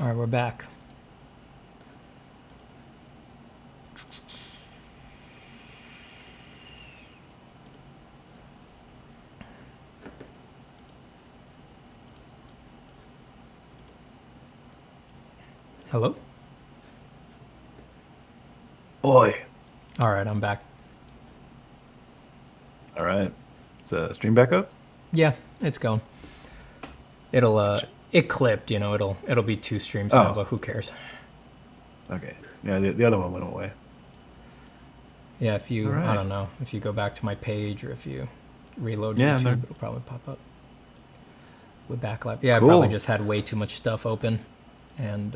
All right, we're back. Hello? Oi. All right, I'm back. All right. Is stream back up? Yeah, it's going. It'll Gotcha. it clipped, you know, it'll be 2 streams now, Oh, but who cares? okay. Yeah, the other one went away. Yeah, if All you, I right. don't know, if you go back to my page or if you reload Yeah, YouTube, man. it'll probably pop up with backlap. Yeah, I probably Cool. just had way too much stuff open. And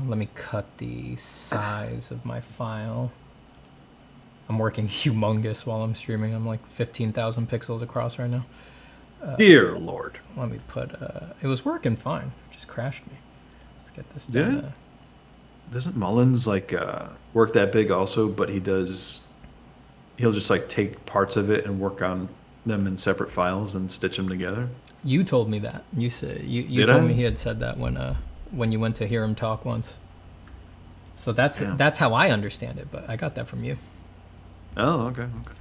let me cut the size of my file. I'm working humongous while I'm streaming. I'm like 15,000 pixels across right now. Dear Lord. Let me put, it was working fine. It just crashed me. Let's get this Did done. it? Doesn't Mullins like work that big also, but he'll just like take parts of it and work on them in separate files and stitch them together? You told me that. You said you Did told me I? he had said that when you went to hear him talk once. So Yeah. that's how I understand it, but I got that from you. Oh, okay, okay.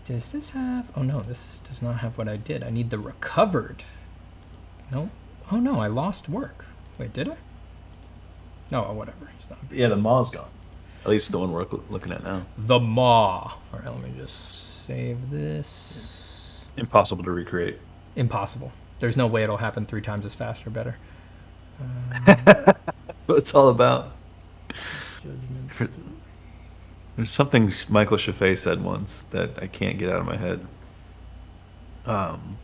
Does this have? Oh no, this does not have what I did. I need the recovered. Nope. Oh no, I lost work. Wait, did I? No, whatever. It's not a big Yeah, the deal. maw's gone. At least the one we're looking at now. The maw. All right, let me just save this. Impossible to recreate. Impossible. There's no way it'll happen 3 times as fast or better. That's what it's all about. Judgment. There's something Michael Chaffee said once that I can't get out of my head. Um,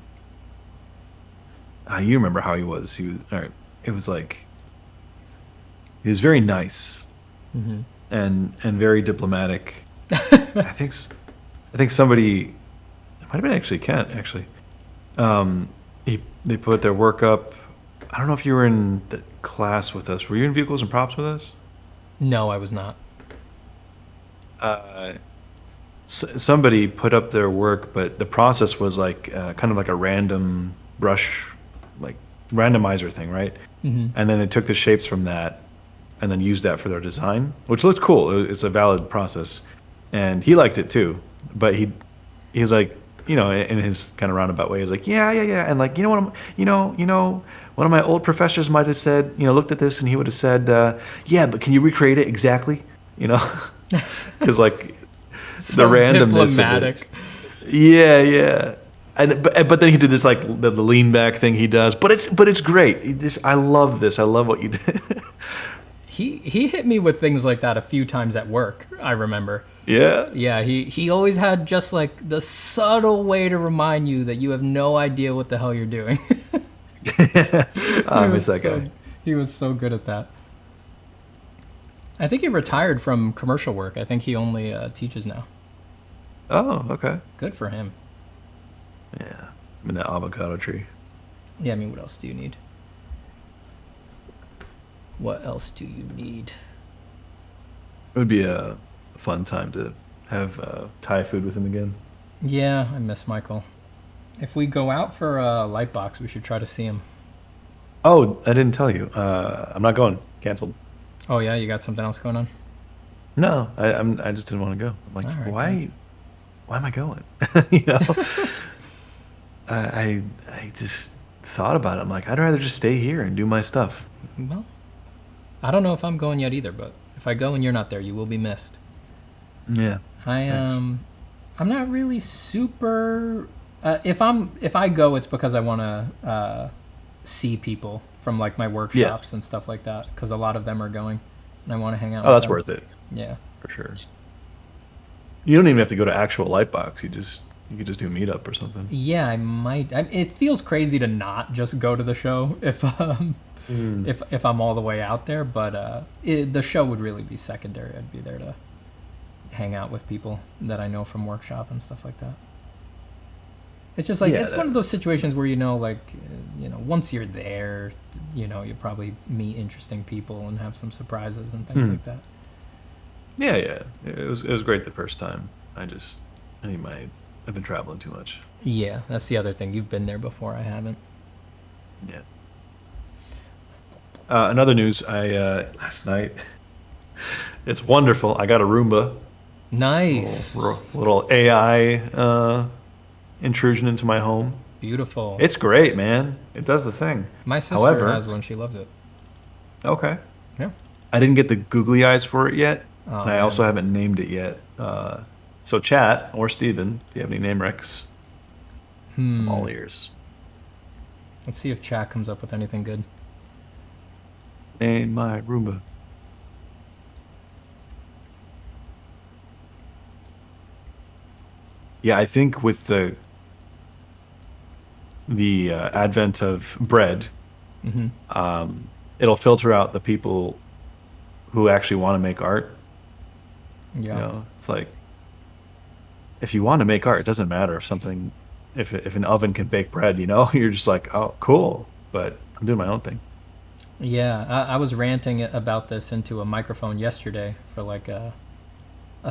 you remember how he was? Or it was like he was very nice Mm-hmm. and very diplomatic. I think somebody, it might have been actually Kent actually. They put their work up. I don't know if you were in the class with us. Were you in vehicles and props with us? No, I was not. Uh, Somebody put up their work, but the process was like kind of like a random brush, like randomizer thing, right? Mm-hmm. And then they took the shapes from that and then used that for their design, which looked cool. It's a valid process, and he liked it too. But he was like, in his kind of roundabout way, he's like, yeah, and like, you know what, one of my old professors might have said, looked at this and he would have said, yeah, but can you recreate it exactly? Because like the So randomness of it. diplomatic. Yeah. But then he did this like the lean back thing he does, but it's great. I love this. I love what you did. He hit me with things like that a few times at work, I remember. Yeah. Yeah, he always had just like the subtle way to remind you that you have no idea what the hell you're doing. I miss that guy. He was so good at that. I think he retired from commercial work. I think he only teaches now. Oh, okay. Good for him. Yeah. I'm in that avocado tree. Yeah, I mean, what else do you need? What else do you need? It would be a fun time to have Thai food with him again. Yeah, I miss Michael. If we go out for a light box, we should try to see him. Oh, I didn't tell you. I'm not going. Canceled. Oh yeah, you got something else going on? No, I just didn't want to go. I'm like, All right, why am I going? you know, I just thought about it. I'm like, I'd rather just stay here and do my stuff. well, I don't know if I'm going yet either, but if I go and you're not there, you will be missed. Yeah, I thanks. I'm not really super. If I go, it's because I want to see people from like my Yeah. workshops and stuff like that, because a lot of them are going, and I want to hang out Oh, with that's them. worth it Yeah. for sure. You don't even have to go to actual Lightbox. You could just do a meetup or something. Yeah, I might. It feels crazy to not just go to the show Mm. if I'm all the way out there, but the show would really be secondary. I'd be there to hang out with people that I know from workshop and stuff like that. It's just like Yeah, it's one of those situations where once you're there, you probably meet interesting people and have some surprises and things mm. like that. Yeah. It was great the first time. I need I've been traveling too much. Yeah, that's the other thing. You've been there before. I haven't. Yeah. Another news. I last night. It's wonderful. I got a Roomba. Nice. Little AI intrusion into my home. Beautiful. It's great, man. It does the thing. My sister However, has one. She loves it. okay. Yeah. I didn't get the googly eyes for it yet, Oh, and I man. also haven't named it yet. So chat or Steven, if you have any name recs, I'm all ears. Let's see if chat comes up with anything good. Name my Roomba. Yeah, I think with the advent of bread, it'll filter out the people who actually want to make art. Yeah. You know, it's like if you want to make art, it doesn't matter if an oven can bake bread. You know, you're just like, oh, cool, but I'm doing my own thing. Yeah, I was ranting about this into a microphone yesterday for like a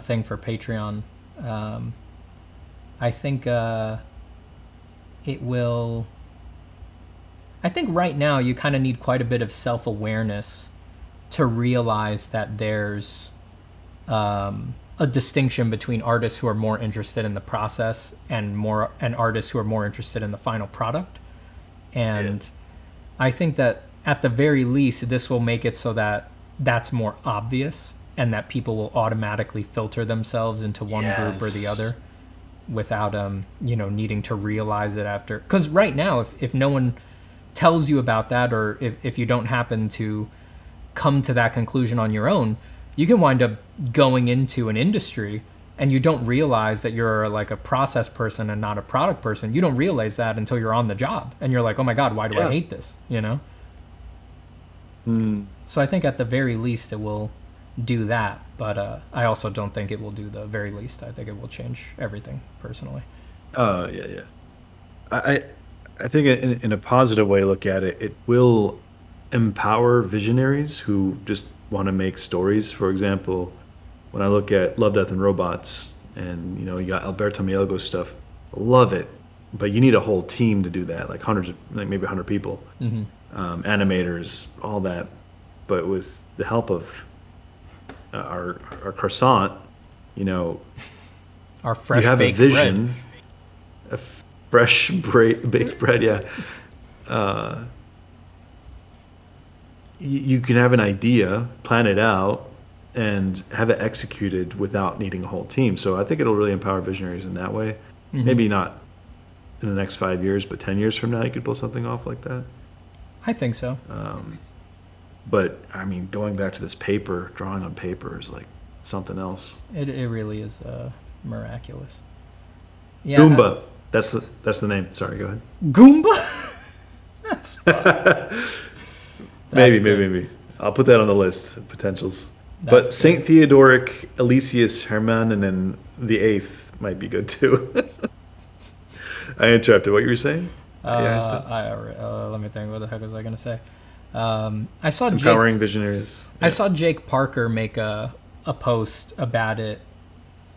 thing for Patreon. I think it will. I think right now you kind of need quite a bit of self-awareness to realize that there's a distinction between artists who are more interested in the process and artists who are more interested in the final product. And I think that at the very least, this will make it so that that's more obvious and that people will automatically filter themselves into one group or the other without needing to realize it after. Because right now, if no one tells you about that, or if you don't happen to come to that conclusion on your own, you can wind up going into an industry and you don't realize that you're like a process person and not a product person. You don't realize that until you're on the job and you're like, oh my God, why do I hate this? You know? So I think at the very least it will do that, but I also don't think it will do the very least. I think it will change everything personally. Oh yeah. I think in a positive way, look at it, it will empower visionaries who just want to make stories. For example, when I look at Love, Death, and Robots, and you got Alberto Mielgo's stuff, love it, but you need a whole team to do that, like maybe 100 people, animators, all that. But with the help of our croissant, our fresh you have baked a vision, bread. a fresh baked bread, yeah. You can have an idea, plan it out, and have it executed without needing a whole team. So I think it'll really empower visionaries in that way. Maybe not in the next 5 years, but 10 years from now, you could pull something off like that. I think so. But I mean, going back to this paper, drawing on paper is like something else. It really is miraculous. Yeah, Goomba. That's the name. Sorry, go ahead. Goomba? That's fun. Maybe. I'll put that on the list of potentials. But That's Saint Theodoric Elisius Hermann and then the Eighth might be good too. I interrupted. What you were saying? Let me think. What the heck was I going to say? I saw empowering visionaries. I saw Jake Parker make a post about it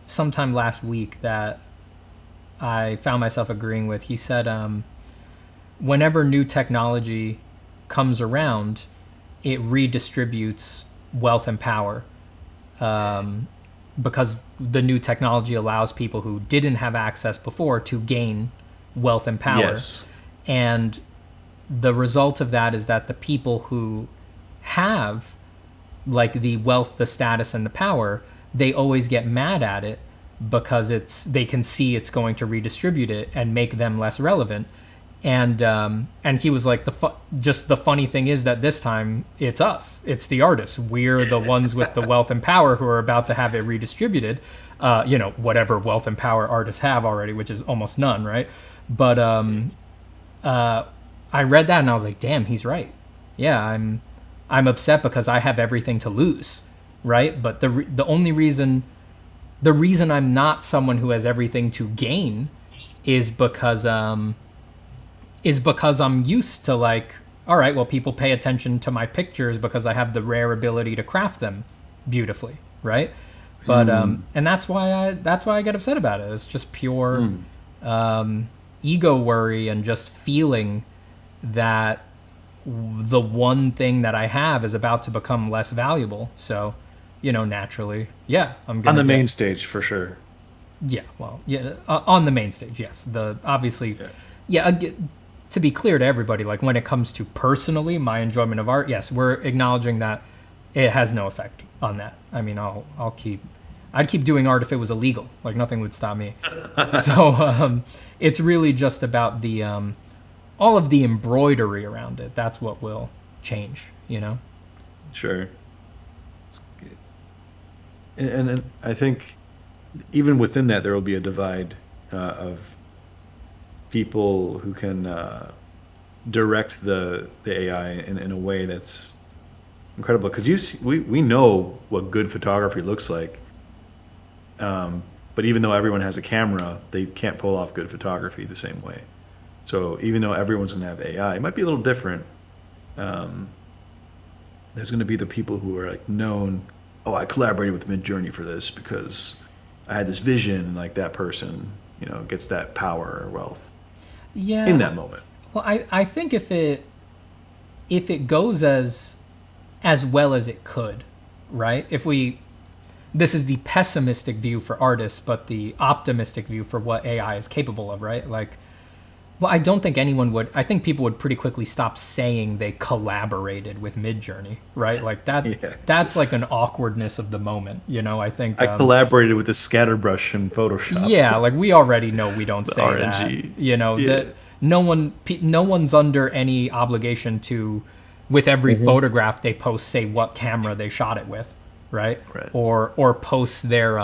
sometime last week that I found myself agreeing with. He said, whenever new technology comes around, it redistributes wealth and power, because the new technology allows people who didn't have access before to gain wealth and power. Yes. And the result of that is that the people who have like the wealth, the status, and the power, they always get mad at it because they can see it's going to redistribute it and make them less relevant. And he was like, just the funny thing is that this time it's us, it's the artists. We're the ones with the wealth and power who are about to have it redistributed. Whatever wealth and power artists have already, which is almost none, right? But I read that and I was like, damn, he's right. Yeah, I'm upset because I have everything to lose, right? But the reason I'm not someone who has everything to gain is because I'm used to like, all right, well, people pay attention to my pictures because I have the rare ability to craft them beautifully, right? But and that's why I get upset about it. It's just pure ego worry and just feeling that the one thing that I have is about to become less valuable. So, naturally, yeah, I'm On gonna the get, main stage for sure. yeah, well, yeah, on the main stage, yes. The obviously, Yeah. yeah. To be clear to everybody, like when it comes to personally my enjoyment of art, yes, we're acknowledging that it has no effect on that. I mean, I'd keep doing art if it was illegal. Like nothing would stop me. So it's really just about the all of the embroidery around it. That's what will change. Sure. It's good. And I think even within that, there will be a divide of people who can direct the AI in a way that's incredible. Because we know what good photography looks like, but even though everyone has a camera, they can't pull off good photography the same way. So even though everyone's going to have AI, it might be a little different. There's going to be the people who are like known. Oh, I collaborated with Midjourney for this because I had this vision, and like that person, gets that power or wealth. Yeah. In that moment. Well, I think if it goes as well as it could, right? This is the pessimistic view for artists, but the optimistic view for what AI is capable of, right? Like, well, I don't think anyone would. I think people would pretty quickly stop saying they collaborated with Midjourney, right? Like that. Yeah. That's like an awkwardness of the moment, I think. I collaborated with the scatterbrush in Photoshop. Yeah, like we already know we don't say RNG. that. Yeah. That no one's under any obligation to, with every photograph they post, say what camera they shot it with, right? Right. Or post their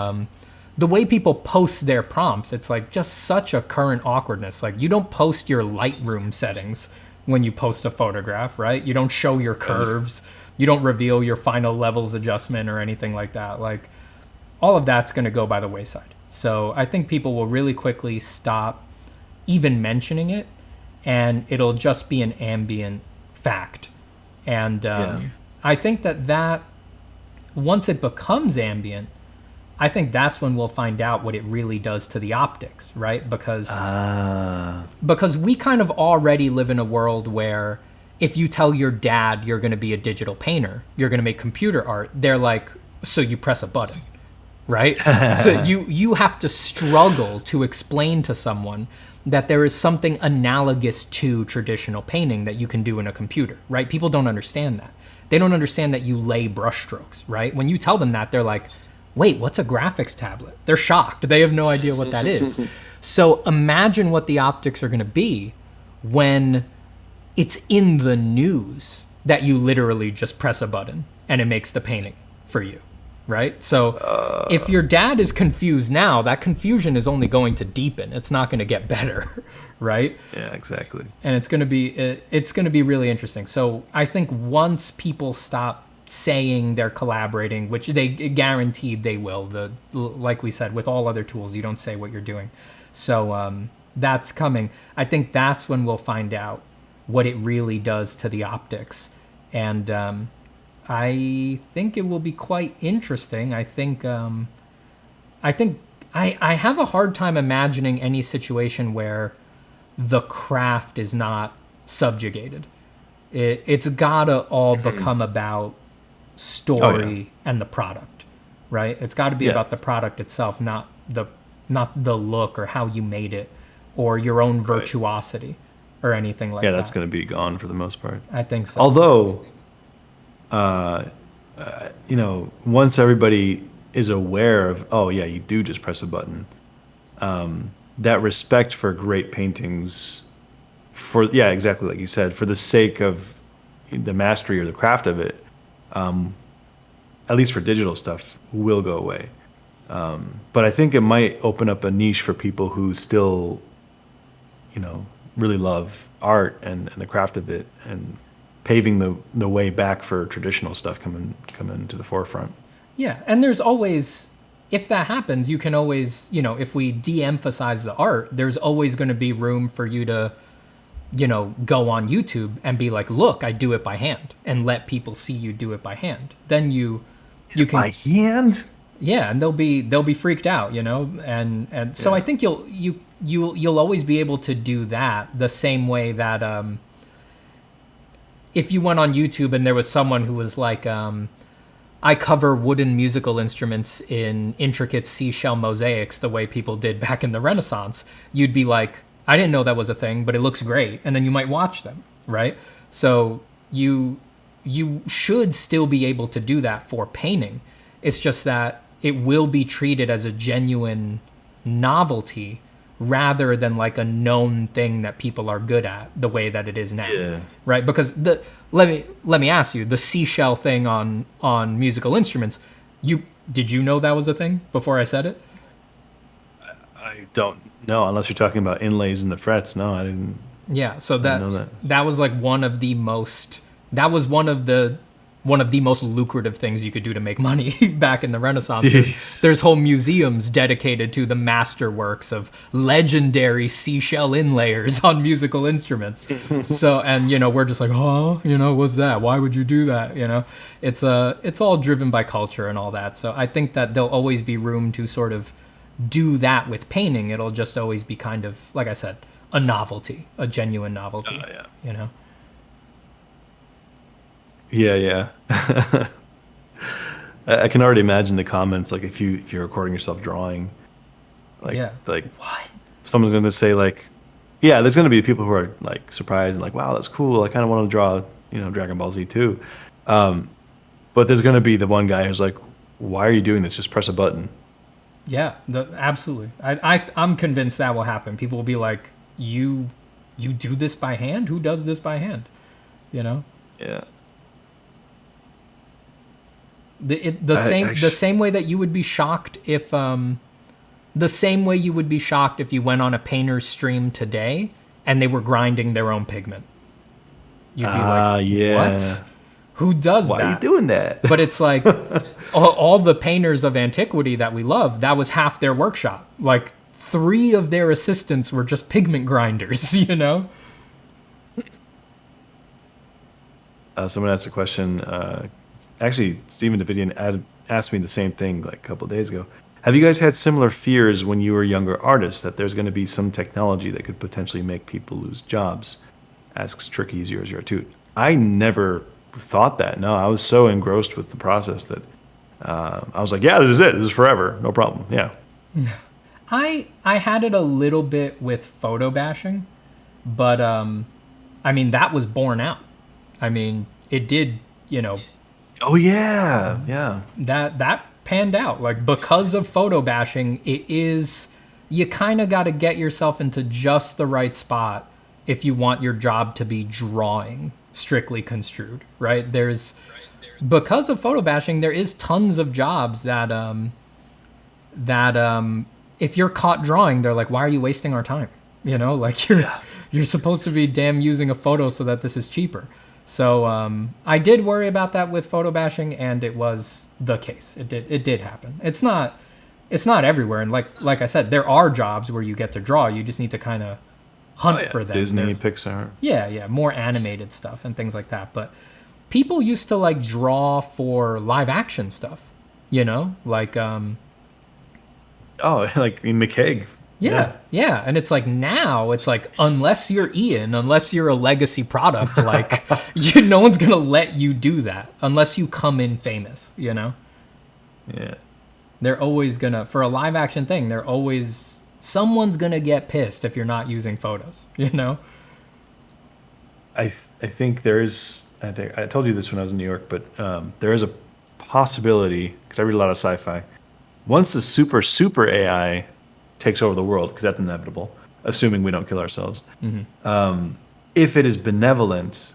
the way people post their prompts. It's like just such a current awkwardness. Like you don't post your Lightroom settings when you post a photograph, right? You don't show your curves. You don't reveal your final levels adjustment or anything like that. Like all of that's going to go by the wayside. So I think people will really quickly stop even mentioning it, and it'll just be an ambient fact. And I think that once it becomes ambient, I think that's when we'll find out what it really does to the optics, right? Because we kind of already live in a world where if you tell your dad you're going to be a digital painter, you're going to make computer art, they're like, so you press a button, right? So you have to struggle to explain to someone that there is something analogous to traditional painting that you can do in a computer, right? People don't understand that. They don't understand that you lay brushstrokes, right? When you tell them that, they're like, wait, what's a graphics tablet? They're shocked. They have no idea what that is. So imagine what the optics are going to be when it's in the news that you literally just press a button and it makes the painting for you, right? So if your dad is confused now, that confusion is only going to deepen. It's not going to get better, right? Yeah, exactly. And it's going to be really interesting. So I think once people stop saying they're collaborating, which they guaranteed they will, like we said, with all other tools, you don't say what you're doing. So that's coming. I think that's when we'll find out what it really does to the optics. And I think it will be quite interesting. I have a hard time imagining any situation where the craft is not subjugated. It's gotta all become about story and the product, right? It's got to be about the product itself, not the look or how you made it or your own virtuosity or anything like that. Yeah, that's going to be gone for the most part. I think so. Although, once everybody is aware of, oh yeah, you do just press a button, that respect for great paintings, exactly like you said, for the sake of the mastery or the craft of it, at least for digital stuff, will go away. But I think it might open up a niche for people who still, really love art and the craft of it, and paving the way back for traditional stuff coming to the forefront. Yeah, and there's always, if that happens, you can always, if we de-emphasize the art, there's always going to be room for you to, go on YouTube and be like, look, I do it by hand, and let people see you do it by hand. Then you can by hand. Yeah, and they'll be freaked out, and so I think you'll always be able to do that the same way that if you went on YouTube and there was someone who was like, I cover wooden musical instruments in intricate seashell mosaics the way people did back in the Renaissance, you'd be like, I didn't know that was a thing, but it looks great. And then you might watch them, right? So you should still be able to do that for painting. It's just that it will be treated as a genuine novelty rather than like a known thing that people are good at the way that it is now. Yeah. Right? Because let me ask you, the seashell thing on musical instruments, did you know that was a thing before I said it? I don't know, unless you're talking about inlays in the frets. No, I didn't. Yeah, so I didn't know that was like one of the most lucrative things you could do to make money back in the Renaissance. There's whole museums dedicated to the masterworks of legendary seashell inlayers on musical instruments. So, and we're just like, oh, what's that? Why would you do that? It's all driven by culture and all that. So I think that there'll always be room to sort of do that with painting. It'll just always be kind of, like I said, a novelty, a genuine novelty. Yeah. I can already imagine the comments, like if you're recording yourself drawing, like what? Someone's going to say like, yeah, there's going to be people who are like surprised and like, wow, that's cool. I kind of want to draw, Dragon Ball Z too. But there's going to be the one guy who's like, why are you doing this? Just press a button. Yeah, absolutely. I'm convinced that will happen. People will be like, you do this by hand? Who does this by hand? Yeah. The same way that you would be shocked if you went on a painter's stream today and they were grinding their own pigment. You'd be like, yeah. What? Who does that? Why are you doing that? But it's like all the painters of antiquity that we love, that was half their workshop. Like 3 of their assistants were just pigment grinders, Someone asked a question. Actually, Steven Davidian asked me the same thing like a couple of days ago. Have you guys had similar fears when you were younger artists that there's going to be some technology that could potentially make people lose jobs? Asks Tricky002. I never thought that. No, I was so engrossed with the process that I was like, yeah, this is it. This is forever. No problem. Yeah. I had it a little bit with photo bashing, but that was borne out. It did, Oh yeah, yeah. That panned out. Like, because of photo bashing, you kind of got to get yourself into just the right spot if you want your job to be drawing, strictly construed, right? Because of photo bashing, there is tons of jobs that if you're caught drawing, they're like, why are you wasting our time? You're supposed to be damn using a photo so that this is cheaper. So I did worry about that with photo bashing, and it was the case. It did happen. It's not everywhere, and like I said, there are jobs where you get to draw. You just need to kind of hunt for them. Disney, Pixar. Yeah, more animated stuff and things like that. But people used to like draw for live action stuff, like like in McKeag. Yeah. And it's like, now it's like, unless you're Ian, unless you're a legacy product, like no one's going to let you do that unless you come in famous, Yeah. They're always going to, for a live action thing, someone's going to get pissed if you're not using photos, I think I told you this when I was in New York, but there is a possibility, because I read a lot of sci-fi, once the super AI takes over the world, because that's inevitable, assuming we don't kill ourselves. Mm-hmm. If it is benevolent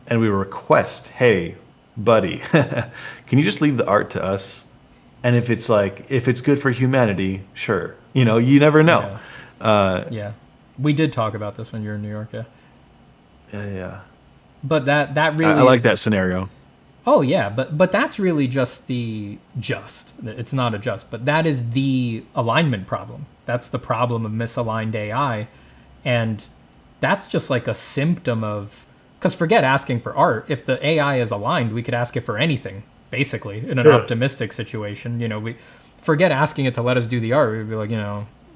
and we request, hey, buddy, can you just leave the art to us? And if it's good for humanity, sure. You never know. Yeah. We did talk about this when you were in New York, yeah. Yeah. But that really I like that scenario. Oh yeah, but that's really it's not a just, but that is the alignment problem. That's the problem of misaligned AI. And that's just like a symptom of, because forget asking for art. If the AI is aligned, we could ask it for anything, basically, in an optimistic situation. We forget asking it to let us do the art. We'd be like,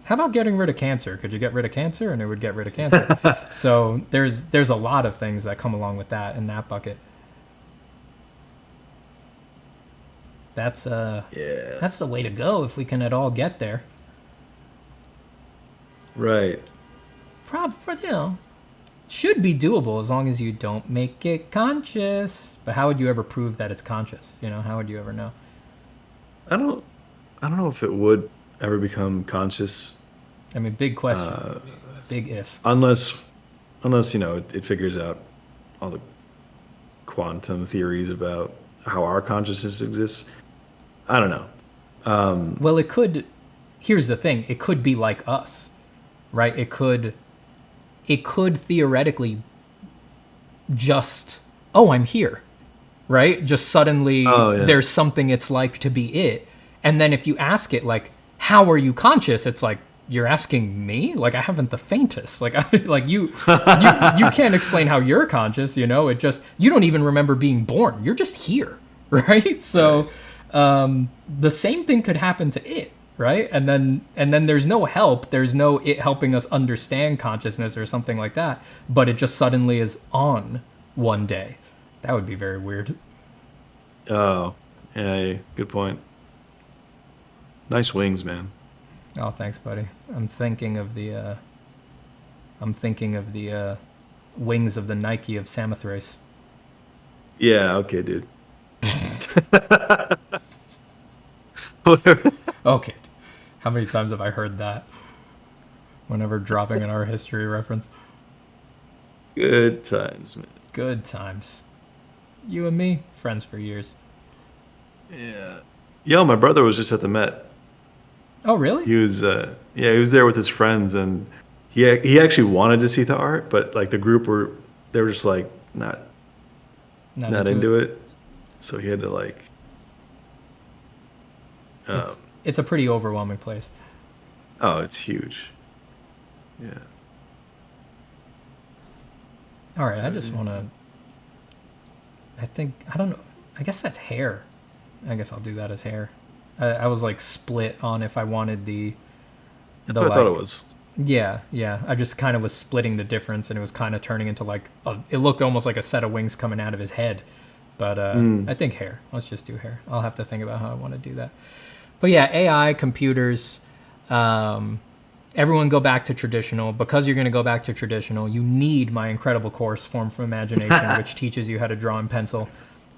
How about getting rid of cancer? Could you get rid of cancer? And it would get rid of cancer. So there's a lot of things that come along with that in that bucket. That's that's the way to go if we can at all get there. Right. You know, should be doable as long as you don't make it conscious. But how would you ever prove that it's conscious? You know, how would you ever know? I don't know if it would ever become conscious. I mean, big question. Big if. Unless you know, it figures out all the quantum theories about how our consciousness exists. I don't know. Well, it could. Here's the thing: it could be like us, right? It could theoretically just, oh, I'm here, right? Just suddenly there's something it's like to be it, and then if you ask it like, how are you conscious? It's like, you're asking me? Like, I haven't the faintest. Like, you can't explain how you're conscious. You know, you don't even remember being born. You're just here, right? So. The same thing could happen to it, right? And then there's no help. There's no it helping us understand consciousness or something like that. But it just suddenly is on one day. That would be very weird. Oh, yeah, good point. Nice wings, man. Oh, thanks, buddy. I'm thinking of the wings of the Nike of Samothrace. Yeah, okay, dude. Okay. How many times have I heard that? Whenever dropping an art history reference. Good times, man. Good times. You and me, friends for years. Yeah. Yo, my brother was just at the Met. Oh, really? He was he was there with his friends, and he actually wanted to see the art, but like the group they were just like not into it. So he had to like it's a pretty overwhelming place. Oh, it's huge. Yeah. All right, I just want to I don't know. I guess that's hair. I guess I'll do that as hair. I was like split on if I wanted That's what I thought it was. Yeah. I just kind of was splitting the difference, and it was kind of turning into like it looked almost like a set of wings coming out of his head. But I think hair. Let's just do hair. I'll have to think about how I want to do that. But yeah, AI, computers, everyone go back to traditional. Because you're going to go back to traditional, you need my incredible course, Form from Imagination, which teaches you how to draw in pencil.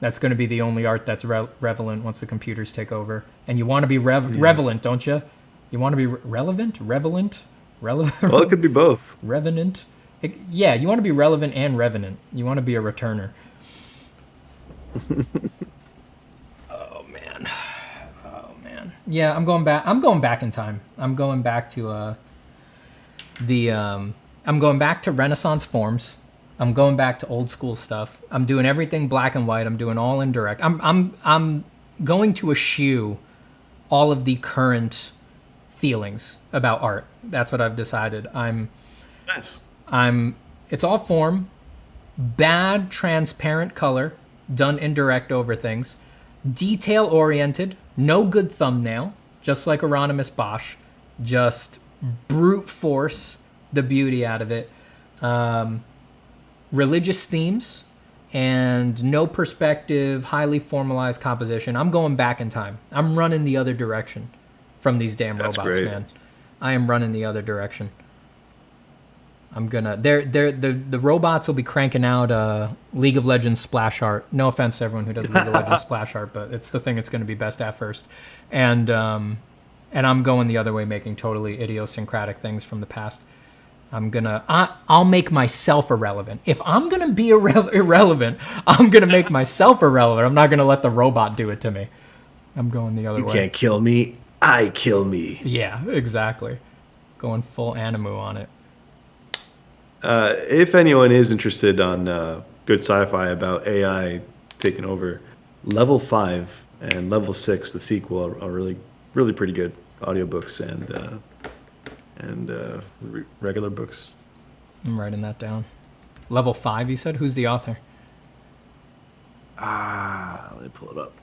That's going to be the only art that's relevant once the computers take over. And you want to be relevant, don't you? You want to be relevant? Relevant? Well, it could be both. Revenant? Yeah, you want to be relevant and revenant. You want to be a returner. Oh man. Yeah, I'm going back in time. I'm going back to I'm going back to Renaissance forms. I'm going back to old school stuff. I'm doing everything black and white. I'm doing all indirect. I'm going to eschew all of the current feelings about art. That's what I've decided. Nice. It's all form, bad transparent color, done indirect over things, detail oriented, no good thumbnail, just like Hieronymus Bosch, just brute force the beauty out of it. Religious themes and no perspective, highly formalized composition. I'm going back in time. I'm running the other direction from these damn robots, great. Man. I am running the other direction. I'm gonna. The robots will be cranking out League of Legends splash art. No offense to everyone who does League of Legends splash art, but it's the thing it's going to be best at first. And I'm going the other way, making totally idiosyncratic things from the past. I'll make myself irrelevant. If I'm gonna be irrelevant, I'm gonna make myself irrelevant. I'm not gonna let the robot do it to me. I'm going the other way. You can't kill me. I kill me. Yeah, exactly. Going full Animu on it. If anyone is interested on good sci-fi about AI taking over, Level 5 and Level 6, the sequel, are really, really pretty good audiobooks and regular books. I'm writing that down. Level 5, you said? Who's the author? Let me pull it up.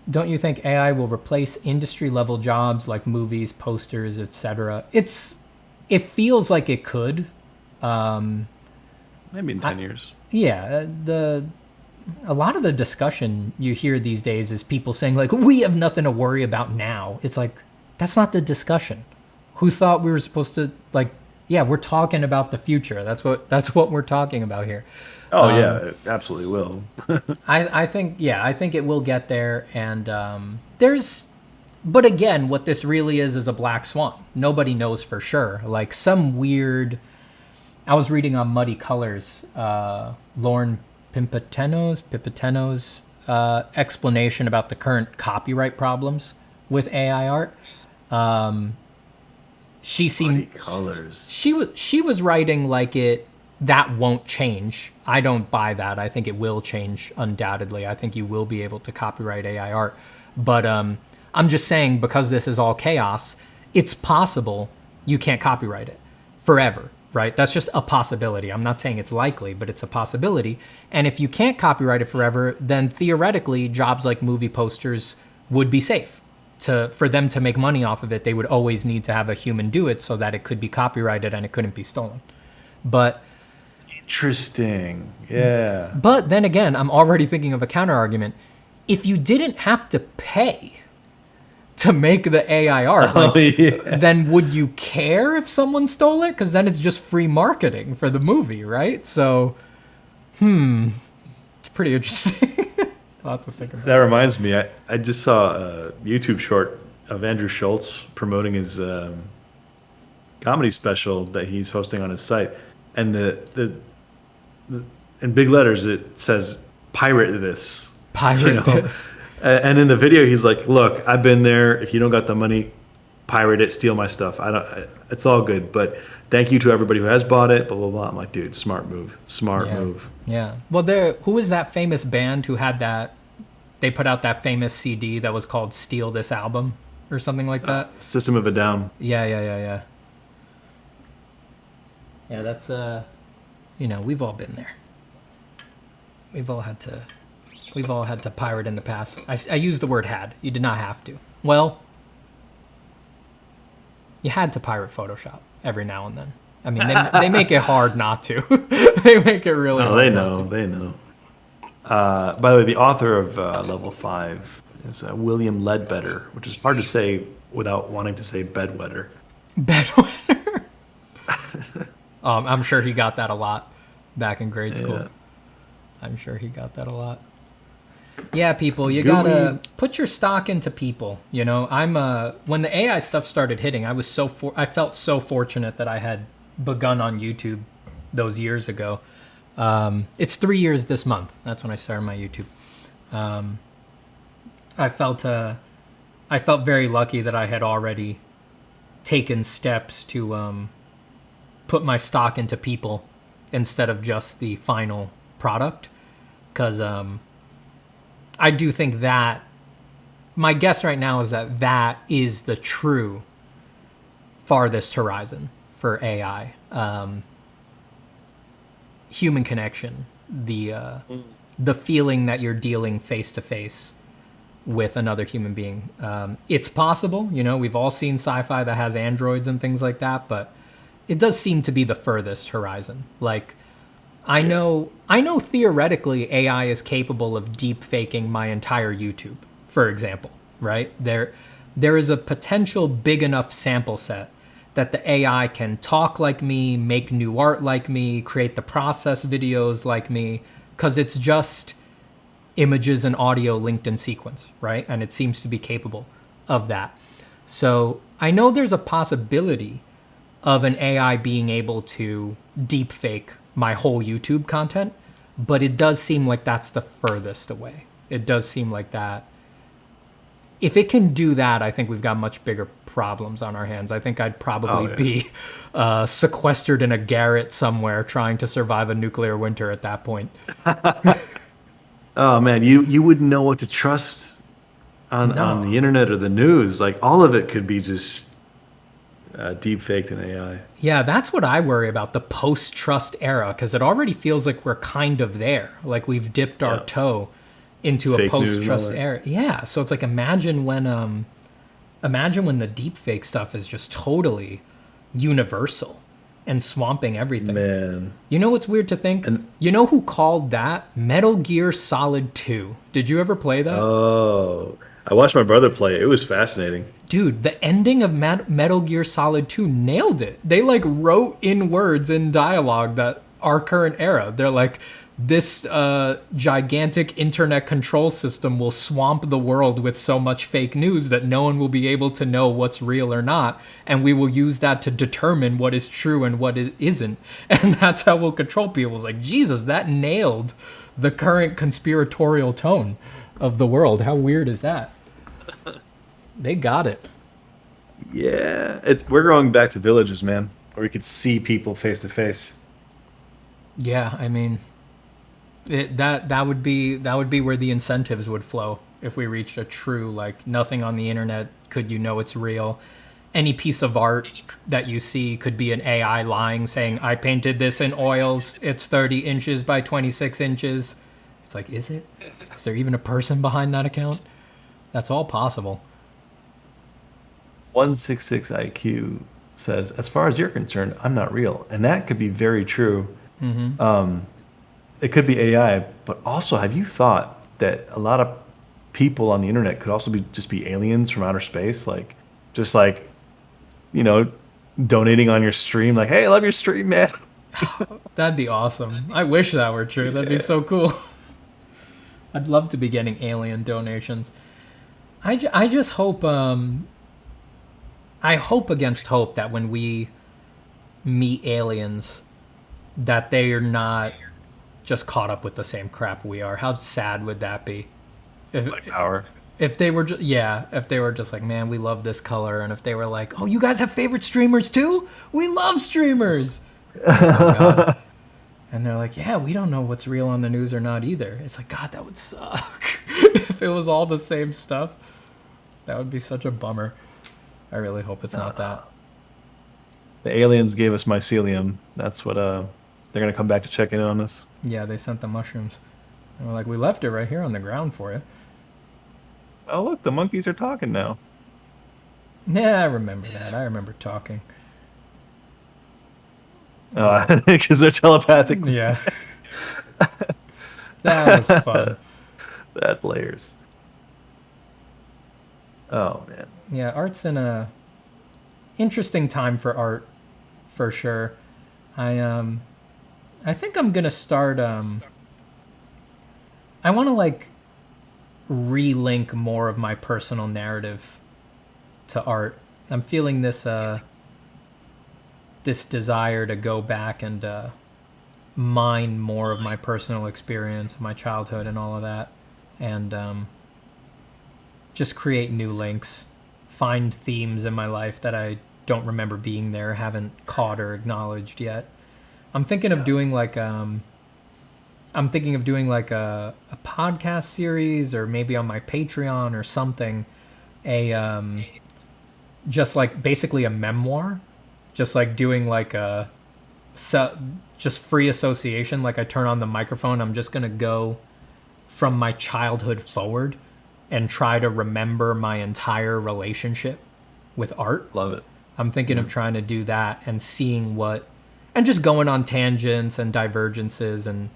don't you think AI will replace industry level jobs like movies, posters, etc.? It feels like it could. Maybe in 10 years. Yeah, a lot of the discussion you hear these days is people saying like, we have nothing to worry about now. It's like, that's not the discussion. Who thought we were supposed to, like, yeah, we're talking about the future. That's what we're talking about here. Oh yeah, it absolutely will. I think it will get there. And but again, what this really is a black swan. Nobody knows for sure. Like some weird, I was reading on Muddy Colors, Lauren Pipiteno's explanation about the current copyright problems with AI art. She seemed Muddy Colors. She was writing like that won't change. I don't buy that. I think it will change undoubtedly. I think you will be able to copyright AI art. But I'm just saying, because this is all chaos, it's possible you can't copyright it forever, right? That's just a possibility. I'm not saying it's likely, but it's a possibility. And if you can't copyright it forever, then theoretically jobs like movie posters would be safe. For them to make money off of it, they would always need to have a human do it so that it could be copyrighted and it couldn't be stolen. But interesting. Yeah. But then again, I'm already thinking of a counter argument. If you didn't have to pay to make the AI art, then would you care if someone stole it? Because then it's just free marketing for the movie, right? So, it's pretty interesting. I'll have to think about that. Reminds me, I just saw a YouTube short of Andrew Schultz promoting his comedy special that he's hosting on his site. And the in big letters it says pirate this. This. And in the video he's like, look, I've been there. If you don't got the money, pirate it, steal my stuff. It's all good, but thank you to everybody who has bought it, blah blah blah. I'm like, dude, smart move. Move. Yeah. Well, who was that famous band who had that, they put out that famous CD that was called Steal This Album or something like that? System of a Down. Yeah, that's we've all been there. We've all had to pirate in the past. I used the word had. You did not have to. Well, you had to pirate Photoshop every now and then. I mean, they make it hard not to. They make it really hard. They know. By the way, the author of Level 5 is William Ledbetter, which is hard to say without wanting to say bedwetter. Bedwetter? I'm sure he got that a lot back in grade school. Yeah. I'm sure he got that a lot. Yeah, people, you gotta put your stock into people. You know, when the AI stuff started hitting, I felt so fortunate that I had begun on YouTube those years ago. It's 3 years this month. That's when I started my YouTube. I felt very lucky that I had already taken steps to put my stock into people instead of just the final product, because I do think that my guess right now is that is the true farthest horizon for AI. Human connection, the feeling that you're dealing face to face with another human being. It's possible, we've all seen sci-fi that has androids and things like that, but it does seem to be the furthest horizon. Like, I know theoretically AI is capable of deep faking my entire YouTube, for example, right? There is a potential big enough sample set that the AI can talk like me, make new art like me, create the process videos like me, because it's just images and audio linked in sequence, right? And it seems to be capable of that. So I know there's a possibility of an AI being able to deep fake my whole YouTube content, but it does seem like that's the furthest away. It does seem like that. If it can do that, I think we've got much bigger problems on our hands. I think I'd probably be sequestered in a garret somewhere trying to survive a nuclear winter at that point. Oh man, you wouldn't know what to trust on the internet or the news. Like, all of it could be just deep faked in AI. Yeah, that's what I worry about, the post-trust era, because it already feels like we're kind of there. Like we've dipped our toe into a Fake news and all post-trust that. era. Yeah, so it's like imagine when the deep fake stuff is just totally universal and swamping everything. Man. You know what's weird to think? And You know who called that Metal Gear Solid 2? Did you ever play that? oh, I watched my brother play it. It was fascinating. Dude, the ending of Metal Gear Solid 2 nailed it. They like wrote in words in dialogue that our current era. They're like, this gigantic internet control system will swamp the world with so much fake news that no one will be able to know what's real or not. And we will use that to determine what is true and what isn't. And that's how we'll control people. It's like, Jesus, that nailed the current conspiratorial tone of the world. How weird is that? They got it. Yeah, we're going back to villages, man, where we could see people face to face. Yeah, I mean, that would be where the incentives would flow if we reached a true, like, nothing on the internet could you know it's real. Any piece of art that you see could be an AI lying, saying, I painted this in oils, it's 30 inches by 26 inches. It's like, is it? Is there even a person behind that account? That's all possible. 166 IQ says, as far as you're concerned, I'm not real. And that could be very true. It could be AI, but also, have you thought that a lot of people on the internet could also just be aliens from outer space? Like, just like, donating on your stream, like, hey, I love your stream, man. That'd be awesome. I wish that were true. That'd be so cool. I'd love to be getting alien donations. I just hope, I hope against hope that when we meet aliens, that they are not just caught up with the same crap we are. How sad would that be? Like power. If they were if they were just like, man, we love this color, and if they were like, oh, you guys have favorite streamers too? We love streamers. Oh my God. And they're like, yeah, we don't know what's real on the news or not either. It's like, God, that would suck. If it was all the same stuff, that would be such a bummer. I really hope it's not that. The aliens gave us mycelium. That's what they're gonna come back to check in on us. Yeah, they sent the mushrooms. And we're like, we left it right here on the ground for you. Oh, look, the monkeys are talking now. Yeah, I remember that. I remember talking. Oh, because they're telepathic. Yeah. That was fun. That layers. Oh man. Yeah, art's in a interesting time for art, for sure. I think I'm gonna start. I want to like relink more of my personal narrative to art. I'm feeling this this desire to go back and mine more of my personal experience, my childhood, and all of that, and just create new links, find themes in my life that I don't remember being there, haven't caught or acknowledged yet. I'm thinking of doing like a podcast series, or maybe on my Patreon or something, just like basically a memoir, just like doing like just free association. Like I turn on the microphone, I'm just gonna go from my childhood forward and try to remember my entire relationship with art. Love it. I'm thinking of trying to do that and seeing and just going on tangents and divergences, and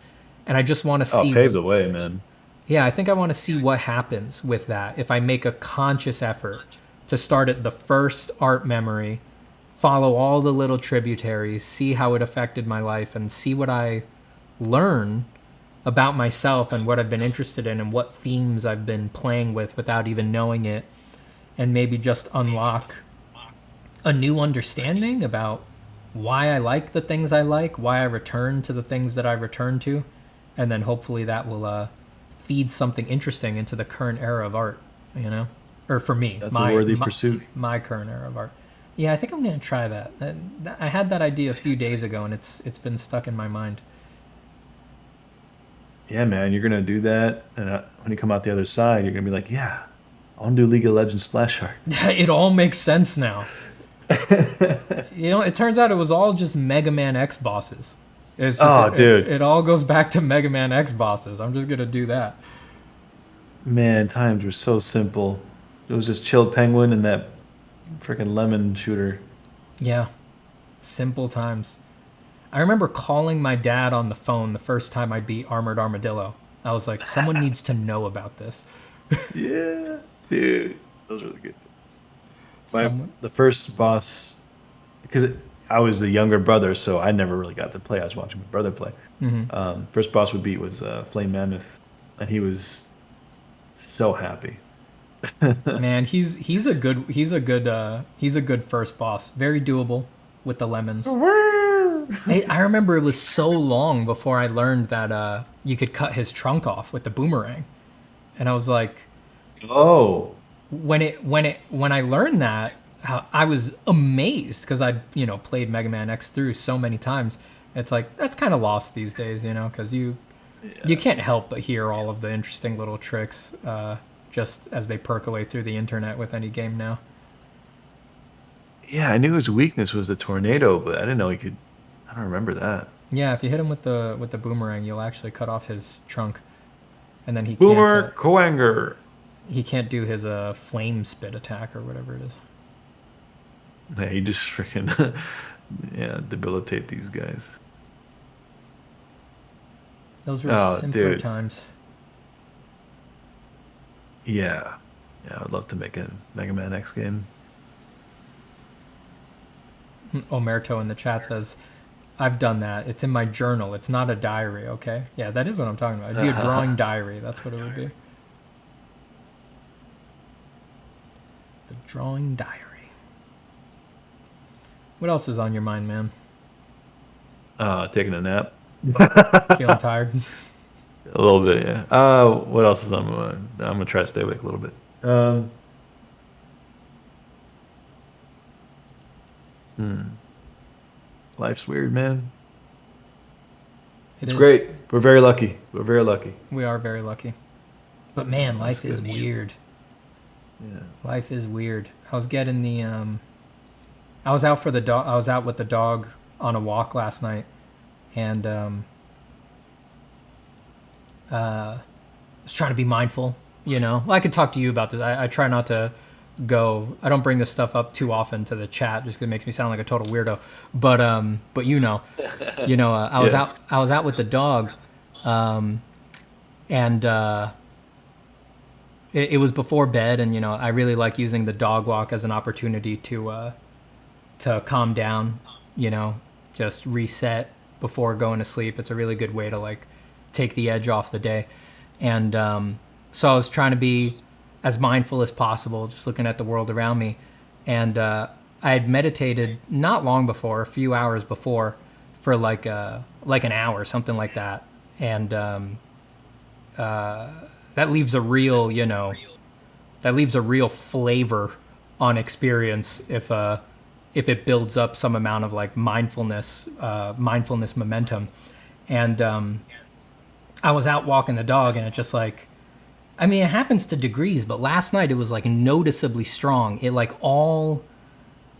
I just want to see. Oh, pave the way, man. Yeah, I think I want to see what happens with that if I make a conscious effort to start at the first art memory, follow all the little tributaries, see how it affected my life, and see what I learn about myself and what I've been interested in and what themes I've been playing with without even knowing it, and maybe just unlock a new understanding about why I like the things I like, why I return to the things that I return to, and then hopefully that will feed something interesting into the current era of art, or for me. That's a worthy pursuit. My current era of art. Yeah, I think I'm going to try that. I had that idea a few days ago, and it's been stuck in my mind. Yeah, man, you're gonna do that, and when you come out the other side, you're gonna be like, yeah, I want to do League of Legends splash art. It all makes sense now. It turns out it was all just Mega Man X bosses. It's just, dude. It all goes back to Mega Man X bosses. I'm just gonna do that. Man, times were so simple. It was just chilled penguin and that freaking lemon shooter. Yeah, simple times. I remember calling my dad on the phone the first time I beat Armored Armadillo. I was like, someone needs to know about this. Yeah, dude, those were the good ones. My Someone. the first boss, because I was the younger brother, so I never really got to play. I was watching my brother play. Hmm. First boss we beat was Flame Mammoth, and he was so happy. Man, he's a good first boss. Very doable with the lemons. I remember it was so long before I learned that you could cut his trunk off with the boomerang, and I was like, Oh, when I learned that, I was amazed because I played Mega Man X through so many times. It's like that's kind of lost these days, because you yeah. can't help but hear all of the interesting little tricks just as they percolate through the internet with any game now. Yeah, I knew his weakness was the tornado, but I didn't know he could. I don't remember that. Yeah, if you hit him with the boomerang, you'll actually cut off his trunk, and then Boomer Coanger. he can't do his flame spit attack or whatever it is. Yeah, he just freaking yeah, debilitate these guys. Those were Oh, simpler dude. times. Yeah. Yeah, I'd love to make a Mega Man X game. Omerto in the chat says, I've done that. It's in my journal. It's not a diary, okay? Yeah, that is what I'm talking about. It'd be a drawing diary. That's what it would be. The drawing diary. What else is on your mind, man? Taking a nap. Feeling tired? A little bit, yeah. What else is on my mind? I'm gonna try to stay awake a little bit. Hmm. Life's weird, man. It It's is. great. We're very lucky. We're very lucky. We are very lucky. But man, That's life is good. weird. Yeah. Life is weird. I was getting the I was out for the dog. I was out with the dog on a walk last night, and was trying to be mindful. Well, I could talk to you about this. I try not to go. I don't bring this stuff up too often to the chat, just 'cause it makes me sound like a total weirdo. But I was Yeah. out. I was out with the dog, and it was before bed, and I really like using the dog walk as an opportunity to calm down, just reset before going to sleep. It's a really good way to like take the edge off the day. And so I was trying to be as mindful as possible, just looking at the world around me. And I had meditated not long before, a few hours before, for like an hour, something like that. And that leaves a real, that leaves a real flavor on experience if it builds up some amount of like mindfulness momentum. And I was out walking the dog, and it just like, I mean, it happens to degrees, but last night it was like noticeably strong. It like all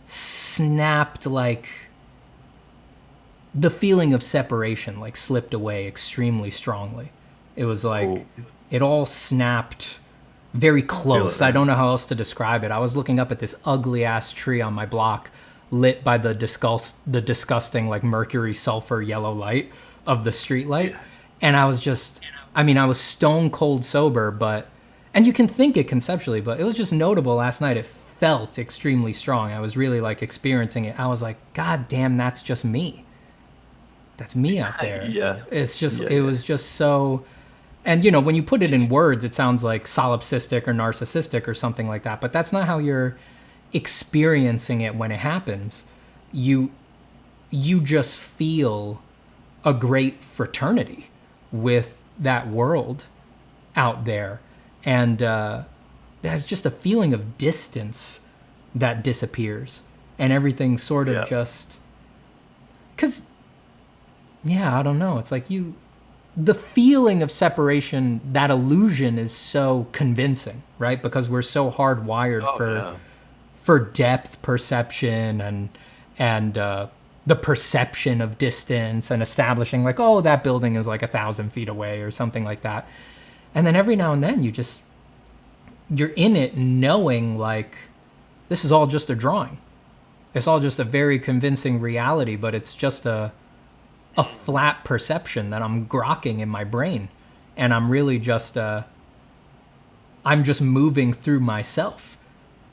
snapped, like the feeling of separation like slipped away extremely strongly. It was like Oh, it all snapped very feel it, close. I right? don't know how else to describe it. I was looking up at this ugly ass tree on my block, lit by the disgusting like mercury sulfur yellow light of the street light, and I was just, I mean, I was stone cold sober, but, and you can think it conceptually, but it was just notable last night. It felt extremely strong. I was really like experiencing it. I was like, God damn, that's just me. That's me out there. Yeah. It's just, Yeah, it yeah. was just so, and when you put it in words, it sounds like solipsistic or narcissistic or something like that, but that's not how you're experiencing it when it happens. You just feel a great fraternity with that world out there, and there's just a feeling of distance that disappears, and everything sort of Yeah. just, because, yeah, I don't know, it's like the feeling of separation, that illusion is so convincing, right? Because we're so hardwired Oh, yeah. for depth perception and the perception of distance, and establishing like, oh, that building is like 1,000 feet away or something like that. And then every now and then you just you're in it knowing like this is all just a drawing. It's all just a very convincing reality, but it's just a flat perception that I'm grokking in my brain, and I'm really just I'm just moving through myself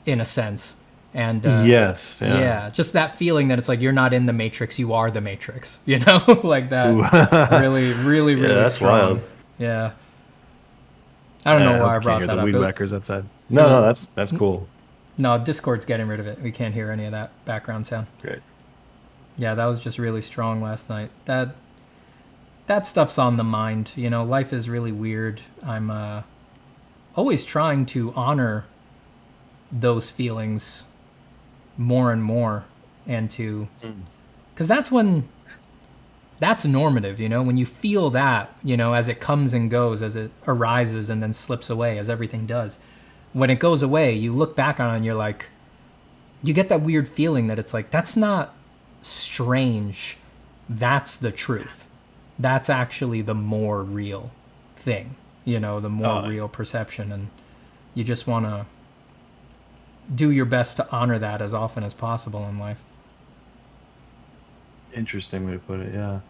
in a sense. And yes, yeah, just that feeling that it's like you're not in the Matrix, you are the Matrix, you know? Like that. Ooh. Really, really, Yeah, really that's strong. wild. Yeah. I don't know why I hope you can't brought hear that the up. weed whackers outside. No, that's cool. No, Discord's getting rid of it. We can't hear any of that background sound. Great. Yeah, that was just really strong last night. That stuff's on the mind. You know, life is really weird. I'm always trying to honor those feelings more and more, and to, because that's normative, you know, when you feel that, you know, as it comes and goes, as it arises and then slips away, as everything does. When it goes away, you look back on it and you're like, you get that weird feeling that it's like, that's not strange. That's the truth. That's actually the more real thing, you know, the more real perception. And you just want to do your best to honor that as often as possible in life. Interesting way to put it, yeah.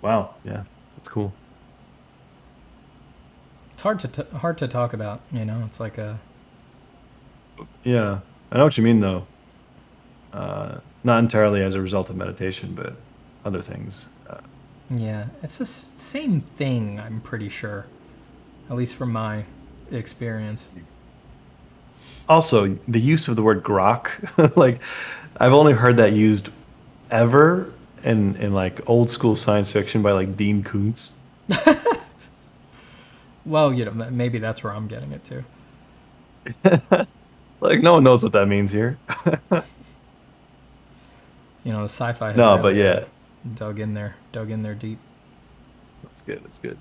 Wow, yeah, that's cool. It's hard to talk about, you know. It's like a Yeah, I know what you mean though. Not entirely as a result of meditation, but other things. yeah, it's the same thing. I'm pretty sure, at least from my experience. Also, the use of the word grok, like I've only heard that used ever in like old school science fiction by like Dean Koontz. Well, you know, maybe that's where I'm getting it too. Like no one knows what that means here. You know, the sci-fi has No, really but yeah, dug in there deep. that's good. That's good.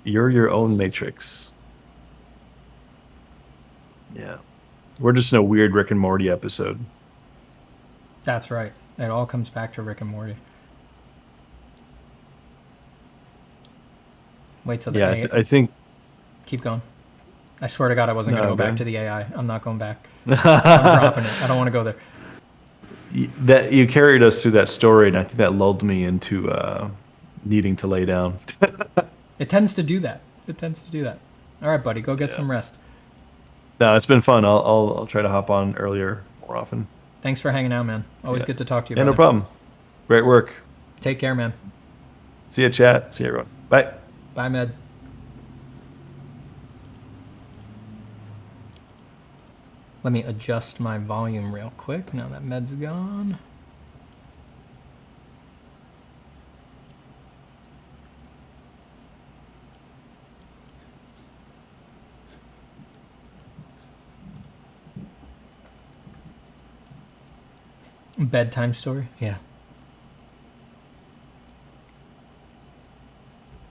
You're your own matrix. Yeah, we're just in a weird Rick and Morty episode. That's right. It all comes back to Rick and Morty. Wait till the Yeah, AI. I think. Keep going. I swear to God, I wasn't No, going to go back man. to the AI. I'm not going back. I'm dropping it. I don't want to go there. That you carried us through that story, and I think that lulled me into needing to lay down. It tends to do that. All right, buddy, go get Yeah. some rest. No, it's been fun. I'll try to hop on earlier more often. Thanks for hanging out, man. Always Yeah. good to talk to you. Yeah, no brother. problem. Great work. Take care, man. See you, chat. See you, everyone. Bye. Bye, Med. Let me adjust my volume real quick now that Med's gone. Bedtime story? Yeah.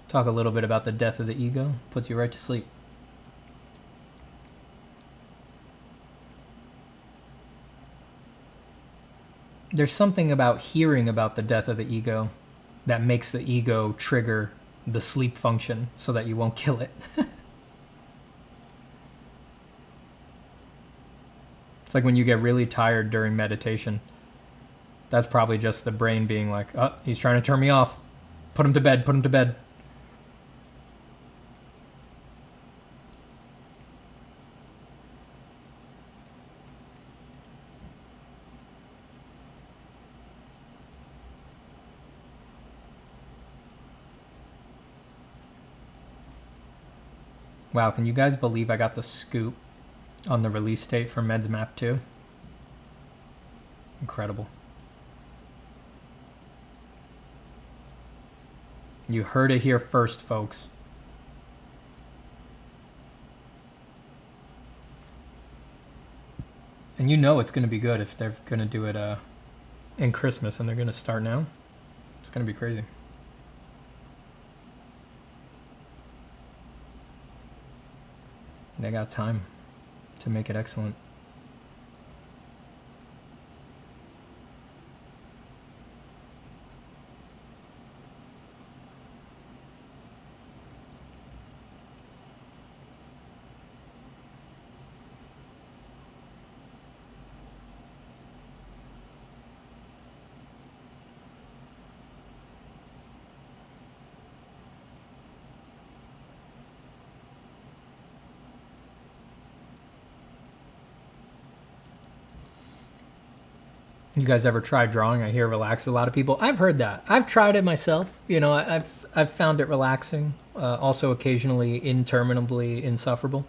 Talk a little bit about the death of the ego. Puts you right to sleep. There's something about hearing about the death of the ego that makes the ego trigger the sleep function so that you won't kill it. It's like when you get really tired during meditation. That's probably just the brain being like, oh, he's trying to turn me off. Put him to bed, put him to bed. Wow, can you guys believe I got the scoop on the release date for Meds Map 2? Incredible. You heard it here first, folks. And you know it's going to be good if they're going to do it in Christmas and they're going to start now. It's going to be crazy. They got time to make it excellent. You guys ever try drawing? I hear relaxes a lot of people. I've heard that. I've tried it myself. You know, I've found it relaxing. Also, occasionally interminably insufferable.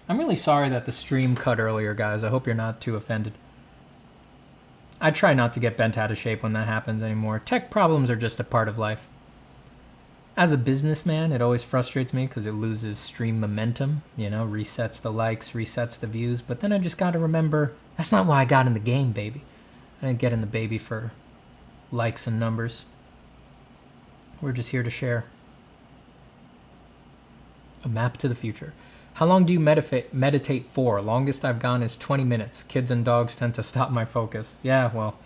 I'm really sorry that the stream cut earlier, guys. I hope you're not too offended. I try not to get bent out of shape when that happens anymore. Tech problems are just a part of life. As a businessman, it always frustrates me because it loses stream momentum, you know, resets the likes, resets the views. But then I just got to remember, that's not why I got in the game, baby. I didn't get in the baby for likes and numbers. We're just here to share. A map to the future. How long do you meditate for? Longest I've gone is 20 minutes. Kids and dogs tend to stop my focus. Yeah, well,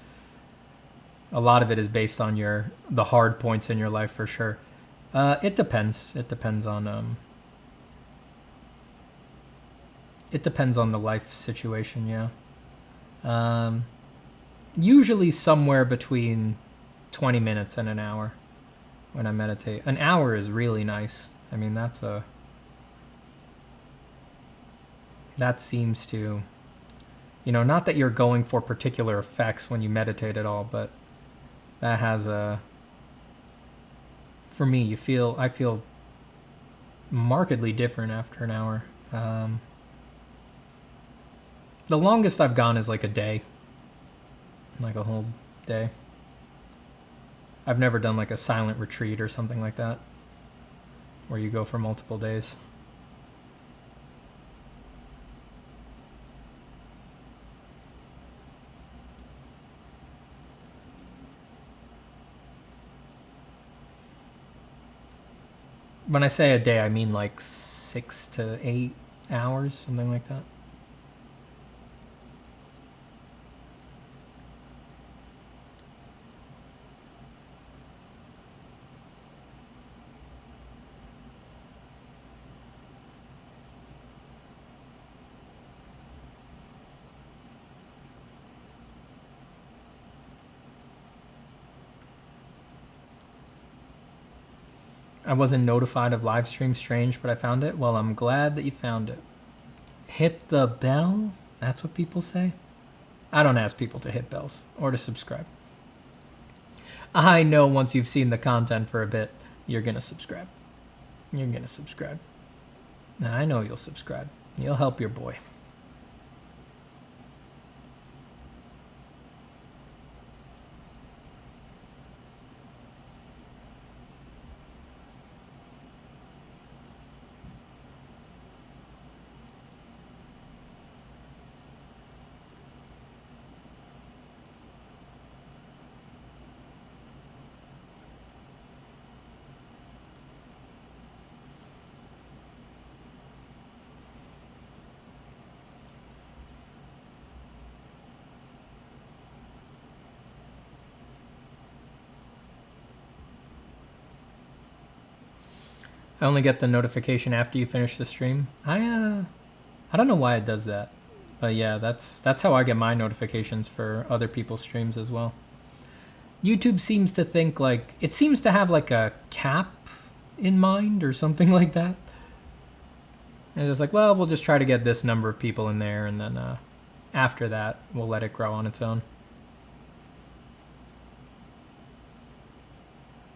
a lot of it is based on the hard points in your life for sure. It depends. It depends on the life situation, yeah. Usually somewhere between 20 minutes and an hour when I meditate. An hour is really nice. I mean, that seems to, you know, not that you're going for particular effects when you meditate at all, but that has for me, I feel markedly different after an hour. The longest I've gone is like a day, like a whole day. I've never done like a silent retreat or something like that, where you go for multiple days. When I say a day, I mean like 6 to 8 hours, something like that. I wasn't notified of live stream. Strange, but I found it. Well, I'm glad that you found it. Hit the bell? That's what people say? I don't ask people to hit bells or to subscribe. I know once you've seen the content for a bit, you're going to subscribe. You're going to subscribe. Now, I know you'll subscribe. You'll help your boy. I only get the notification after you finish the stream. I don't know why it does that. But yeah, that's how I get my notifications for other people's streams as well. YouTube seems to think like, it seems to have like a cap in mind or something like that. And it's like, well, we'll just try to get this number of people in there, and then after that, we'll let it grow on its own.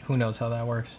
Who knows how that works?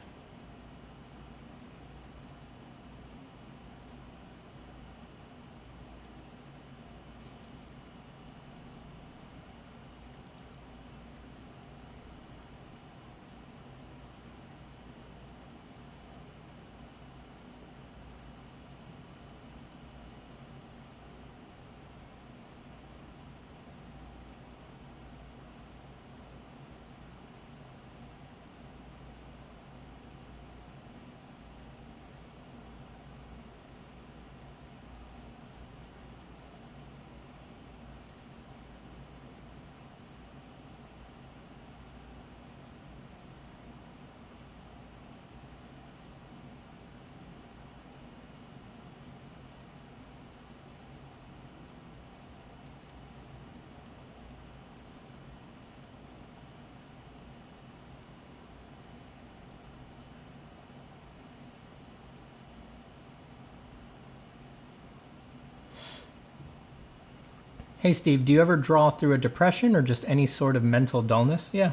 Hey Steve, do you ever draw through a depression or just any sort of mental dullness? Yeah.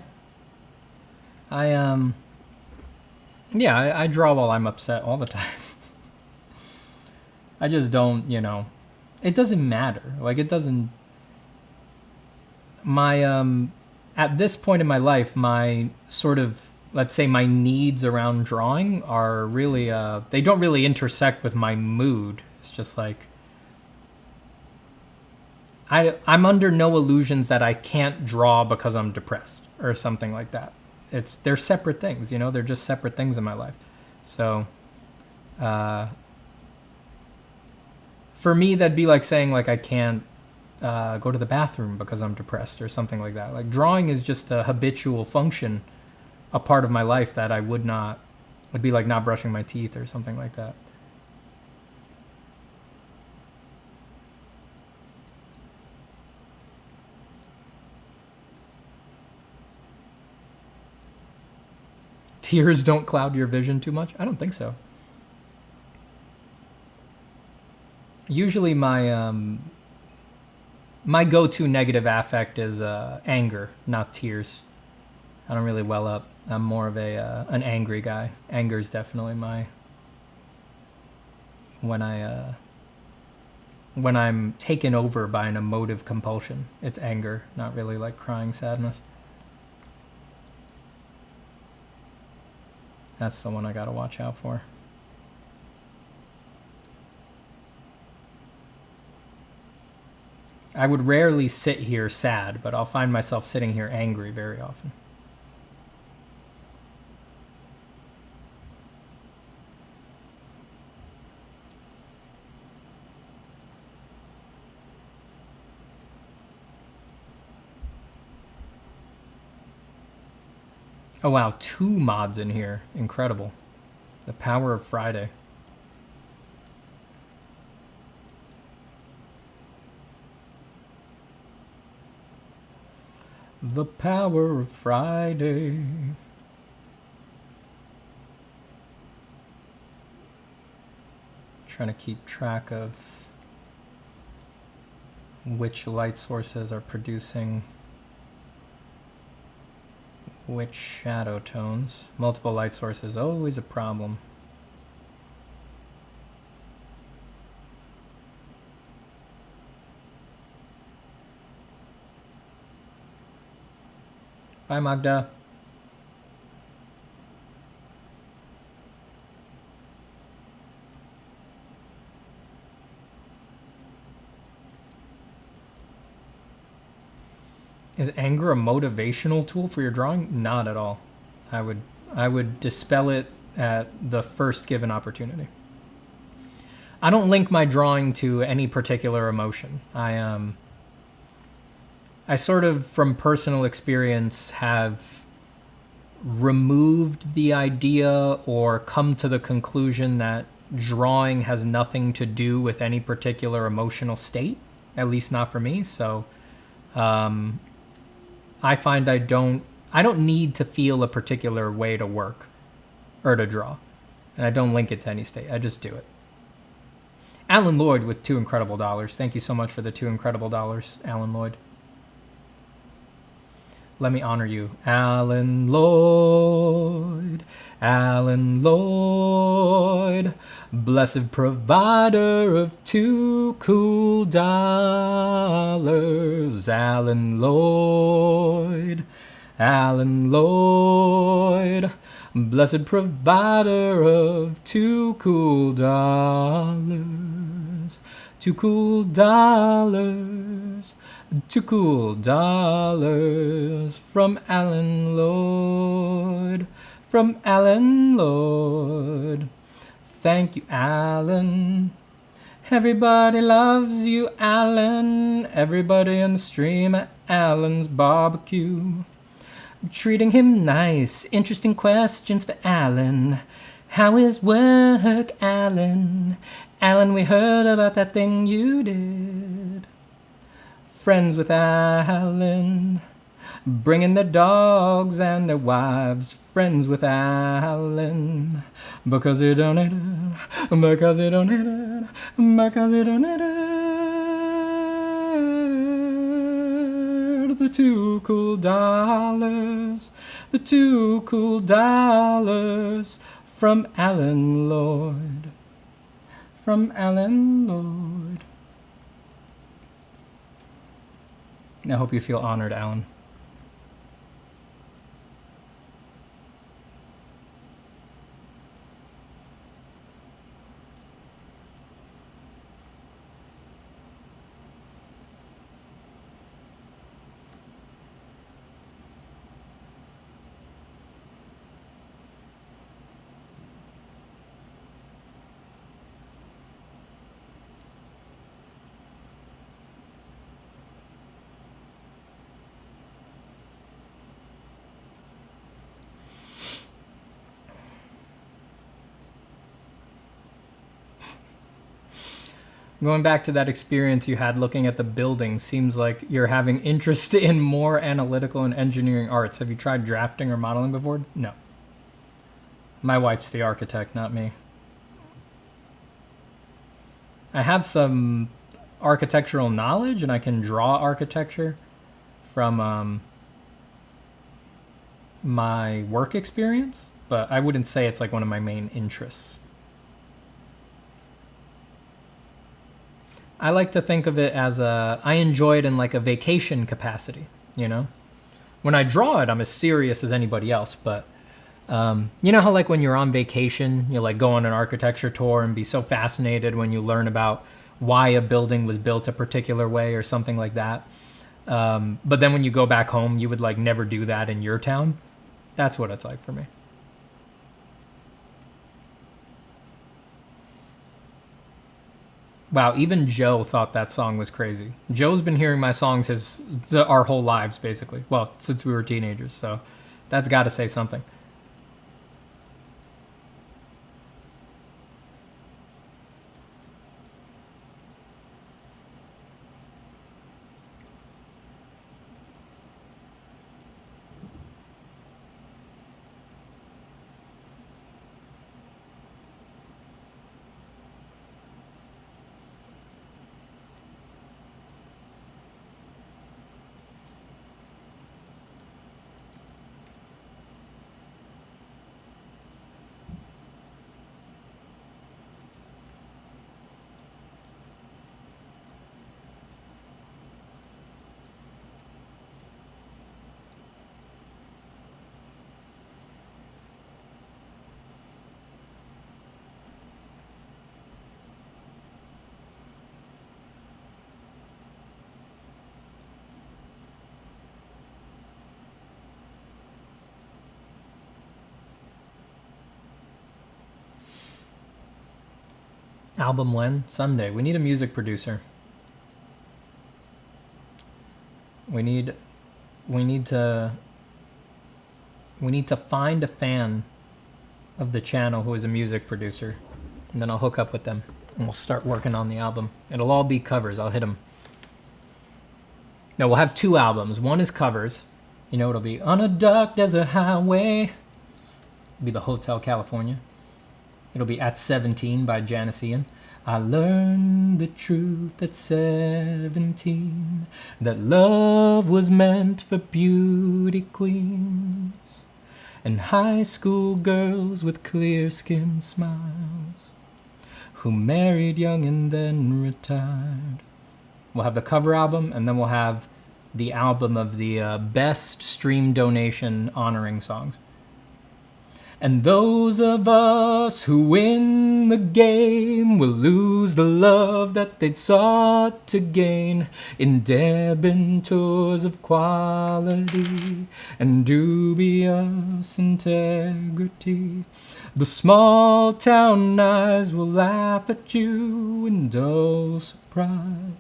I draw while I'm upset all the time. I just don't, you know, it doesn't matter. Like, it doesn't, at this point in my life, my sort of, let's say my needs around drawing are really, they don't really intersect with my mood. It's just like, I'm under no illusions that I can't draw because I'm depressed or something like that. They're separate things, you know, they're just separate things in my life. So, for me, that'd be like saying like I can't go to the bathroom because I'm depressed or something like that. Like, drawing is just a habitual function, a part of my life that I would be like not brushing my teeth or something like that. Tears don't cloud your vision too much? I don't think so. Usually my my go-to negative affect is anger, not tears. I don't really well up. I'm more of an angry guy. Anger is definitely when I'm taken over by an emotive compulsion. It's anger, not really like crying sadness. That's the one I gotta watch out for. I would rarely sit here sad, but I'll find myself sitting here angry very often. Oh wow, 2 mods in here. Incredible. The power of Friday. The power of Friday. Trying to keep track of which light sources are producing which shadow tones. Multiple light sources, always a problem. Bye, Magda. Is anger a motivational tool for your drawing? Not at all. I would dispel it at the first given opportunity. I don't link my drawing to any particular emotion. I sort of, from personal experience, have removed the idea or come to the conclusion that drawing has nothing to do with any particular emotional state, at least not for me. So I find I don't need to feel a particular way to work or to draw. And I don't link it to any state. I just do it. Alan Lloyd with $2 incredible. Thank you so much for the $2 incredible, Alan Lloyd. Let me honor you. Alan Lloyd, Alan Lloyd, blessed provider of $2 cool. Alan Lloyd, Alan Lloyd, blessed provider of $2 cool. $2 cool. $2 cool from Alan Lloyd. From Alan Lloyd. Thank you, Alan. Everybody loves you, Alan. Everybody in the stream at Alan's barbecue. Treating him nice. Interesting questions for Alan. How is work, Alan? Alan, we heard about that thing you did. Friends with Alan, bringing their dogs and their wives. Friends with Alan, because he donated, because he donated, because he donated. the $2 cool, the $2 cool from Alan Lord, from Alan Lord. I hope you feel honored, Alan. Going back to that experience you had looking at the building, seems like you're having interest in more analytical and engineering arts. Have you tried drafting or modeling before? No. My wife's the architect, not me. I have some architectural knowledge and I can draw architecture from my work experience, but I wouldn't say it's like one of my main interests. I like to think of it as I enjoy it in like a vacation capacity, you know? When I draw it, I'm as serious as anybody else, but you know how like when you're on vacation, you like go on an architecture tour and be so fascinated when you learn about why a building was built a particular way or something like that. But then when you go back home, you would like never do that in your town. That's what it's like for me. Wow, even Joe thought that song was crazy. Joe's been hearing my songs our whole lives, basically. Well, since we were teenagers, so that's got to say something. Album when? Sunday. We need a music producer. We need to find a fan of the channel who is a music producer, and then I'll hook up with them and we'll start working on the album. It'll all be covers. I'll hit them. No, we'll have 2 albums. One is covers. You know, it'll be On a Dark Desert Highway. It'll be the Hotel California. It'll be At 17 by Janice Ian. I learned the truth at 17, that love was meant for beauty queens and high school girls with clear skin smiles who married young and then retired. We'll have the cover album, and then we'll have the album of the best stream donation honoring songs. And those of us who win the game will lose the love that they'd sought to gain in debentures of quality and dubious integrity. The small town eyes will laugh at you in dull surprise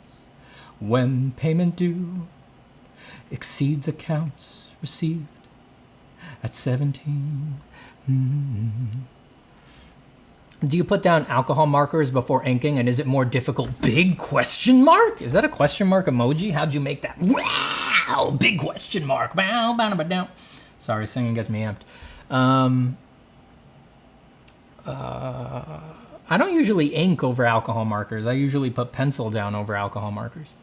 when payment due exceeds accounts received at 17. Do you put down alcohol markers before inking, and is it more difficult? Big question mark? Is that a question mark emoji? How'd you make that? Wow! Big question mark. Sorry, singing gets me amped. I don't usually ink over alcohol markers. I usually put pencil down over alcohol markers.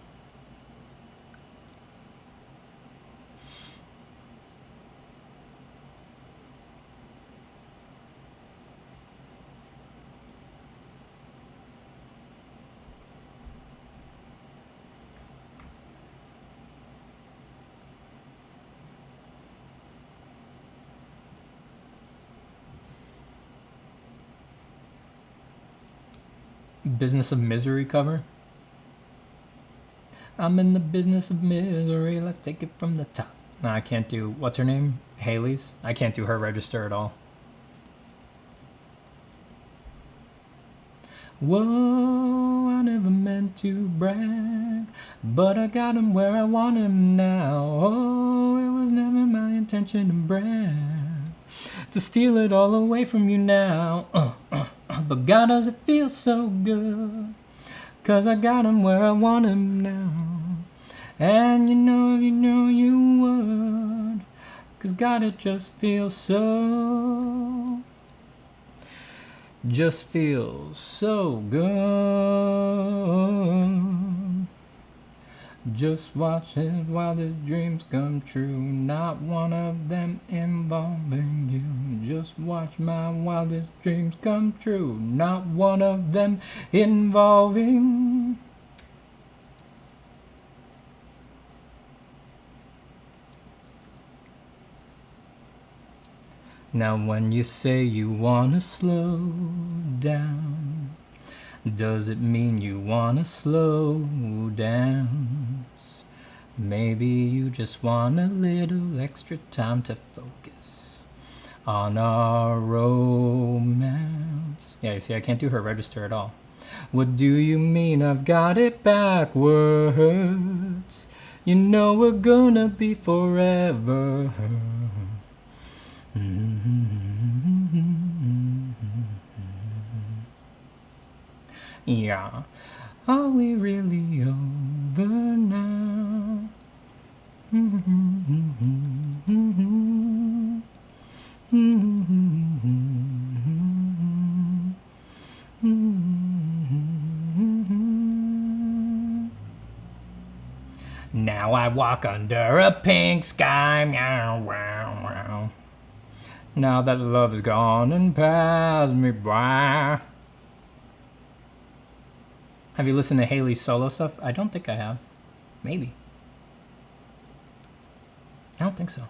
Business of Misery cover. I'm in the business of misery, let's take it from the top. No, I can't do, what's her name? Haley's? I can't do her register at all. Whoa, I never meant to brag, but I got him where I want him now. Oh, it was never my intention to brag, to steal it all away from you now. But God, does it feel so good, 'cause I got him where I want him now. And you know if you know you would, 'cause God, it just feels so good. Just watch his wildest dreams come true, not one of them involving you. Just watch my wildest dreams come true, not one of them involving. Now when you say you wanna slow down, does it mean you wanna slow down? Maybe you just want a little extra time to focus on our romance. Yeah, you see, I can't do her register at all. What do you mean I've got it backwards? You know we're gonna be forever. Yeah, are we really over now? Now I walk under a pink sky, meow, wow, wow. Now that love is gone and passed me by. Have you listened to Haley's solo stuff? I don't think I have. Maybe. I don't think so.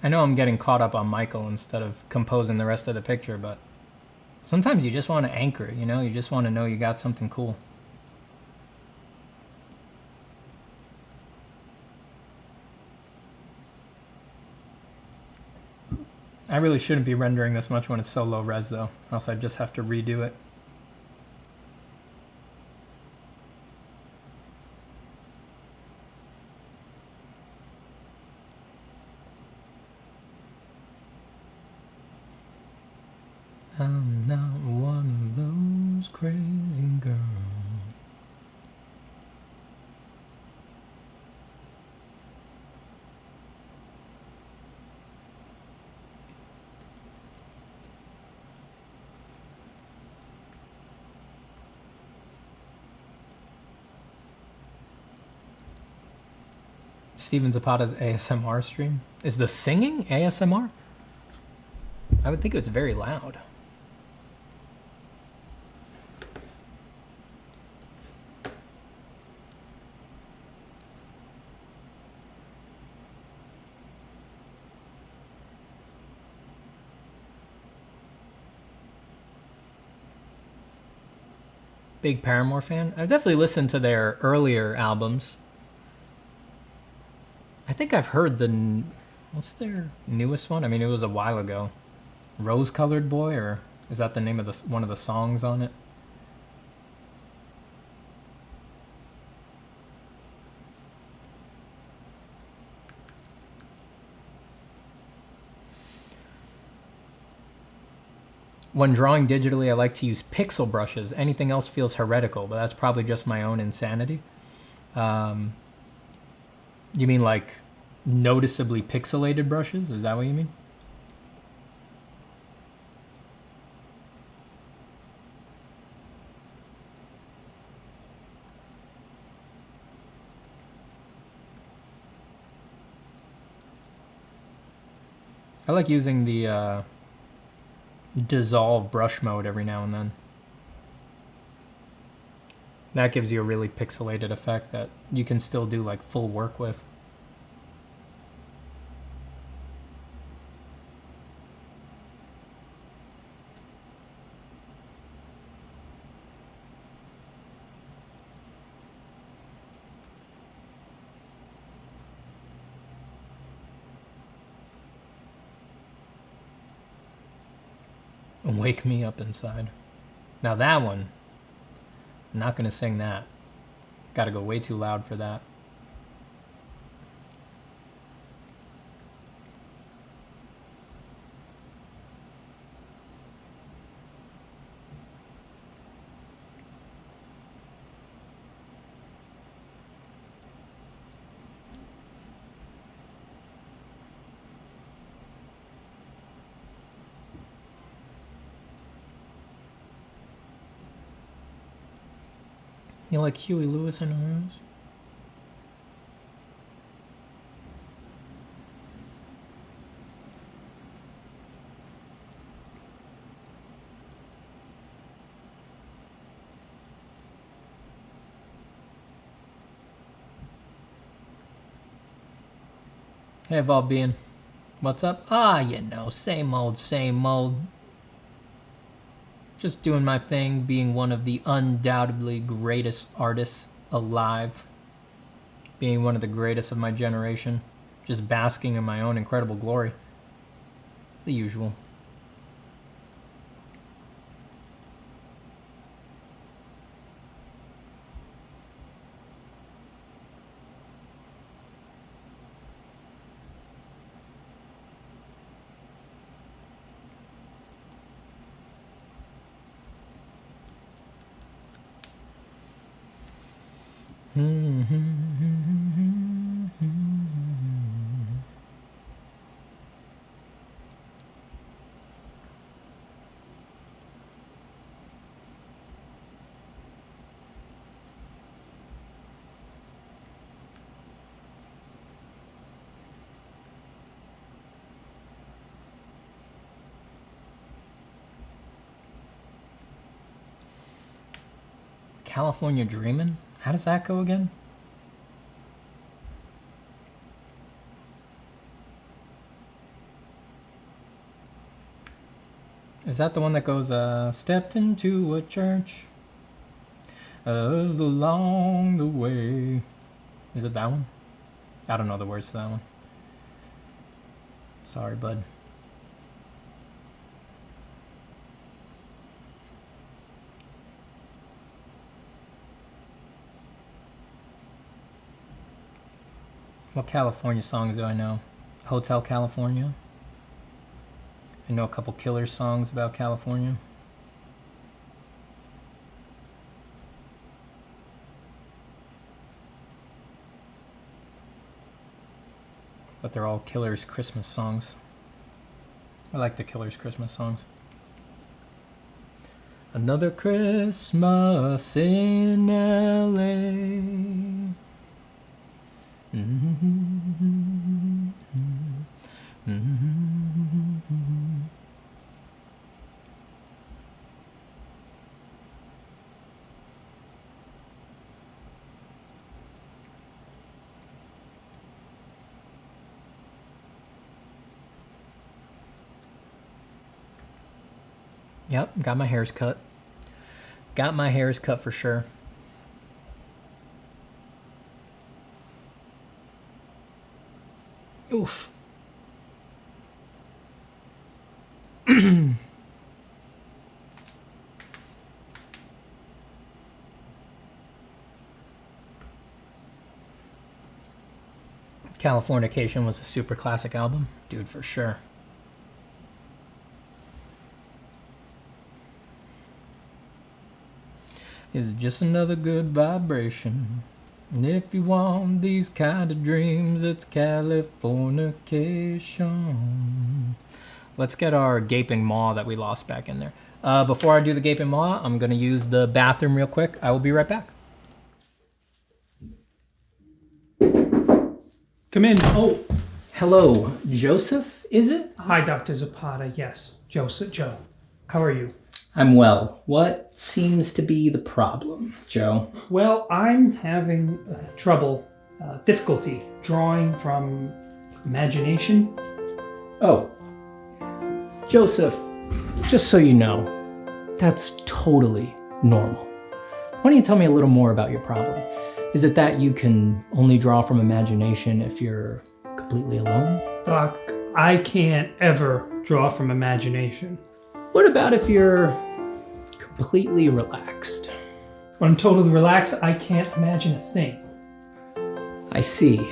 I know I'm getting caught up on Michael instead of composing the rest of the picture, but sometimes you just want to anchor, you know? You just want to know you got something cool. I really shouldn't be rendering this much when it's so low res though, or else I'd just have to redo it. I'm not one of those crazy girls. Steven Zapata's ASMR stream? Is the singing ASMR? I would think it was very loud. Big Paramore fan. I've definitely listened to their earlier albums. I think I've heard the... What's their newest one? I mean, it was a while ago. Rose-Colored Boy, or is that the name of one of the songs on it? When drawing digitally, I like to use pixel brushes. Anything else feels heretical, but that's probably just my own insanity. You mean like noticeably pixelated brushes? Is that what you mean? I like using the dissolve brush mode every now and then. That gives you a really pixelated effect that you can still do like full work with. Wake me up inside. Now that one, I'm not gonna sing that. Gotta go way too loud for that. You like Huey Lewis and the News? Hey, Valbean. What's up? Ah, you know, same old, same old. Just doing my thing, being one of the undoubtedly greatest artists alive. Being one of the greatest of my generation. Just basking in my own incredible glory. The usual. California Dreamin'? How does that go again? Is that the one that goes, stepped into a church along the way? Is it that one? I don't know the words to that one. Sorry, bud. What California songs do I know? Hotel California. I know a couple killer songs about California. But they're all Killer's Christmas songs. I like the Killer's Christmas songs. Another Christmas in LA. Yep, got my hairs cut. Got my hairs cut for sure. Oof. Californication was a super classic album. Dude, for sure. It's just another good vibration. And if you want these kind of dreams, it's Californication. Let's get our gaping maw that we lost back in there. Before I do the gaping maw, I'm going to use the bathroom real quick. I will be right back. Come in. Oh, hello. Joseph Is it? Hi, Dr. Zapata. Yes, Joe. How are you? I'm well. What seems to be the problem, Joe? Well, I'm having difficulty drawing from imagination. Oh, Joseph, just so you know, that's totally normal. Why don't you tell me a little more about your problem? Is it that you can only draw from imagination if you're completely alone? Doc, I can't ever draw from imagination. What about if you're completely relaxed? When I'm totally relaxed, I can't imagine a thing. I see.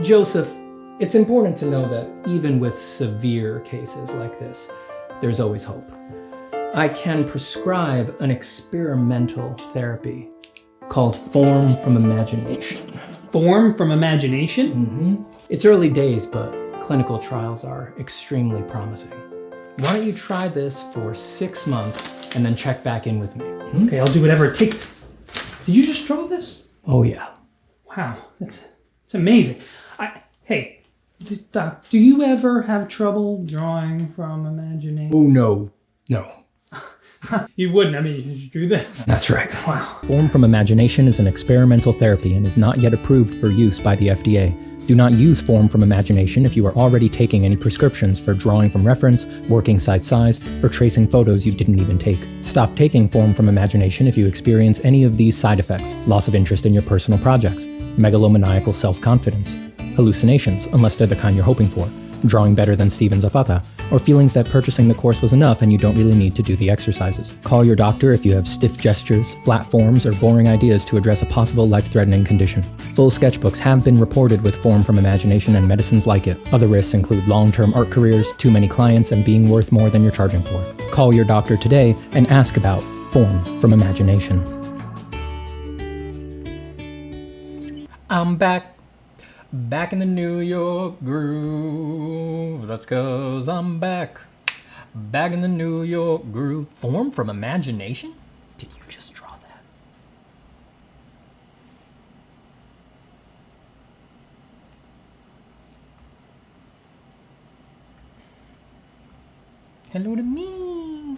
Joseph, it's important to know that even with severe cases like this, there's always hope. I can prescribe an experimental therapy called Form from Imagination. Form from imagination? Mm-hmm. It's early days, but clinical trials are extremely promising. Why don't you try this for 6 months and then check back in with me? Okay, I'll do whatever it takes. Did you just draw this? Oh yeah. Wow, it's amazing. Hey, Doc, do you ever have trouble drawing from imagination? Oh no. You wouldn't. I mean, you do this. That's right. Wow. Form from Imagination is an experimental therapy and is not yet approved for use by the FDA. Do not use Form from Imagination if you are already taking any prescriptions for drawing from reference, working side size, or tracing photos you didn't even take. Stop taking Form from Imagination if you experience any of these side effects: loss of interest in your personal projects, megalomaniacal self-confidence, hallucinations, unless they're the kind you're hoping for, drawing better than Steven Zapata, or feelings that purchasing the course was enough and you don't really need to do the exercises. Call your doctor if you have stiff gestures, flat forms, or boring ideas to address a possible life-threatening condition. Full sketchbooks have been reported with Form from Imagination and medicines like it. Other risks include long-term art careers, too many clients, and being worth more than you're charging for. Call your doctor today and ask about Form from Imagination. I'm back in the New York groove. That's 'cause I'm back in the New York groove. Form from Imagination? Did you just draw that? Hello to me.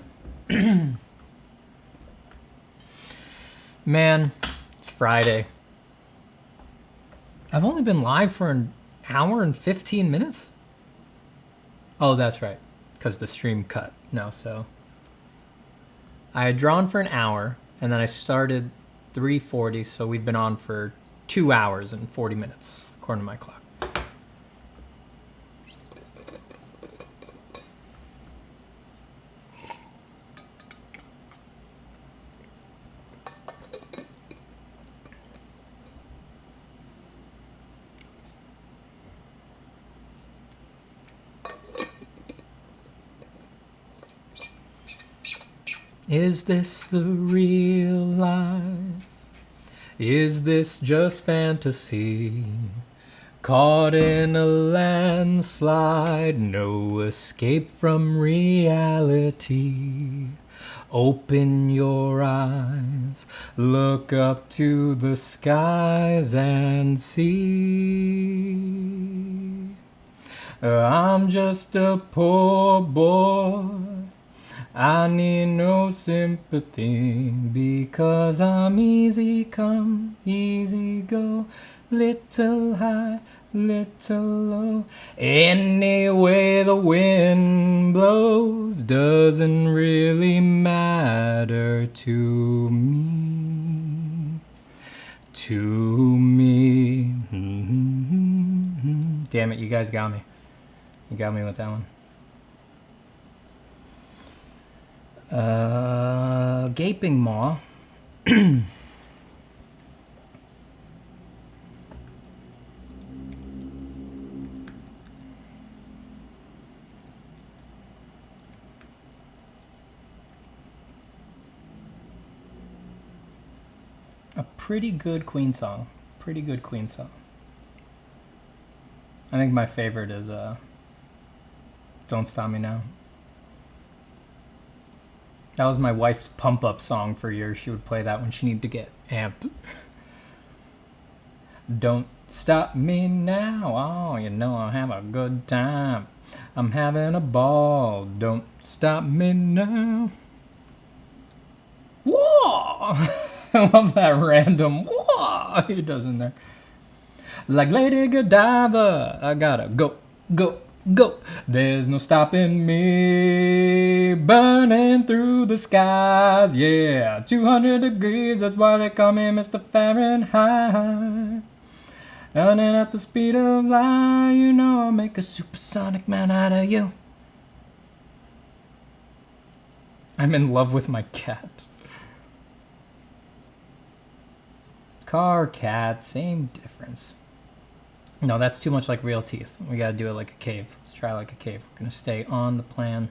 Man, it's Friday. I've only been live for an hour and 15 minutes? Oh, that's right, because the stream cut. No, so I had drawn for an hour, and then I started 3:40, so we've been on for 2 hours and 40 minutes, according to my clock. Is this the real life? Is this just fantasy? Caught in a landslide, no escape from reality. Open your eyes, look up to the skies and see. I'm just a poor boy, I need no sympathy, because I'm easy come, easy go, little high, little low. Any way the wind blows doesn't really matter to me. Damn it, you guys got me. You got me with that one. Gaping Maw. A pretty good Queen song. Pretty good Queen song. I think my favorite is Don't Stop Me Now. That was my wife's pump-up song for years. She would play that when she needed to get amped. Don't stop me now. Oh, you know I'll have a good time. I'm having a ball. Don't stop me now. Whoa! I love that random whoa he does in there. Like Lady Godiva, I gotta go, go, go. There's no stopping me. Burning through the skies, yeah. 200 degrees, that's why they call me Mr. Fahrenheit. Running at the speed of light, you know I'll make a supersonic man out of you. I'm in love with my cat. Car, cat, same difference. No, that's too much like real teeth. We gotta do it like a cave. Let's try like a cave. We're gonna stay on the plan.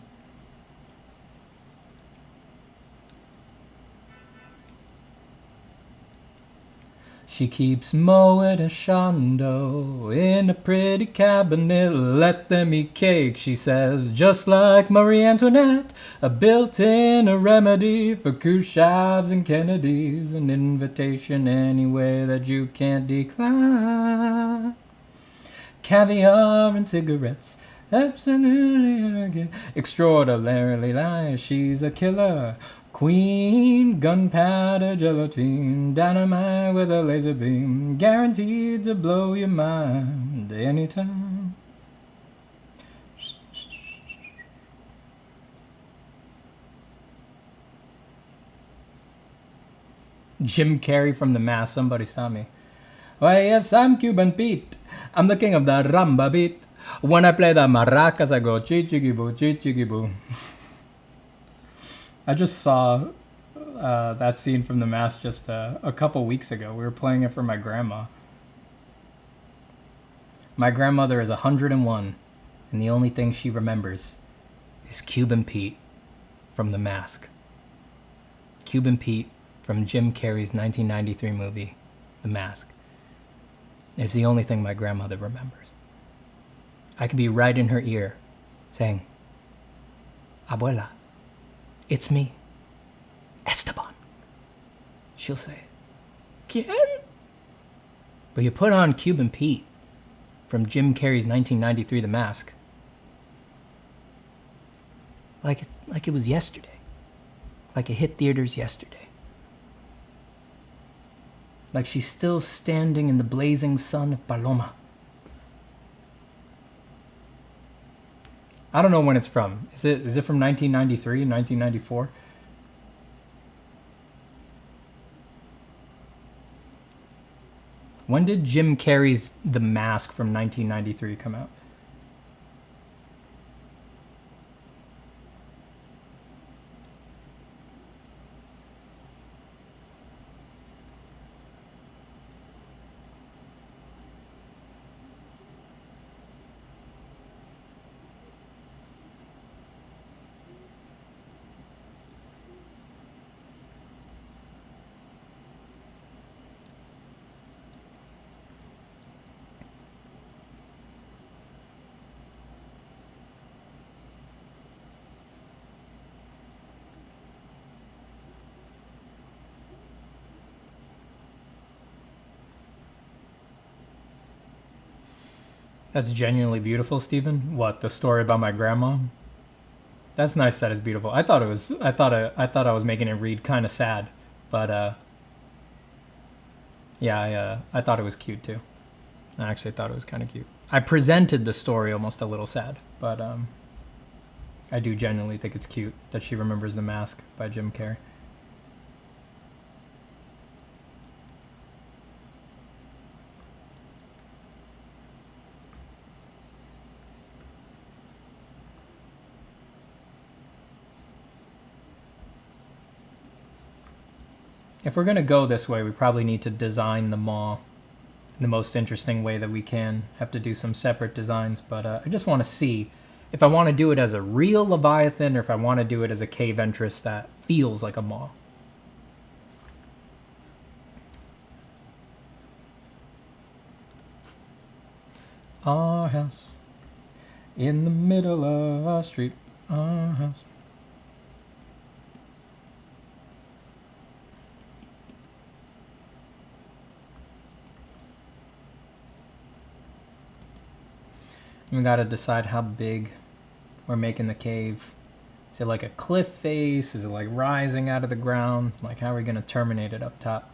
She keeps mowing a shondo in a pretty cabinet. Let them eat cake, she says, just like Marie Antoinette. A built-in a remedy for Khrushchevs and Kennedys. An invitation anyway that you can't decline. Caviar and cigarettes, absolutely extraordinarily nice. She's a killer queen, gunpowder gelatine, dynamite with a laser beam, guaranteed to blow your mind anytime. Jim Carrey from The Mask, somebody stop me. Why, yes, I'm Cuban Pete. I'm the king of the rumba beat. When I play the maracas, I go chi-chiggy-boo, chi-chiggy-boo. I just saw that scene from The Mask just a couple weeks ago. We were playing it for my grandma. My grandmother is 101, and the only thing she remembers is Cuban Pete from The Mask. Cuban Pete from Jim Carrey's 1993 movie, The Mask. It's the only thing my grandmother remembers. I could be right in her ear saying, Abuela, it's me, Esteban. She'll say, ¿Quién? But you put on Cuban Pete from Jim Carrey's 1993 The Mask, like it was yesterday. Like it hit theaters yesterday. Like she's still standing in the blazing sun of Paloma. I don't know when it's from. Is it from 1993, 1994? When did Jim Carrey's The Mask from 1993 come out? That's genuinely beautiful, Stephen. What, the story about my grandma? That's nice that it's beautiful. I thought I was making it read kind of sad, but yeah, I thought it was cute too. I actually thought it was kind of cute. I presented the story almost a little sad, but I do genuinely think it's cute that she remembers The Mask by Jim Carrey. If we're going to go this way, we probably need to design the maw in the most interesting way that we can. Have to do some separate designs, but I just want to see if I want to do it as a real Leviathan or if I want to do it as a cave entrance that feels like a maw. Our house in the middle of our street. Our house. We gotta decide how big we're making the cave. Is it like a cliff face? Is it like rising out of the ground? Like how are we gonna terminate it up top?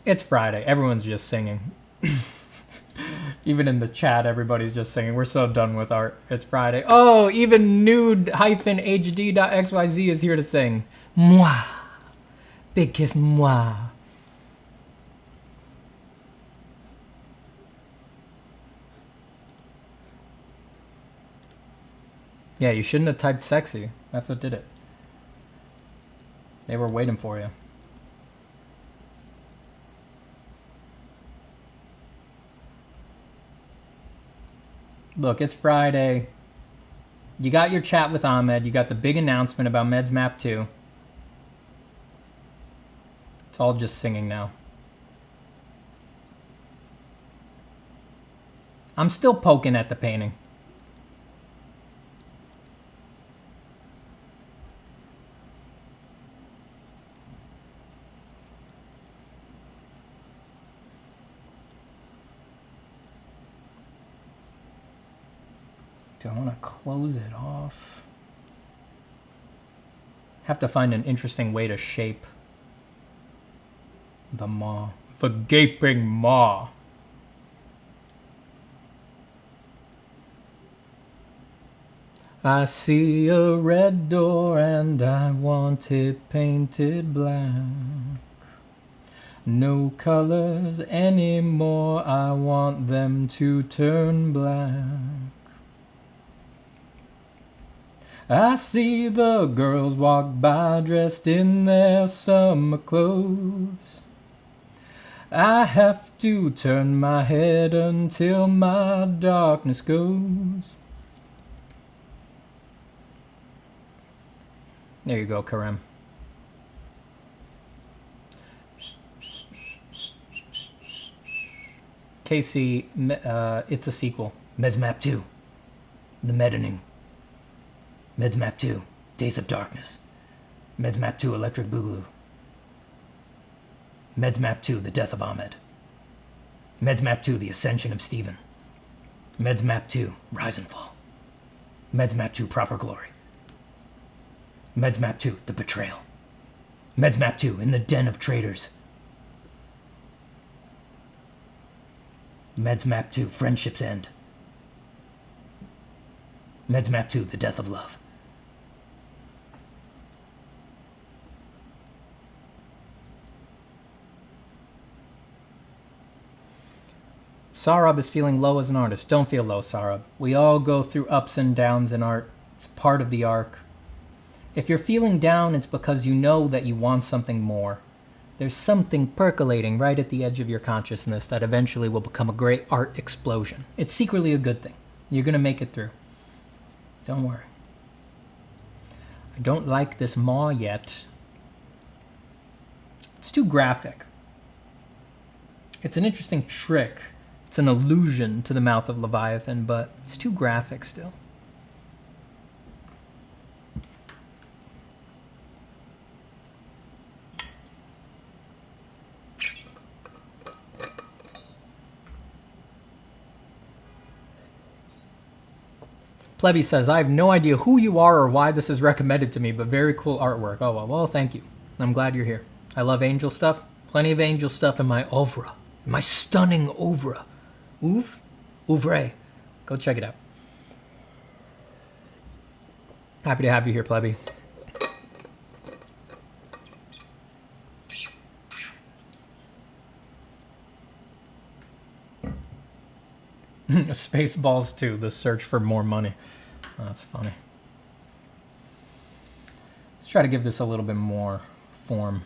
It's Friday. Everyone's just singing. Even in the chat, everybody's just singing. We're so done with art. It's Friday. Oh, even nude-hd.xyz is here to sing. Moi. Big kiss, moi. Yeah, you shouldn't have typed sexy. That's what did it. They were waiting for you. Look, it's Friday. You got your chat with Ahmed. You got the big announcement about Meds Map 2. It's all just singing now. I'm still poking at the painting. Do I want to close it off? Have to find an interesting way to shape the maw. The gaping maw. I see a red door and I want it painted black. No colors anymore, I want them to turn black. I see the girls walk by dressed in their summer clothes. I have to turn my head until my darkness goes. There you go, Karim. Casey, it's a sequel. Meds Map 2. The Medening. Meds Map 2, Days of Darkness. Meds Map 2, Electric Boogaloo. Meds Map 2, The Death of Ahmed. Meds Map 2, The Ascension of Stephen. Meds Map 2, Rise and Fall. Meds Map 2, Proper Glory. Meds Map 2, The Betrayal. Meds Map 2, In the Den of Traitors. Meds Map 2, Friendship's End. Meds Map 2, The Death of Love. Sarab is feeling low as an artist. Don't feel low, Sarab. We all go through ups and downs in art. It's part of the arc. If you're feeling down, it's because you know that you want something more. There's something percolating right at the edge of your consciousness that eventually will become a great art explosion. It's secretly a good thing. You're gonna make it through. Don't worry. I don't like this maw yet. It's too graphic. It's an interesting trick. It's an allusion to the mouth of Leviathan, but it's too graphic still. Plebby says, I have no idea who you are or why this is recommended to me, but very cool artwork. Oh, well, thank you. I'm glad you're here. I love angel stuff. Plenty of angel stuff in my oeuvre. My stunning oeuvre. Oeuvre. Go check it out. Happy to have you here, Plebby. Spaceballs 2, The Search for More Money. Oh, that's funny. Let's try to give this a little bit more form.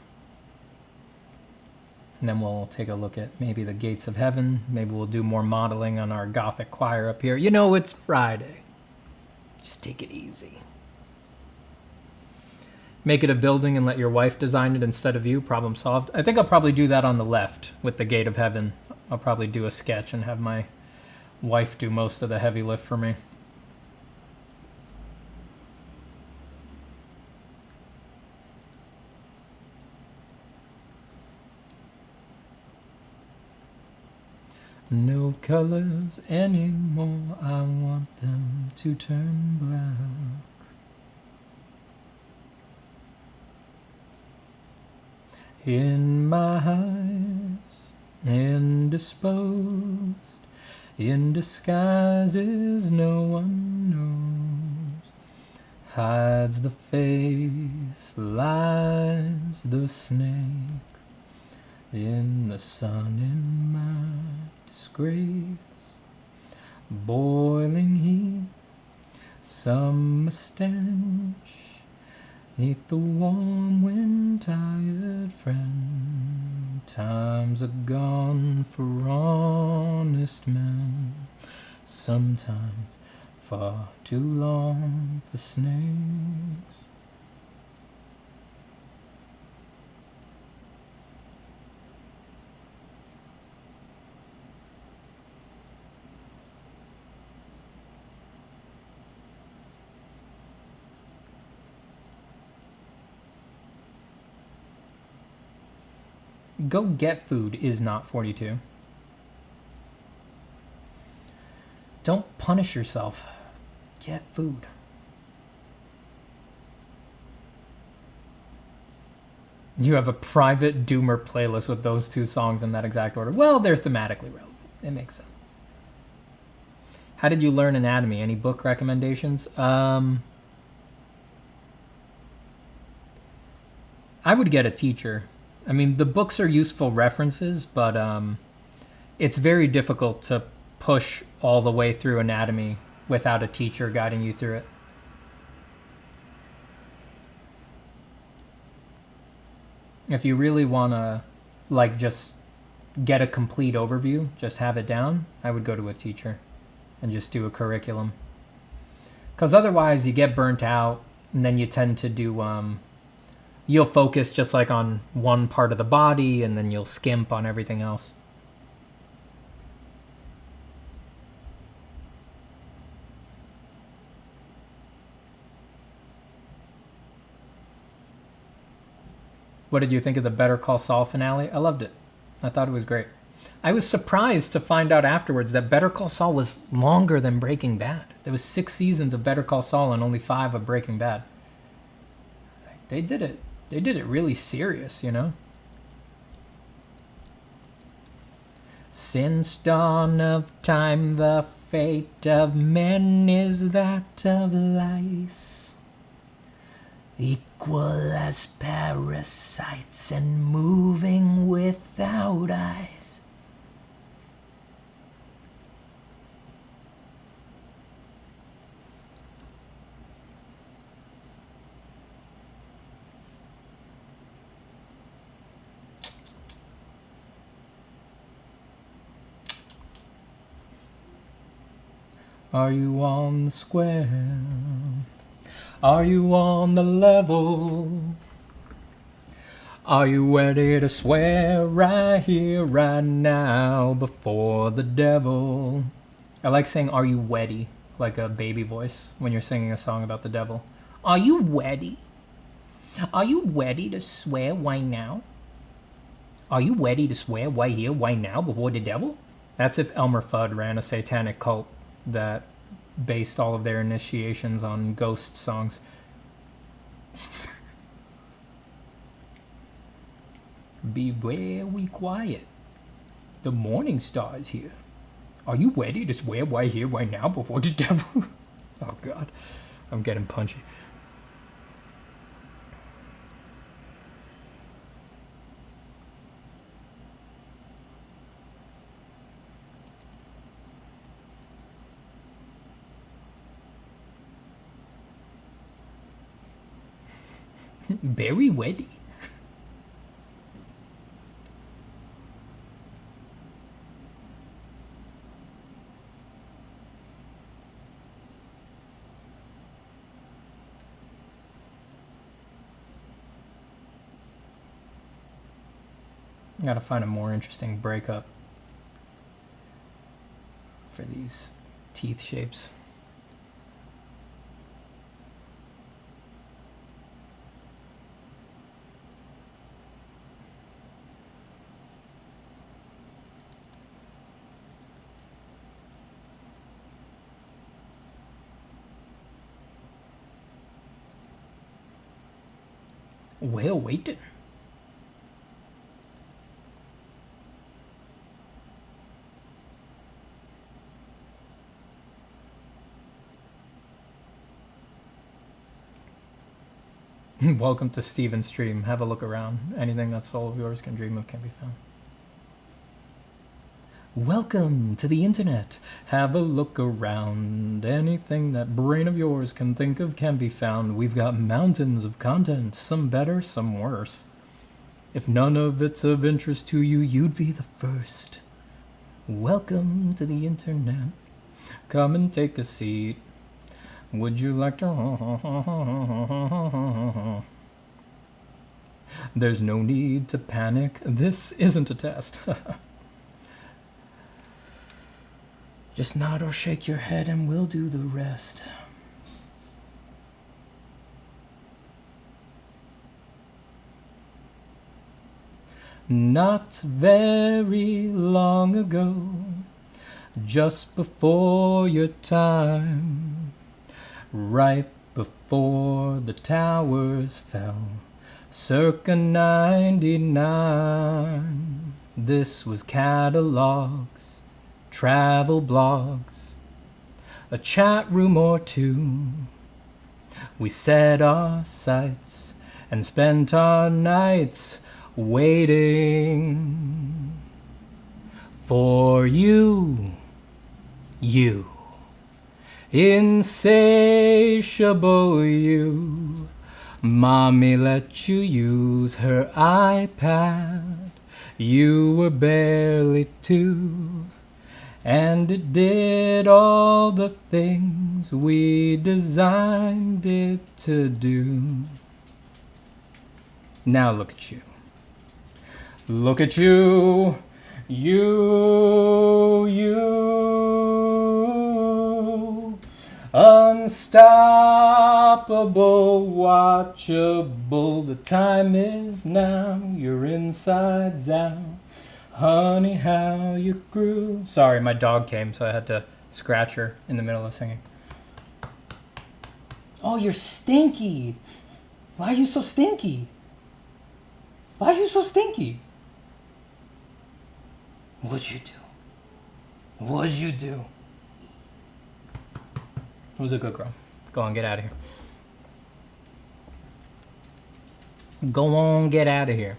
And then we'll take a look at maybe the Gates of Heaven. Maybe we'll do more modeling on our Gothic choir up here. You know, it's Friday. Just take it easy. Make it a building and let your wife design it instead of you. Problem solved. I think I'll probably do that on the left with the Gate of Heaven. I'll probably do a sketch and have my wife do most of the heavy lift for me. No colors anymore, I want them to turn black. In my eyes, indisposed, in disguises no one knows, hides the face, lies the snake, in the sun in my disgrace, boiling heat, summer stench, neath the warm wind tired friend, times are gone for honest men, sometimes far too long for snakes. Go get food is not 42. Don't punish yourself. Get food. You have a private Doomer playlist with those two songs in that exact order. Well, they're thematically relevant. It makes sense. How did you learn anatomy? Any book recommendations? I would get a teacher. I mean, the books are useful references, but it's very difficult to push all the way through anatomy without a teacher guiding you through it. If you really want to, like, just get a complete overview, just have it down, I would go to a teacher and just do a curriculum. Because otherwise you get burnt out, and then you tend to do... you'll focus just like on one part of the body, and then you'll skimp on everything else. What did you think of the Better Call Saul finale? I loved it. I thought it was great. I was surprised to find out afterwards that Better Call Saul was longer than Breaking Bad. There was 6 seasons of Better Call Saul and only 5 of Breaking Bad. They did it. They did it really serious, you know? Since dawn of time, the fate of men is that of lice, equal as parasites and moving without eyes. Are you on the square? Are you on the level? Are you ready to swear right here, right now, before the devil? I like saying, are you ready? Like a baby voice when you're singing a song about the devil. Are you ready? Are you ready to swear right now? Are you ready to swear right here, right now, before the devil? That's if Elmer Fudd ran a satanic cult that based all of their initiations on ghost songs. Be very quiet. The morning star is here. Are you ready to swear right here, right now, before the devil? Oh, God. I'm getting punchy. Very ready. Gotta find a more interesting breakup for these teeth shapes. Well, waiting. Welcome to Steven's stream. Have a look around. Anything that soul of yours can dream of can be found. Welcome to the internet. Have a look around. Anything that brain of yours can think of can be found. We've got mountains of content, some better, some worse. If none of it's of interest to you, you'd be the first. Welcome to the internet. Come and take a seat. Would you like to? There's no need to panic. This isn't a test. Just nod or shake your head and we'll do the rest. Not very long ago, just before your time, right before the towers fell, circa 99. This was catalogs, travel blogs, a chat room or two. We set our sights and spent our nights waiting for you, insatiable you. Mommy let you use her iPad. You were barely 2, and it did all the things we designed it to do. Now look at you. Look at you. You. Unstoppable, watchable. The time is now. You're insides out. Honey, how you grew. Sorry, my dog came, so I had to scratch her in the middle of singing. Oh, you're stinky. Why are you so stinky? Why are you so stinky? What'd you do? What'd you do? Who's a good girl? Go on, get out of here. Go on, get out of here.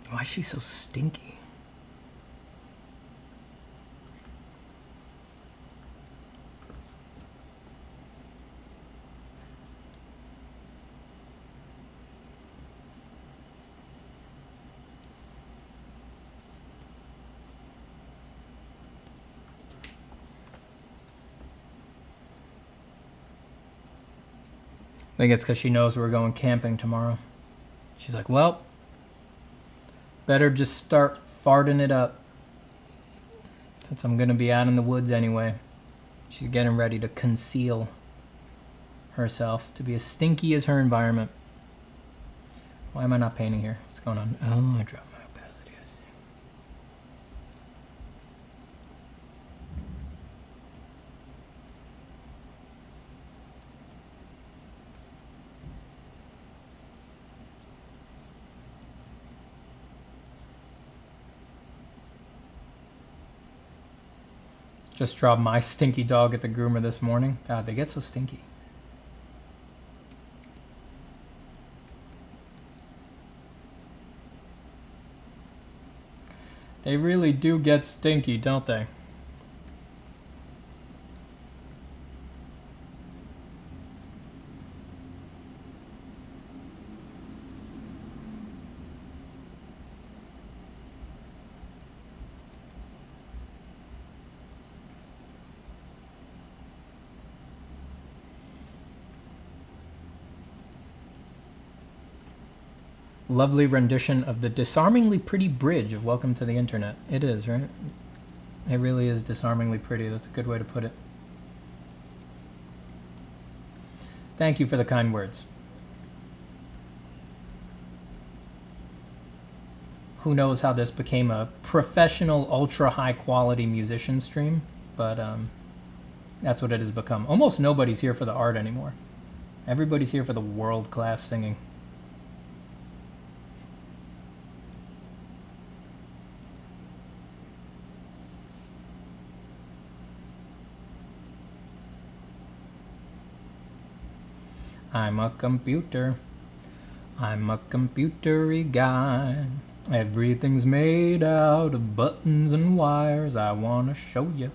Why is she so stinky? I think it's because she knows we're going camping tomorrow. She's like, well, better just start farting it up, since I'm going to be out in the woods anyway. She's getting ready to conceal herself to be as stinky as her environment. Why am I not painting here? What's going on? Oh, I dropped my opacity. I see. Just dropped my stinky dog at the groomer this morning. God, they get so stinky. They really do get stinky, don't they? Lovely rendition of the disarmingly pretty bridge of Welcome to the Internet. It is, right? It really is disarmingly pretty. That's a good way to put it. Thank you for the kind words. Who knows how this became a professional, ultra high quality musician stream, but that's what it has become. Almost nobody's here for the art anymore. Everybody's here for the world-class singing. I'm a computer. I'm a computery guy. Everything's made out of buttons and wires. I wanna show you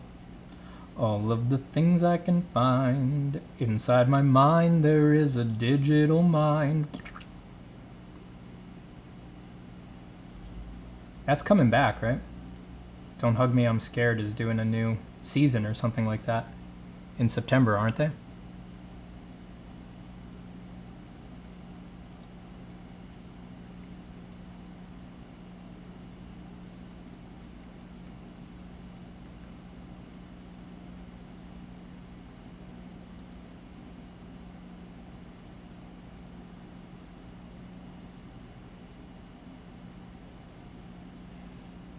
all of the things I can find. Inside my mind there is a digital mind. That's coming back, right? Don't Hug Me, I'm Scared is doing a new season or something like that in September, aren't they?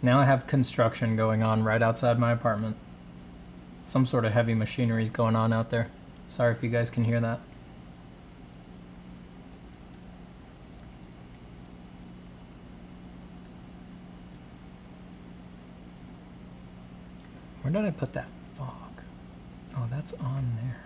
Now I have construction going on right outside my apartment. Some sort of heavy machinery is going on out there. Sorry if you guys can hear that. Where did I put that fog? Oh, that's on there.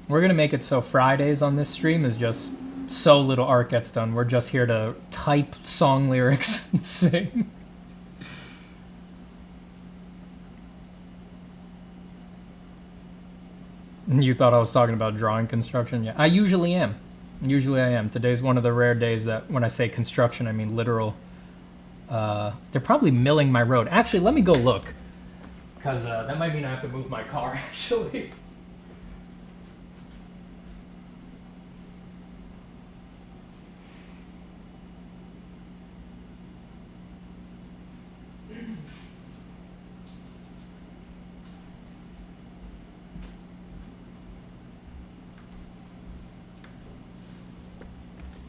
We're gonna make it so Fridays on this stream is just so little art gets done. We're just here to type song lyrics and sing. You thought I was talking about drawing construction? Yeah, I usually am. Usually I am. Today's one of the rare days that when I say construction, I mean literal. They're probably milling my road. Actually, let me go look. Because that might mean I have to move my car, actually.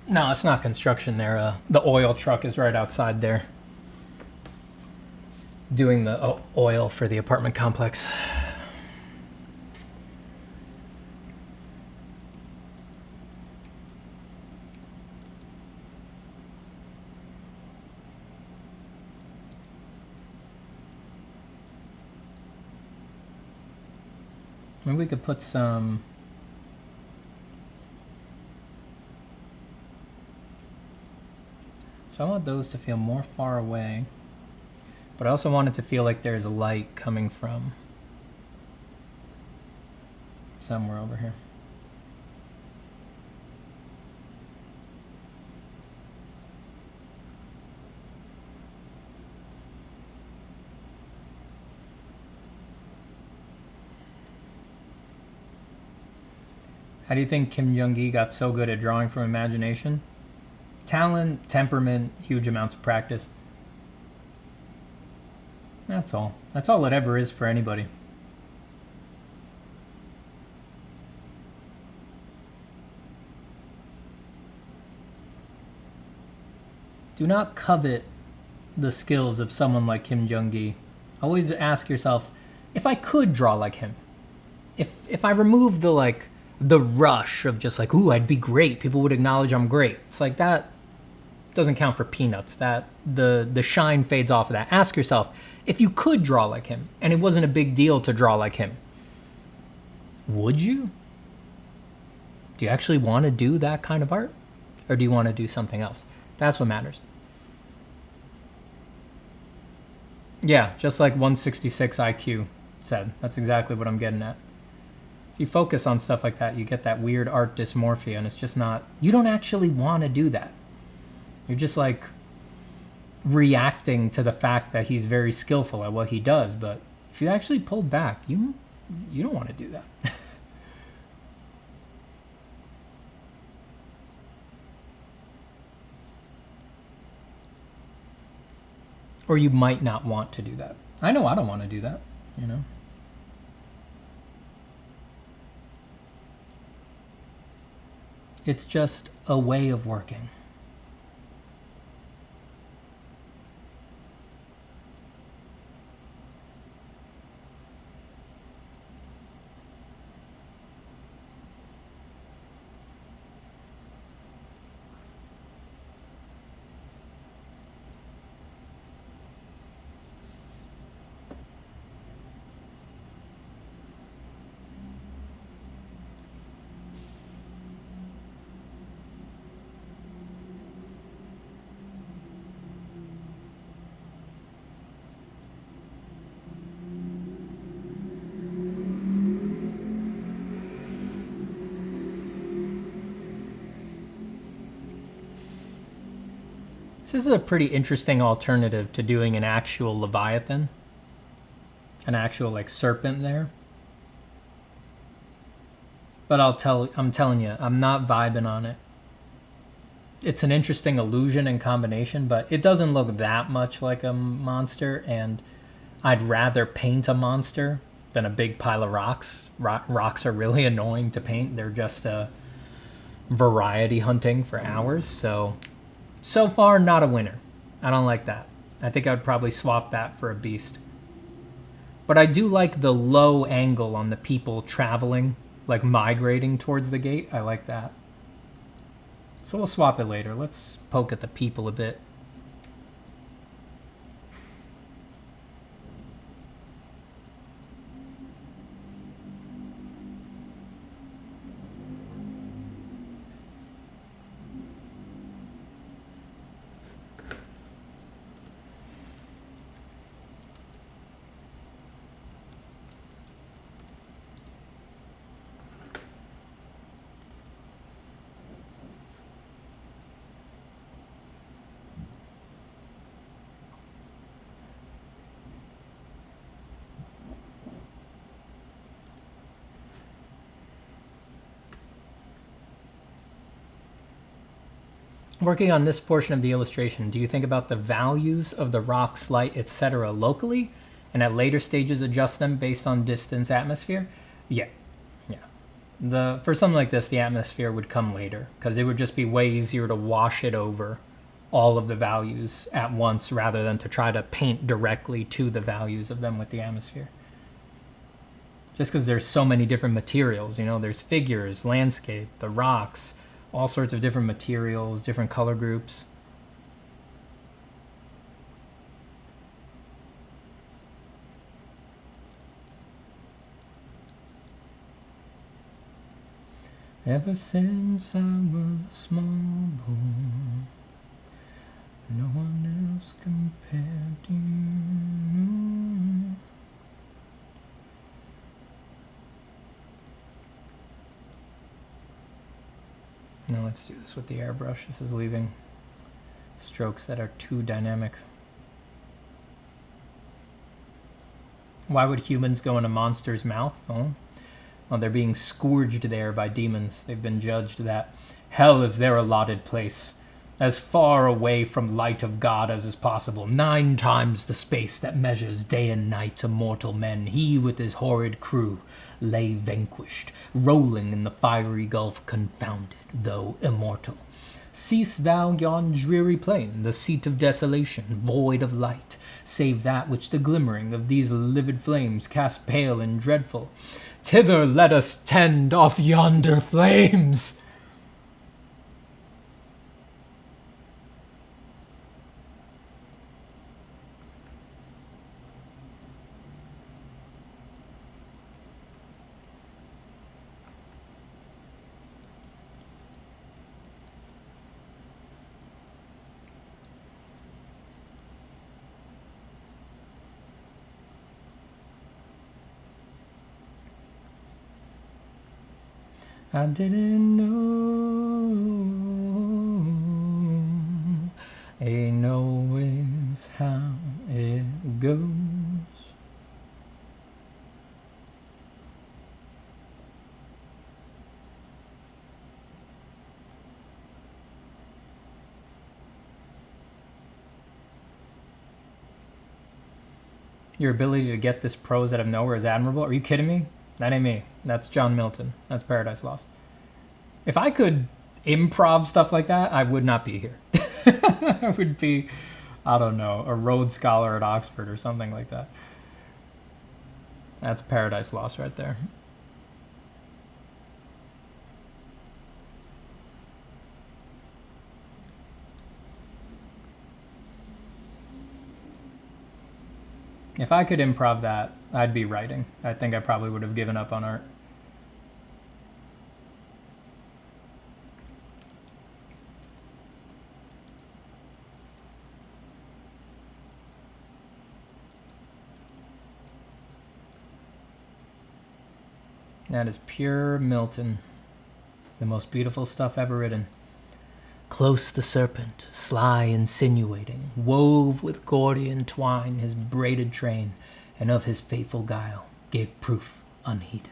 No, it's not construction there. The oil truck is right outside there. Doing the oil for the apartment complex. Maybe we could put some... So I want those to feel more far away, but I also want it to feel like there's light coming from somewhere over here. How do you think Kim Jong-gi got so good at drawing from imagination? Talent, temperament, huge amounts of practice. That's all. That's all it ever is for anybody. Do not covet the skills of someone like Kim Jong-gi. Always ask yourself, if I could draw like him, if I removed the rush of just like, ooh, I'd be great, people would acknowledge I'm great. It's like that doesn't count for peanuts. That the shine fades off of that. Ask yourself, if you could draw like him and it wasn't a big deal to draw like him, would you? Do you actually want to do that kind of art? Or do you want to do something else? That's what matters. Yeah, just like 166 IQ said. That's exactly what I'm getting at. If you focus on stuff like that, you get that weird art dysmorphia, and it's just not... You don't actually want to do that. You're just like reacting to the fact that he's very skillful at what he does. But if you actually pulled back, you You don't want to do that. Or you might not want to do that. I know I don't want to do that, you know. It's just a way of working. This is a pretty interesting alternative to doing an actual Leviathan. An actual like serpent there. But I'm telling you, I'm not vibing on it. It's an interesting illusion and combination, but it doesn't look that much like a monster, and I'd rather paint a monster than a big pile of rocks. Rocks are really annoying to paint. They're just variety hunting for hours, so far, not a winner. I don't like that. I think I would probably swap that for a beast. But I do like the low angle on the people traveling, like migrating towards the gate. I like that. So we'll swap it later. Let's poke at the people a bit. Working on this portion of the illustration, do you think about the values of the rocks, light, etc. locally, and at later stages adjust them based on distance, atmosphere? Yeah. For something like this, the atmosphere would come later, because it would just be way easier to wash it over all of the values at once rather than to try to paint directly to the values of them with the atmosphere. Just because there's so many different materials, you know, there's figures, landscape, the rocks, all sorts of different materials, different color groups. Ever since I was a small boy, no one else compared to you. Now let's do this with the airbrush. This is leaving strokes that are too dynamic. Why would humans go in a monster's mouth? Oh, well, they're being scourged there by demons. They've been judged that hell is their allotted place, as far away from light of God as is possible. 9 times the space that measures day and night to mortal men, he with his horrid crew lay vanquished, rolling in the fiery gulf, confounded, though immortal. Seest thou yon dreary plain, the seat of desolation, void of light, save that which the glimmering of these livid flames cast pale and dreadful? Thither let us tend off yonder flames. I didn't know, ain't always how it goes. Your ability to get this prose out of nowhere is admirable. Are you kidding me? That ain't me. That's John Milton. That's Paradise Lost. If I could improv stuff like that, I would not be here. I would be, I don't know, a Rhodes Scholar at Oxford or something like that. That's Paradise Lost right there. If I could improv that, I'd be writing. I think I probably would have given up on art. That is pure Milton. The most beautiful stuff ever written. Close the serpent, sly insinuating, wove with Gordian twine his braided train, and of his fateful guile gave proof unheeded.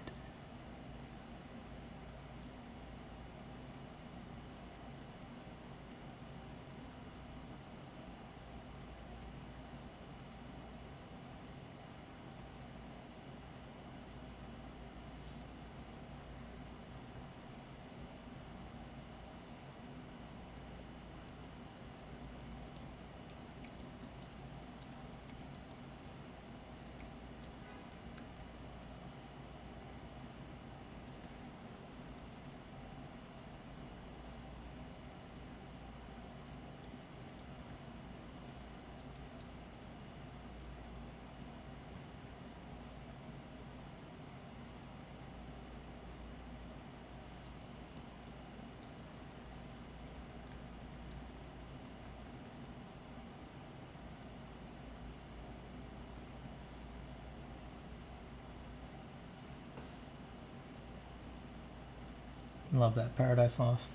Love that Paradise Lost.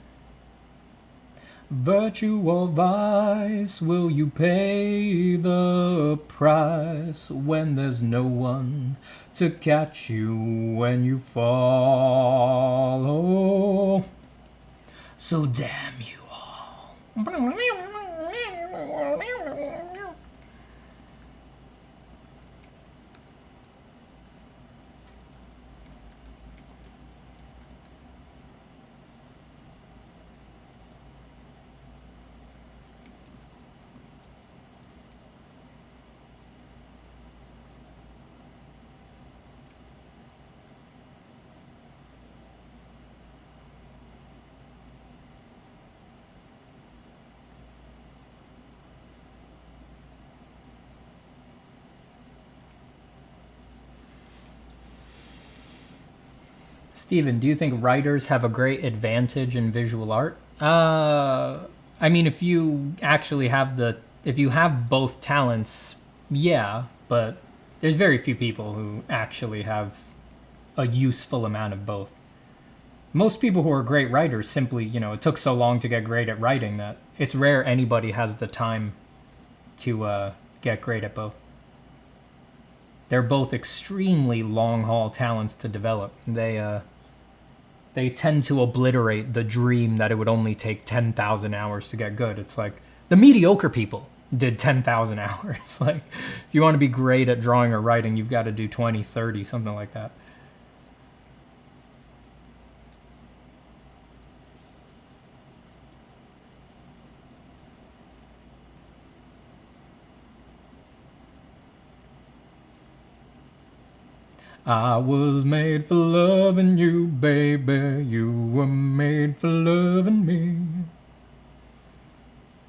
Virtue or vice, will you pay the price when there's no one to catch you when you fall? Oh, so damn you all. Steven, do you think writers have a great advantage in visual art? I mean, if you actually have if you have both talents, yeah, but there's very few people who actually have a useful amount of both. Most people who are great writers simply, it took so long to get great at writing that it's rare anybody has the time to get great at both. They're both extremely long-haul talents to develop. They tend to obliterate the dream that it would only take 10,000 hours to get good. It's like the mediocre people did 10,000 hours. Like, if you want to be great at drawing or writing, you've got to do 20, 30, something like that. I was made for loving you, baby. You were made for loving me.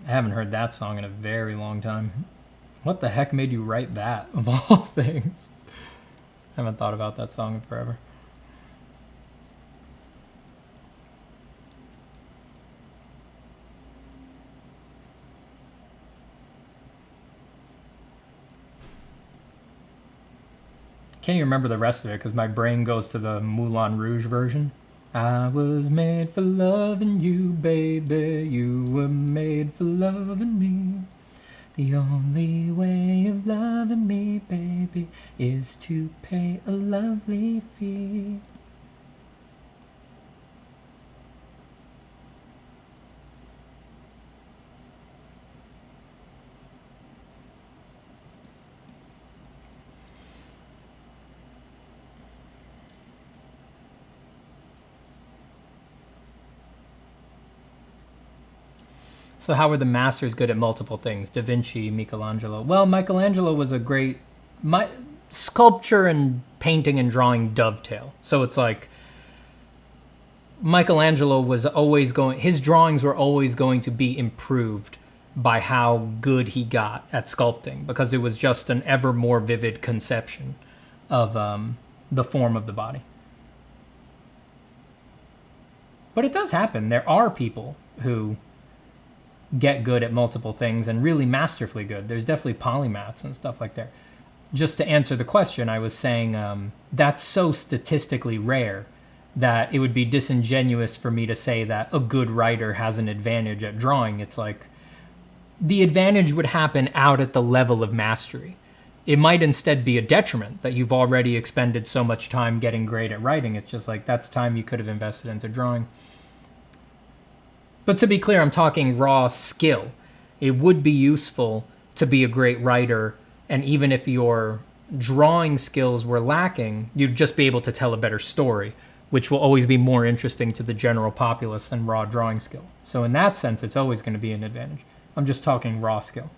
I haven't heard that song in a very long time. What the heck made you write that, of all things? I haven't thought about that song in forever. Can't even remember the rest of it because my brain goes to the Moulin Rouge version. I was made for loving you, baby. You were made for loving me. The only way of loving me, baby, is to pay a lovely fee. So how were the masters good at multiple things? Da Vinci, Michelangelo. Well, Michelangelo was a great... sculpture and painting and drawing dovetail. So it's like Michelangelo was always going... His drawings were always going to be improved by how good he got at sculpting, because it was just an ever more vivid conception of the form of the body. But it does happen. There are people who get good at multiple things and really masterfully good. There's definitely polymaths and stuff like that. Just to answer the question, I was saying that's so statistically rare that it would be disingenuous for me to say that a good writer has an advantage at drawing. It's like the advantage would happen out at the level of mastery. It might instead be a detriment that you've already expended so much time getting great at writing. It's just like that's time you could have invested into drawing. But to be clear, I'm talking raw skill. It would be useful to be a great writer, and even if your drawing skills were lacking, you'd just be able to tell a better story, which will always be more interesting to the general populace than raw drawing skill. So in that sense, it's always going to be an advantage. I'm just talking raw skill.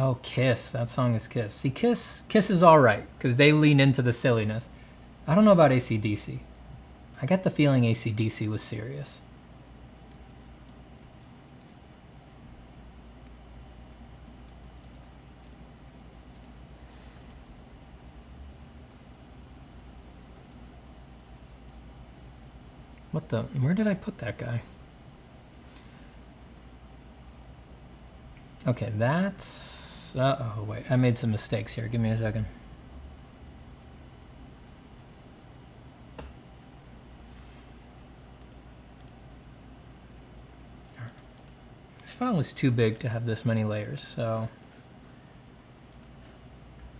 Oh, Kiss. That song is Kiss. See, Kiss is all right, because they lean into the silliness. I don't know about AC/DC. I get the feeling AC/DC was serious. What the... Where did I put that guy? Okay, that's... oh, wait. I made some mistakes here. Give me a second. This file is too big to have this many layers, so...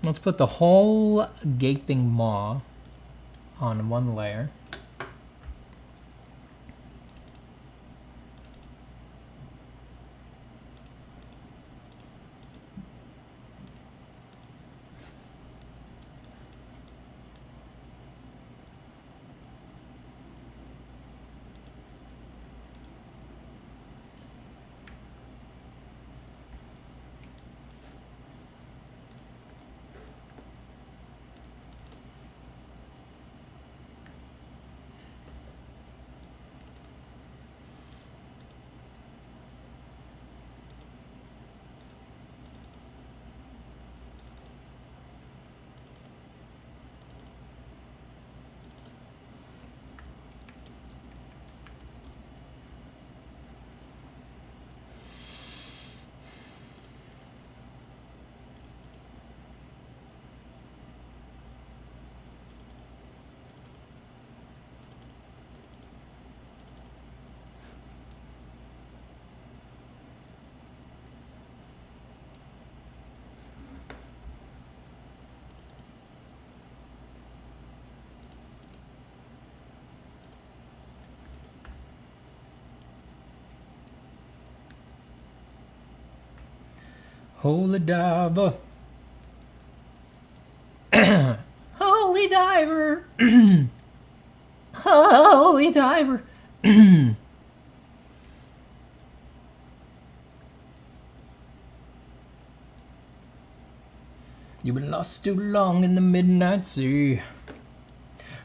Let's put the whole gaping maw on one layer. Holy diver. Holy diver. Holy diver. You've been lost too long in the midnight sea.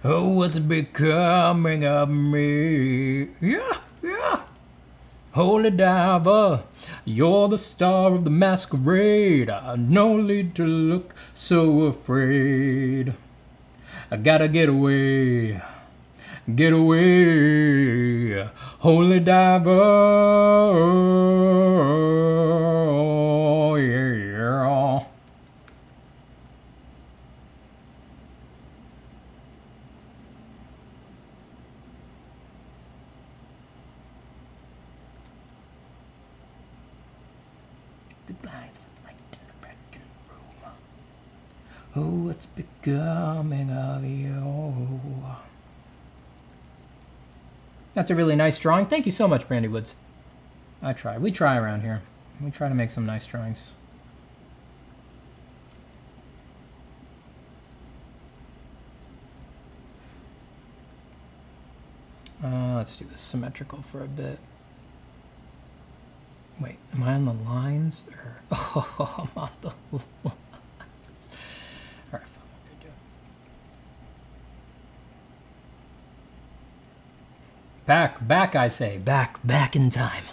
Oh, what's becoming of me? Yeah, yeah. Holy diver, you're the star of the masquerade. No need to look so afraid. I gotta get away, get away. Holy diver, yeah. the glass of light in the back room. Oh, what's becoming of you? That's a really nice drawing. Thank you so much, Brandy Woods. I try. We try around here. We try to make some nice drawings. Let's do this symmetrical for a bit. Wait, am I on the lines? Or oh, I'm on the lines. Alright, fine, what can I do? Back, I say. Back in time.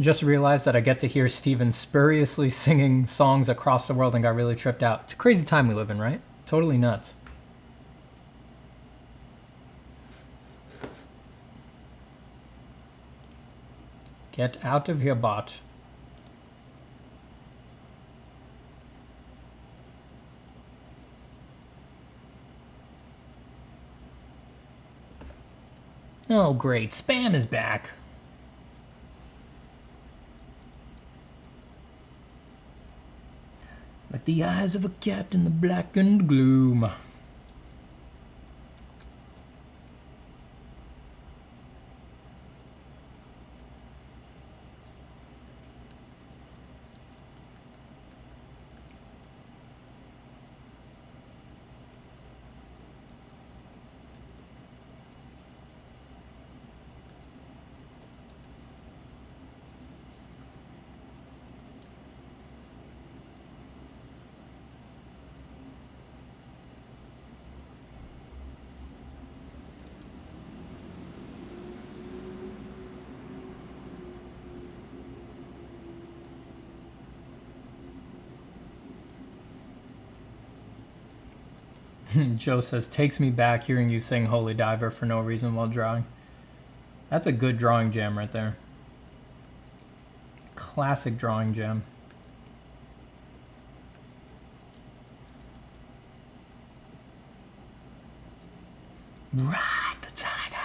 Just realized that I get to hear Steven spuriously singing songs across the world and got really tripped out. It's a crazy time we live in, right? Totally nuts. Get out of here, bot. Oh, great. Spam is back. Like the eyes of a cat in the blackened gloom. Joe says, takes me back hearing you sing Holy Diver for no reason while drawing. That's a good drawing jam right there. Classic drawing jam. Ride the tiger.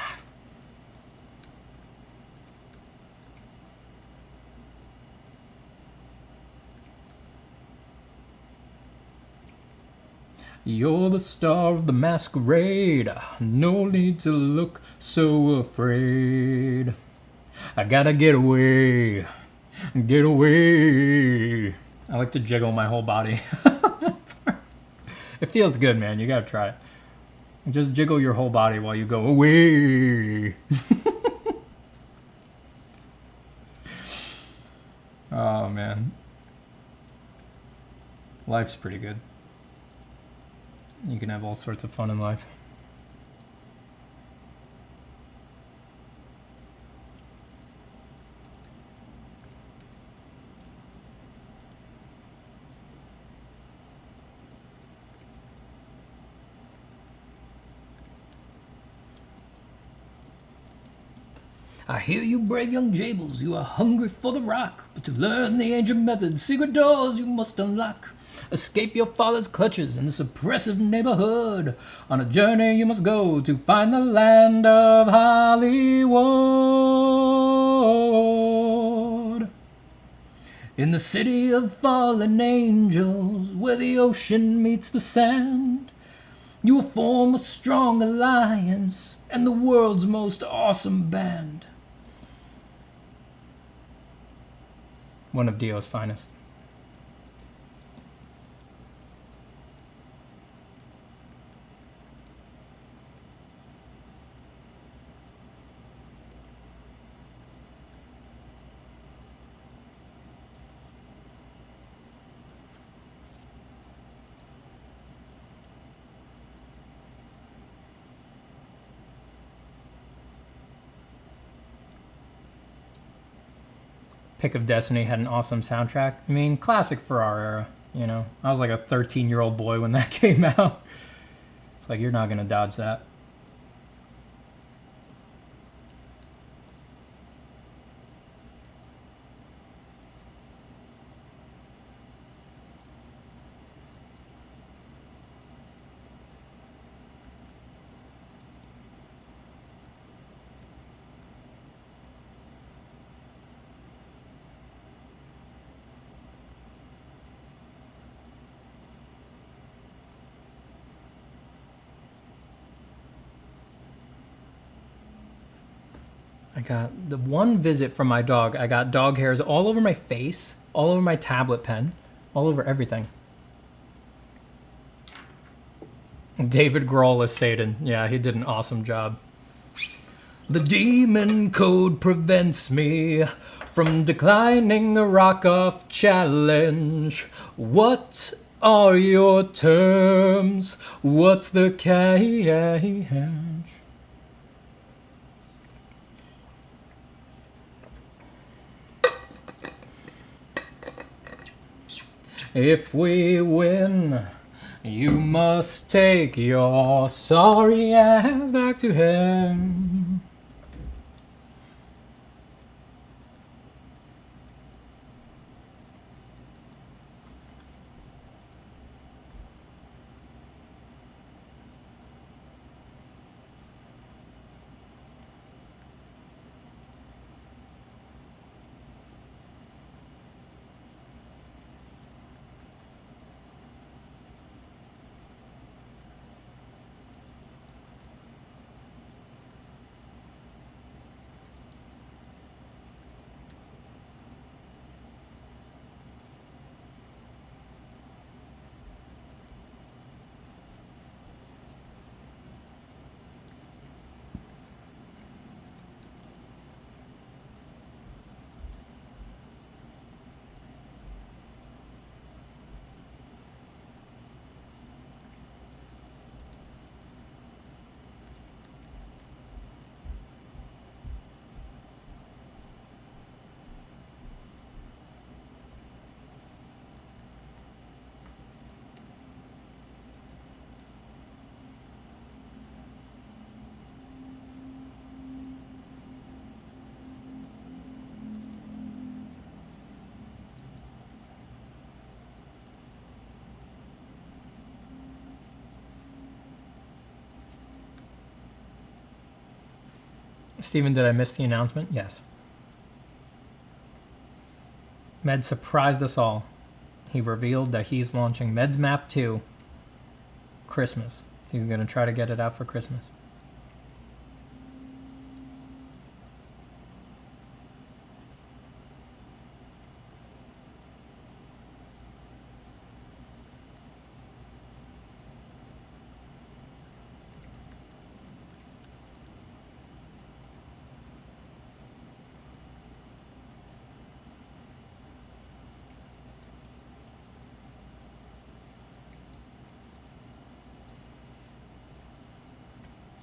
You're the star of the masquerade. No need to look so afraid. I gotta get away. Get away. I like to jiggle my whole body. It feels good, man. You gotta try it. Just jiggle your whole body while you go away. Oh, man. Life's pretty good. You can have all sorts of fun in life. I hear you, brave young Jables, you are hungry for the rock, but to learn the ancient methods, secret doors you must unlock. Escape your father's clutches in this oppressive neighborhood. On a journey you must go to find the land of Hollywood. In the city of fallen angels, where the ocean meets the sand, you will form a strong alliance and the world's most awesome band. One of Dio's finest. Pick of Destiny had an awesome soundtrack. I mean, classic for our era, you know. I was like a 13-year-old boy when that came out. It's like, you're not gonna dodge that. I got the one visit from my dog. I got dog hairs all over my face, all over my tablet pen, all over everything. David Grohl as Satan. Yeah, he did an awesome job. The demon code prevents me from declining a rock-off challenge. What are your terms? What's the catch? If we win, you must take your sorry ass back to him. Steven, did I miss the announcement? Yes. Med surprised us all. He revealed that he's launching Med's Map 2 Christmas. He's going to try to get it out for Christmas.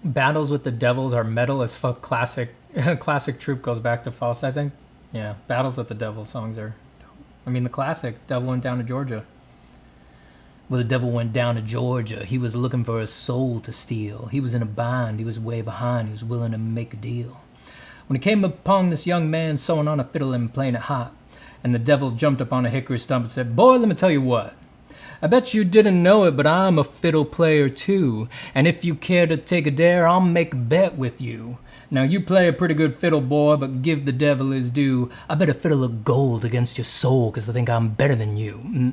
Battles with the Devils are metal as fuck. Classic troop goes back to Faust, I think. Yeah, Battles with the Devil songs are dope. I mean, the classic Devil Went Down to Georgia. Well, the devil went down to Georgia. He was looking for a soul to steal. He was in a bind. He was way behind. He was willing to make a deal. When he came upon this young man sewing on a fiddle and playing it hot, and the devil jumped up on a hickory stump and said, "Boy, let me tell you what. I bet you didn't know it, but I'm a fiddle player too. And if you care to take a dare, I'll make a bet with you. Now you play a pretty good fiddle, boy, but give the devil his due. I bet a fiddle of gold against your soul, 'cause I think I'm better than you."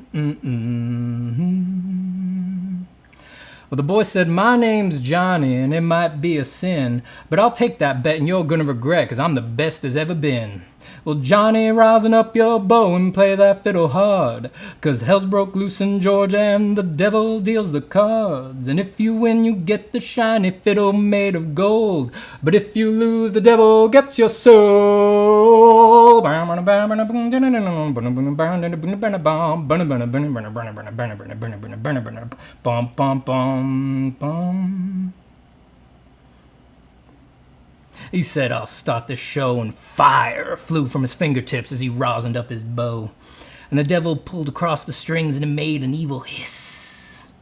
Well, the boy said, "My name's Johnny, and it might be a sin, but I'll take that bet and you're gonna regret, 'cause I'm the best there's ever been." Well, Johnny, rousing up your bow and play that fiddle hard, 'cause hell's broke loose in Georgia and the devil deals the cards. And if you win, you get the shiny fiddle made of gold, but if you lose, the devil gets your soul. He said, "I'll start the show," and fire flew from his fingertips as he rosined up his bow. And the devil pulled across the strings and it made an evil hiss.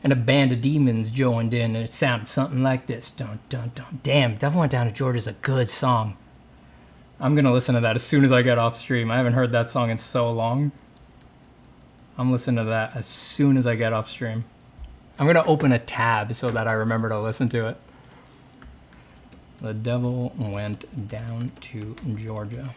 And a band of demons joined in, and it sounded something like this. Dun, dun, dun. Damn, Devil Went Down to Georgia's a good song. I'm going to listen to that as soon as I get off stream. I haven't heard that song in so long. I'm listening to that as soon as I get off stream. I'm going to open a tab so that I remember to listen to it. The Devil Went Down to Georgia.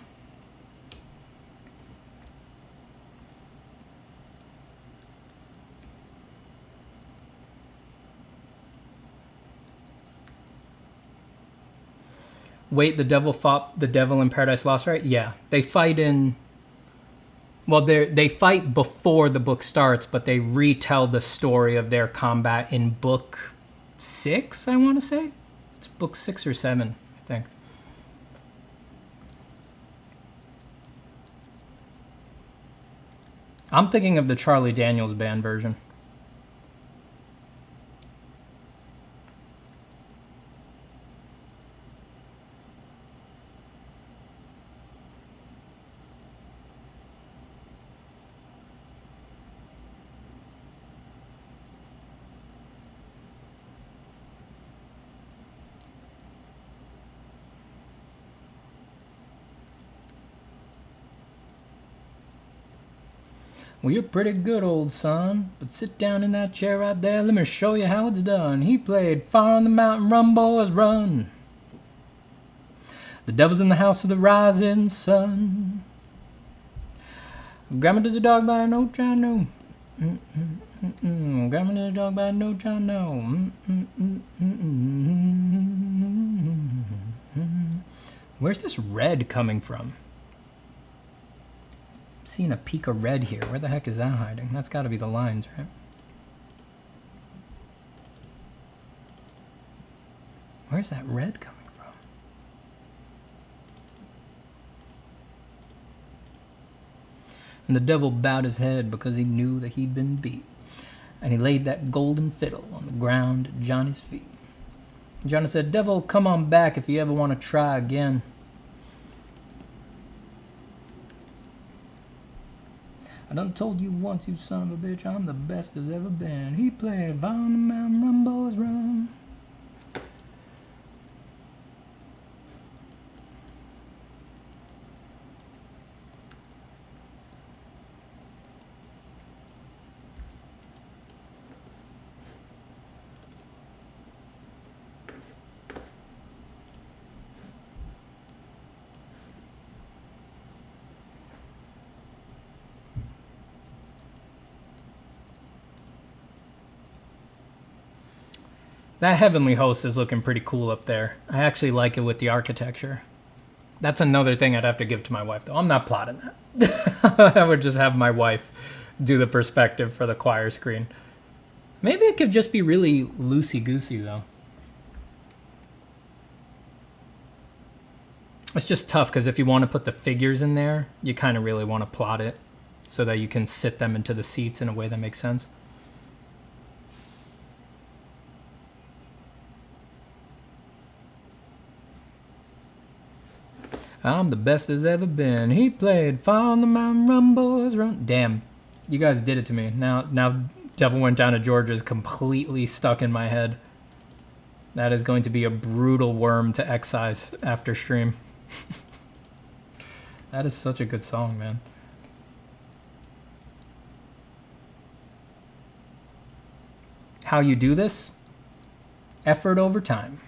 Wait, the devil fought the devil in Paradise Lost, right? Yeah, they fight in... Well, they fight before the book starts, but they retell the story of their combat in book 6, I want to say? It's book 6 or 7, I think. I'm thinking of the Charlie Daniels Band version. Well, you're pretty good, old son, but sit down in that chair right there. Let me show you how it's done. He played Far on the Mountain, Run, Boys, Run. The devil's in the house of the rising sun. Grandma does a dog by no child know. Grandma does a dog by no child know. Where's this red coming from? Seeing a peak of red here. Where the heck is that hiding? That's got to be the lines, right? Where's that red coming from? And the devil bowed his head because he knew that he'd been beat. And he laid that golden fiddle on the ground at Johnny's feet. Johnny said, "Devil, come on back if you ever want to try again." I done told you once, you son of a bitch, I'm the best there's ever been. He played On the Mountain, Run, Boys, Run. That heavenly host is looking pretty cool up there. I actually like it with the architecture. That's another thing I'd have to give to my wife, though. I'm not plotting that. I would just have my wife do the perspective for the choir screen. Maybe it could just be really loosey-goosey, though. It's just tough, because if you want to put the figures in there, you kind of really want to plot it so that you can sit them into the seats in a way that makes sense. I'm the best there's ever been. He played Far on the Mountain, Run, Boys, Run. Damn, you guys did it to me. Now Devil Went Down to Georgia is completely stuck in my head. That is going to be a brutal worm to excise after stream. That is such a good song, man. How you do this? Effort over time.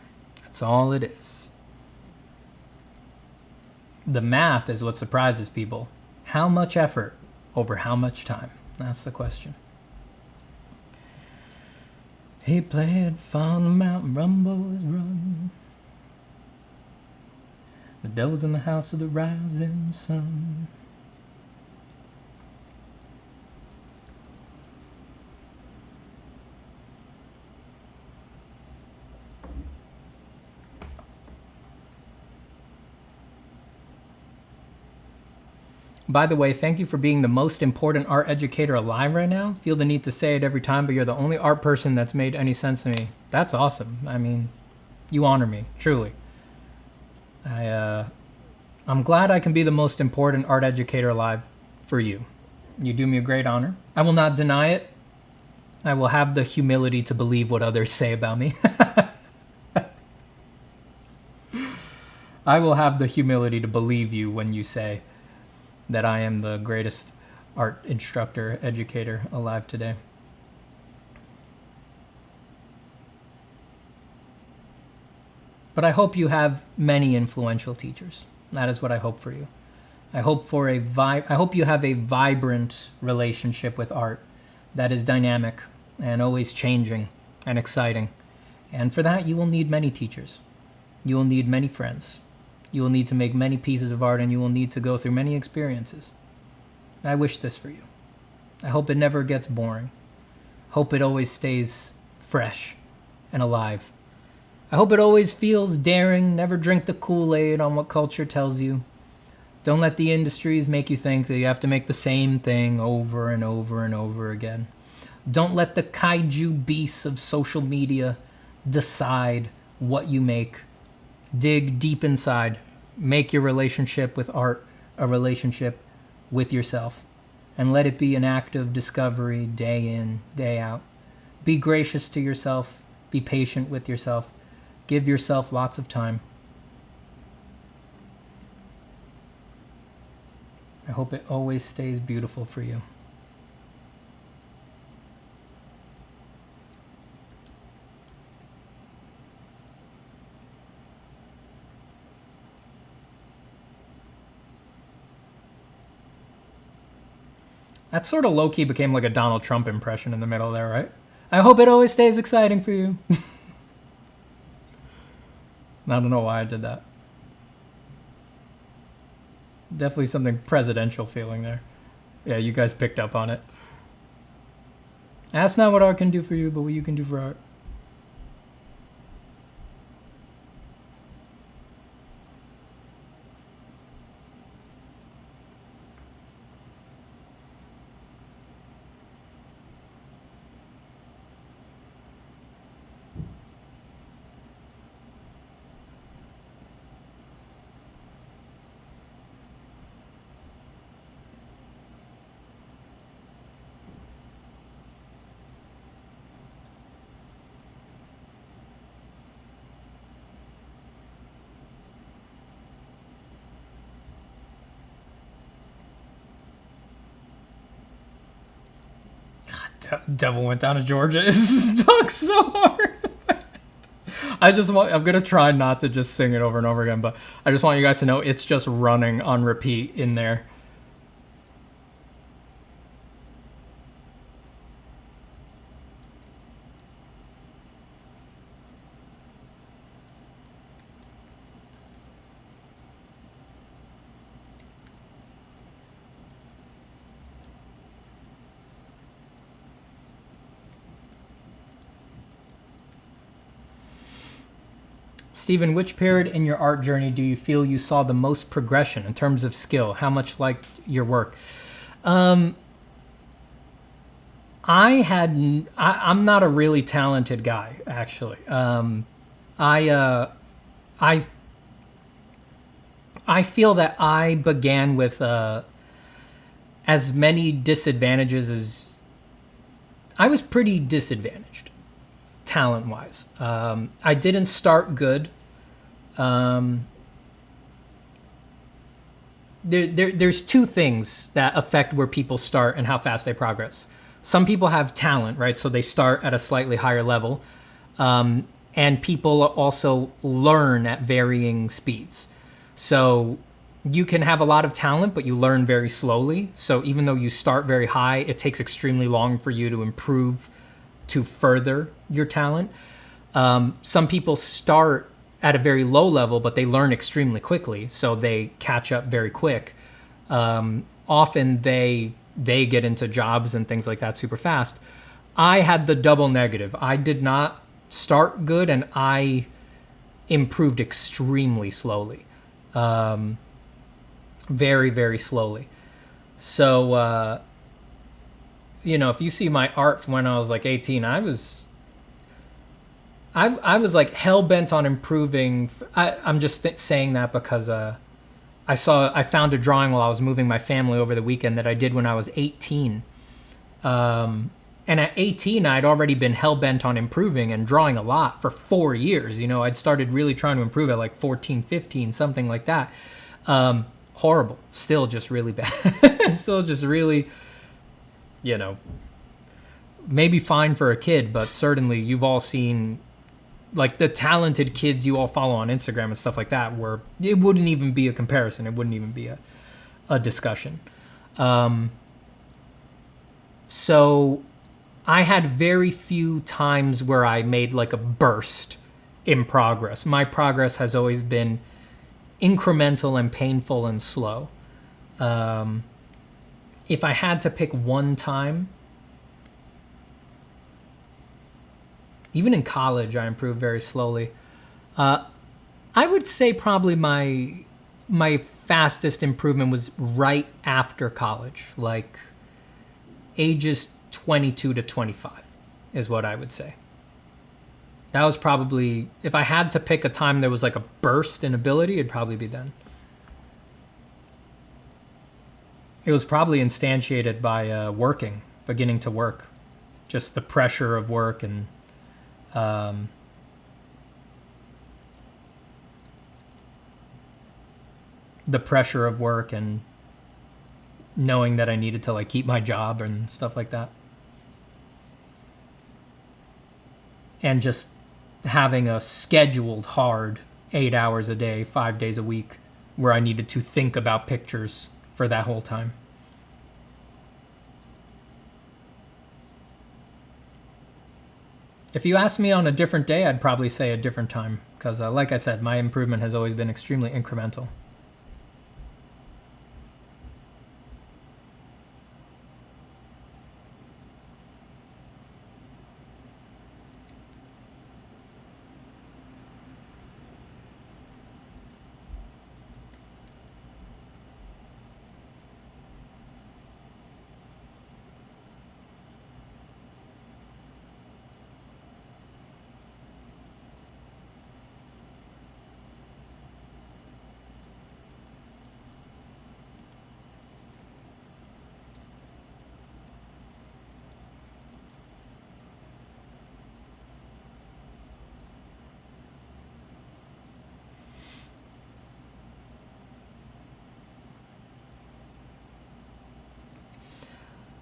That's all it is. The math is what surprises people. How much effort over how much time? That's the question. He played Far on the Mountain, Run, Boys, Run. The devil's in the house of the rising sun. By the way, thank you for being the most important art educator alive right now. Feel the need to say it every time, but you're the only art person that's made any sense to me. That's awesome. I mean, you honor me, truly. I'm glad I can be the most important art educator alive for you. You do me a great honor. I will not deny it. I will have the humility to believe what others say about me. I will have the humility to believe you when you say that I am the greatest art instructor, educator alive today. But I hope you have many influential teachers. That is what I hope for you. I hope you have a vibrant relationship with art that is dynamic and always changing and exciting. And for that, you will need many teachers. You will need many friends. You will need to make many pieces of art, and you will need to go through many experiences. I wish this for you. I hope it never gets boring. Hope it always stays fresh and alive. I hope it always feels daring. Never drink the Kool-Aid on what culture tells you. Don't let the industries make you think that you have to make the same thing over and over and over again. Don't let the kaiju beasts of social media decide what you make. Dig deep inside. Make your relationship with art a relationship with yourself. And let it be an act of discovery day in, day out. Be gracious to yourself. Be patient with yourself. Give yourself lots of time. I hope it always stays beautiful for you. That sort of low-key became like a Donald Trump impression in the middle there, right? I hope it always stays exciting for you. I don't know why I did that. Definitely something presidential feeling there. Yeah, you guys picked up on it. Ask not what art can do for you, but what you can do for art. Devil Went Down to Georgia is stuck so hard. I'm gonna try not to just sing it over and over again, but I just want you guys to know it's just running on repeat in there. Stephen, which period in your art journey do you feel you saw the most progression in terms of skill? How much liked your work? I'm not a really talented guy, actually. I feel that I began with as many disadvantages as I was pretty disadvantaged, talent-wise. I didn't start good. There's two things that affect where people start and how fast they progress. Some people have talent, right? So they start at a slightly higher level. And people also learn at varying speeds. So you can have a lot of talent, but you learn very slowly. So even though you start very high, it takes extremely long for you to improve, to further your talent. Some people start at a very low level, but they learn extremely quickly, so they catch up very quick. Often they get into jobs and things like that super fast. I had the double negative. I did not start good, and I improved extremely slowly. Very, very slowly. So, if you see my art from when I was like 18, I was I was like hell bent on improving. I'm just saying that because I found a drawing while I was moving my family over the weekend that I did when I was 18. And at 18, I'd already been hell bent on improving and drawing a lot for 4 years. You know, I'd started really trying to improve at like 14, 15, something like that. Horrible. Still just really bad. Still just really, you know, maybe fine for a kid, but certainly you've all seen like the talented kids you all follow on Instagram and stuff like that, where it wouldn't even be a comparison. It wouldn't even be a discussion. So I had very few times where I made like a burst in progress. My progress has always been incremental and painful and slow. If I had to pick one time, even in college, I improved very slowly. I would say probably my fastest improvement was right after college, like ages 22 to 25 is what I would say. That was probably, if I had to pick a time there was like a burst in ability, it'd probably be then. It was probably instantiated by working, beginning to work. Just the pressure of work and knowing that I needed to like keep my job and stuff like that. And just having a scheduled hard 8 hours a day, 5 days a week, where I needed to think about pictures for that whole time. If you asked me on a different day, I'd probably say a different time. Because like I said, my improvement has always been extremely incremental.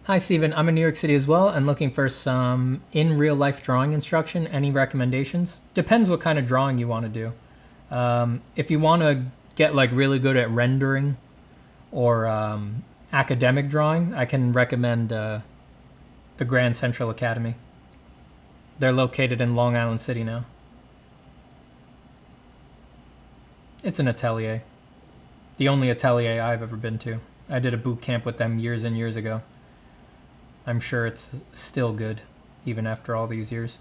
Hi, Steven. I'm in New York City as well and looking for some in real life drawing instruction. Any recommendations? Depends what kind of drawing you want to do. If you want to get like really good at rendering or academic drawing, I can recommend the Grand Central Academy. They're located in Long Island City now. It's an atelier. The only atelier I've ever been to. I did a boot camp with them years and years ago. I'm sure it's still good, even after all these years.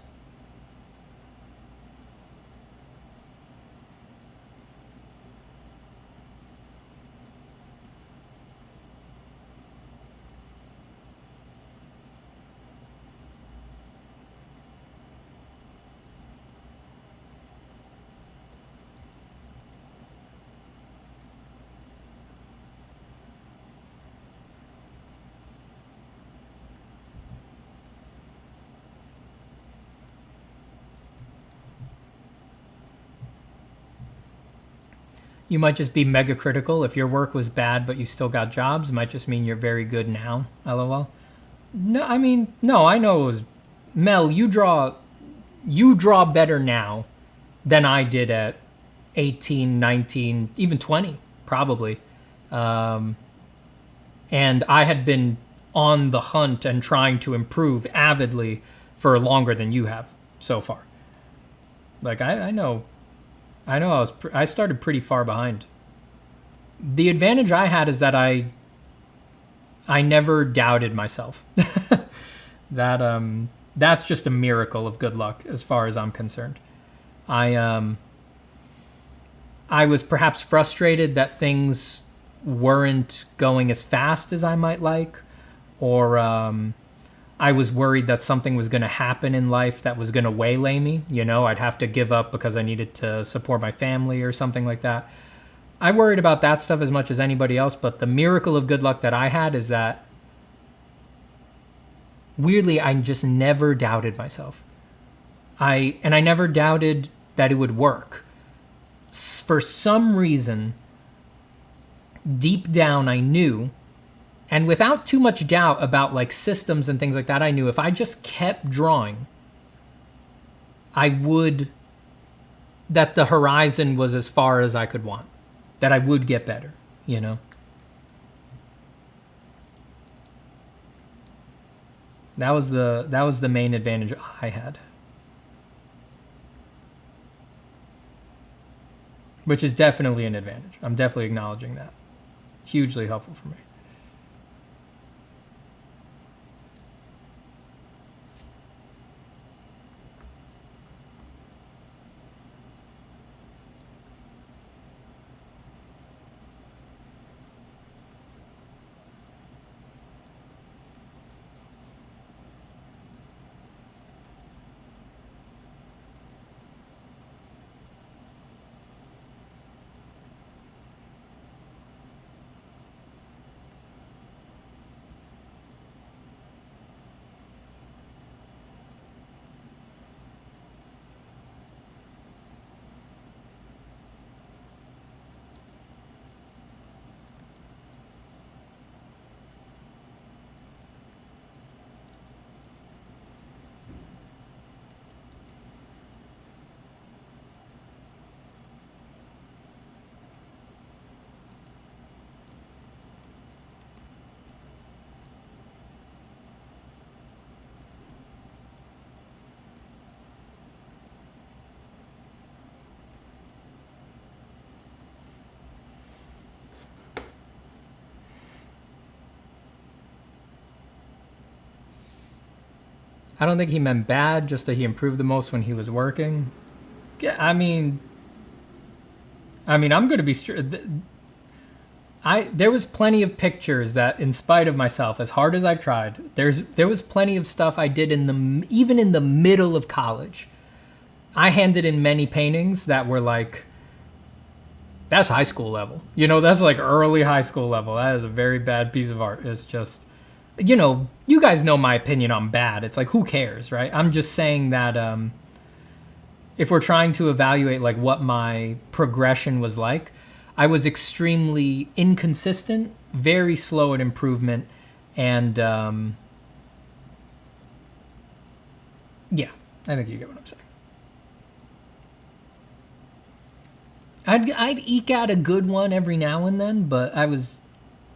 You might just be mega critical. If your work was bad but you still got jobs, it might just mean you're very good now. LOL. No, I mean, no, I know it was... Mel, you draw better now than I did at 18, 19, even 20, probably. And I had been on the hunt and trying to improve avidly for longer than you have so far. Like, I know I started pretty far behind. The advantage I had is that I never doubted myself. That's just a miracle of good luck as far as I'm concerned. I was perhaps frustrated that things weren't going as fast as I might like, or I was worried that something was going to happen in life that was going to waylay me. You know, I'd have to give up because I needed to support my family or something like that. I worried about that stuff as much as anybody else, but the miracle of good luck that I had is that, weirdly, I just never doubted myself. I never doubted that it would work. For some reason, deep down, I knew, and without too much doubt about like systems and things like that, I knew if I just kept drawing, that the horizon was as far as I could want, that I would get better, you know? That was the main advantage I had. Which is definitely an advantage. I'm definitely acknowledging that. Hugely helpful for me. I don't think he meant bad, just that he improved the most when he was working. Yeah, I mean, I'm going to be straight. There was plenty of pictures that, in spite of myself, as hard as I tried, there was plenty of stuff I did even in the middle of college. I handed in many paintings that were like, that's high school level. You know, that's like early high school level. That is a very bad piece of art. It's just, you know, you guys know my opinion on bad. It's like, who cares, right? I'm just saying that if we're trying to evaluate like what my progression was like, I was extremely inconsistent, very slow at improvement, and yeah, I think you get what I'm saying. I'd eke out a good one every now and then, but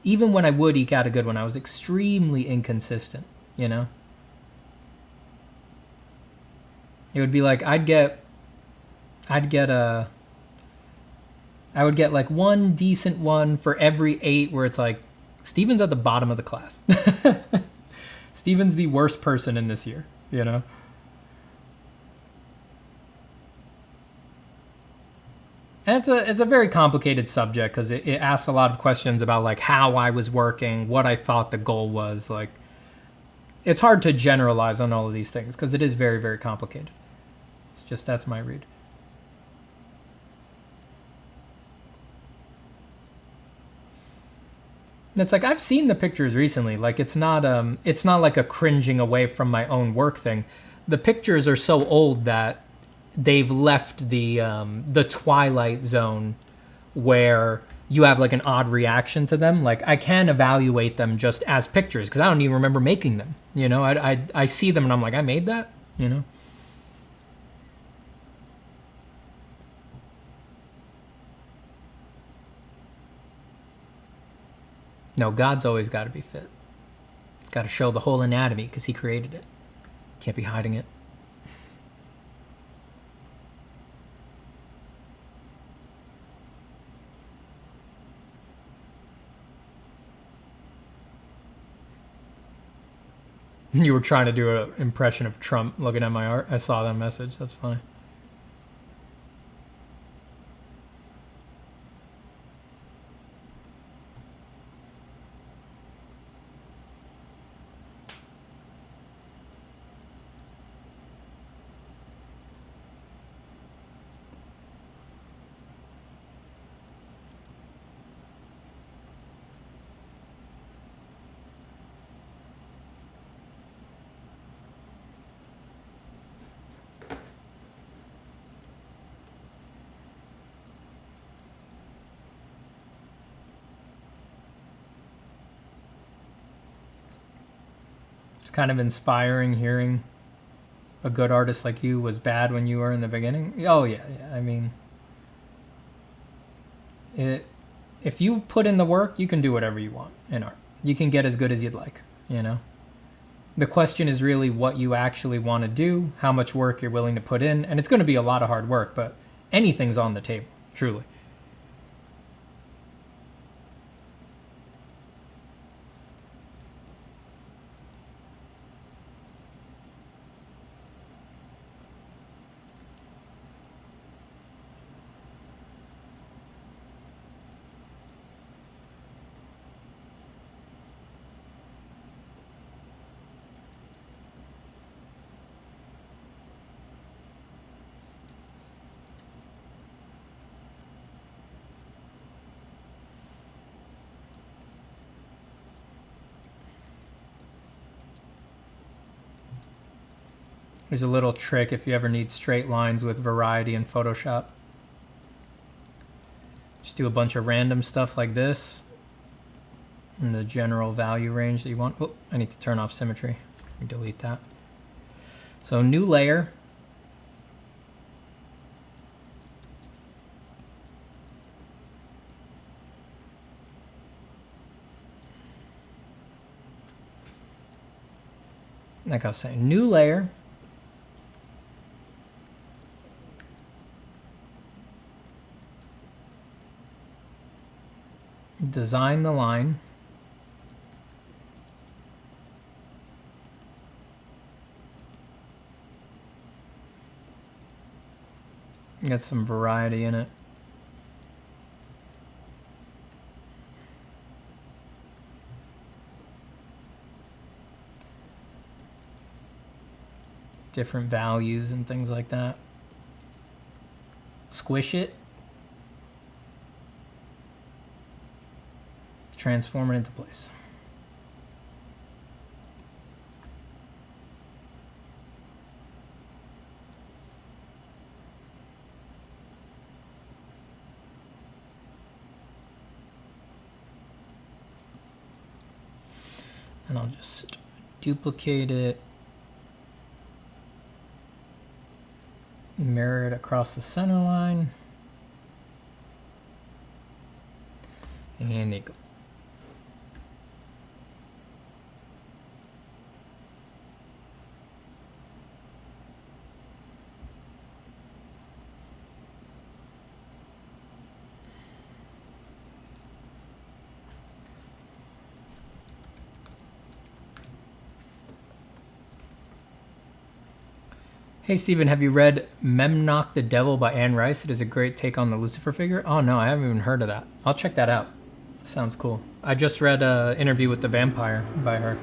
even when I would eke out a good one, I was extremely inconsistent, you know? It would be like I would get like one decent one for every 8 where it's like, Steven's at the bottom of the class. Steven's the worst person in this year, you know? And it's a very complicated subject because it asks a lot of questions about like how I was working, what I thought the goal was. Like, it's hard to generalize on all of these things because it is very, very complicated. It's just, that's my read. It's like, I've seen the pictures recently. Like, it's not like a cringing away from my own work thing. The pictures are so old that they've left the twilight zone where you have like an odd reaction to them. Like, I can evaluate them just as pictures because I don't even remember making them. You know, I see them and I'm like, I made that, you know? No, God's always got to be fit. It's got to show the whole anatomy because he created it. Can't be hiding it. You were trying to do an impression of Trump looking at my art. I saw that message. That's funny. kind of inspiring hearing a good artist like you was bad when you were in the beginning. Oh yeah, yeah. I mean, if you put in the work, you can do whatever you want in art. You can get as good as you'd like, you know? The question is really what you actually want to do, how much work you're willing to put in, and it's going to be a lot of hard work, but anything's on the table, truly. There's a little trick if you ever need straight lines with variety in Photoshop. Just do a bunch of random stuff like this in the general value range that you want. Oh, I need to turn off symmetry. Delete that. So new layer. Like I was saying, new layer. Design the line. Get some variety in it. Different values and things like that. Squish it. Transform it into place. And I'll just duplicate it, mirror it across the center line, and there you go. Hey Steven, have you read Memnoch the Devil by Anne Rice? It is a great take on the Lucifer figure. Oh no, I haven't even heard of that. I'll check that out. Sounds cool. I just read an interview with the vampire by her.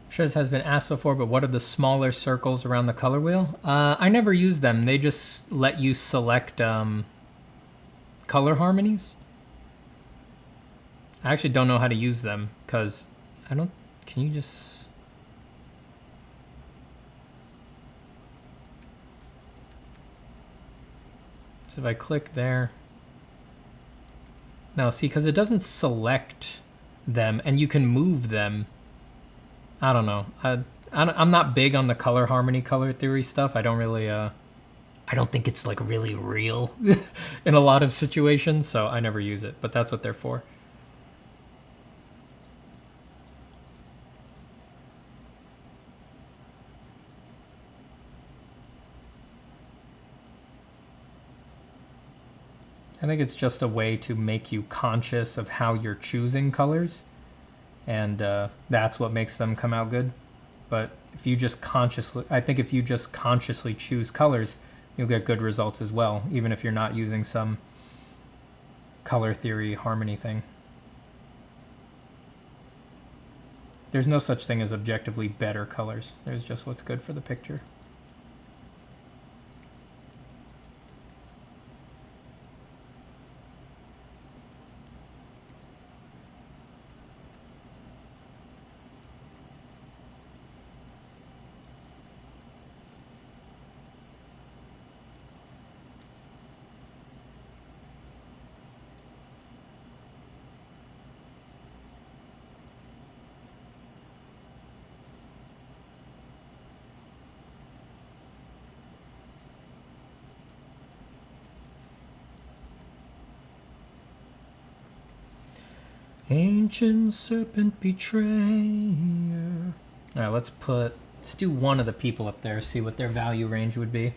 I'm sure this has been asked before, but what are the smaller circles around the color wheel? I never use them. They just let you select color harmonies. I actually don't know how to use them because I don't. Can you just? So if I click there. No, see, because it doesn't select them and you can move them. I don't know. I'm not big on the color harmony, color theory stuff. I don't really, I don't think it's like really real in a lot of situations, so I never use it, but that's what they're for. I think it's just a way to make you conscious of how you're choosing colors, and that's what makes them come out good. But if you just consciously, I think if you just consciously choose colors, you'll get good results as well, even if you're not using some color theory harmony thing. There's no such thing as objectively better colors. There's just what's good for the picture. Ancient serpent betrayer. All right, let's do one of the people up there, see what their value range would be.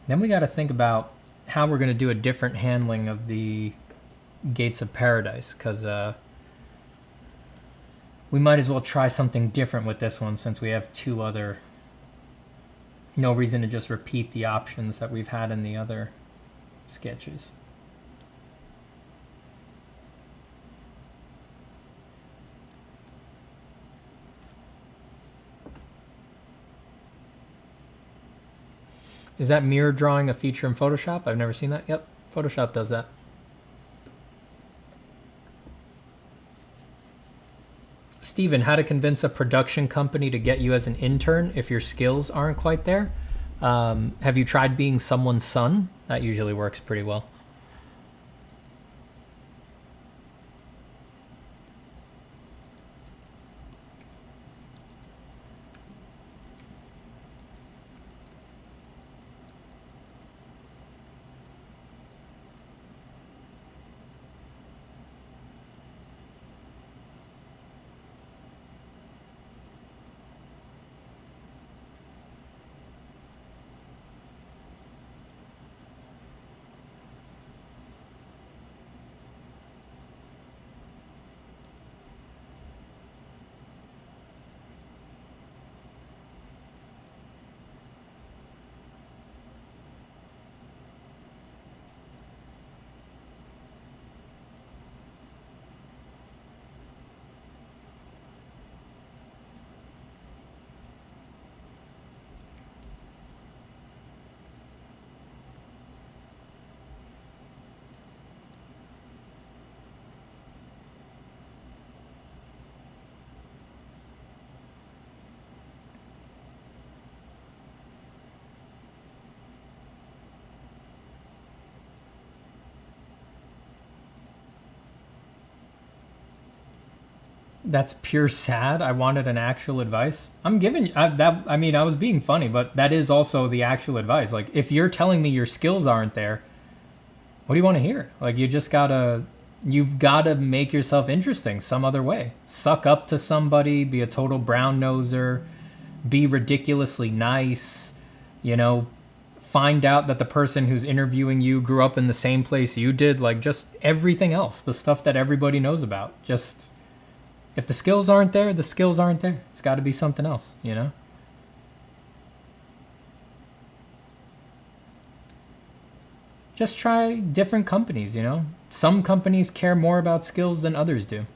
Then we got to think about how we're going to do a different handling of the Gates of Paradise, because we might as well try something different with this one since we have two other. No reason to just repeat the options that we've had in the other sketches. Is that mirror drawing a feature in Photoshop? I've never seen that. Yep, Photoshop does that. Steven, how to convince a production company to get you as an intern if your skills aren't quite there? Have you tried being someone's son? That usually works pretty well. That's pure sad. I wanted an actual advice. I'm giving that. I mean, I was being funny, but that is also the actual advice. Like, if you're telling me your skills aren't there, what do you want to hear? Like, you've gotta make yourself interesting some other way. Suck up to somebody, be a total brown noser, be ridiculously nice, you know, find out that the person who's interviewing you grew up in the same place you did. Like, just everything else, the stuff that everybody knows about. Just, if the skills aren't there, the skills aren't there. It's got to be something else, you know? Just try different companies, you know? Some companies care more about skills than others do.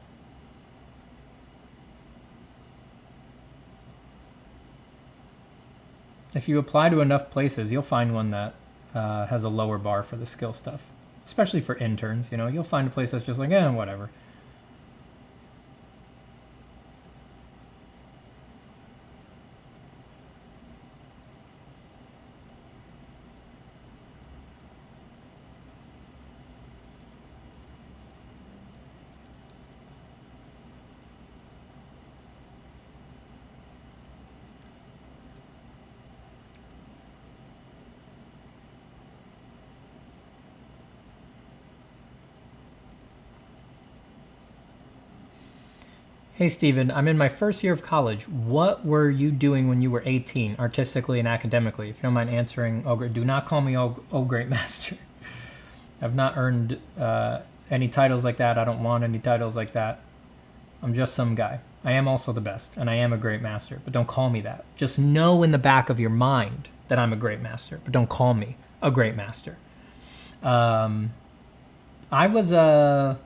If you apply to enough places, you'll find one that has a lower bar for the skill stuff. Especially for interns, you know? You'll find a place that's just like, whatever. Hey, Steven, I'm in my first year of college. What were you doing when you were 18, artistically and academically? If you don't mind answering, do not call me Great Master. I've not earned any titles like that. I don't want any titles like that. I'm just some guy. I am also the best, and I am a great master, but don't call me that. Just know in the back of your mind that I'm a great master, but don't call me a great master. I was, what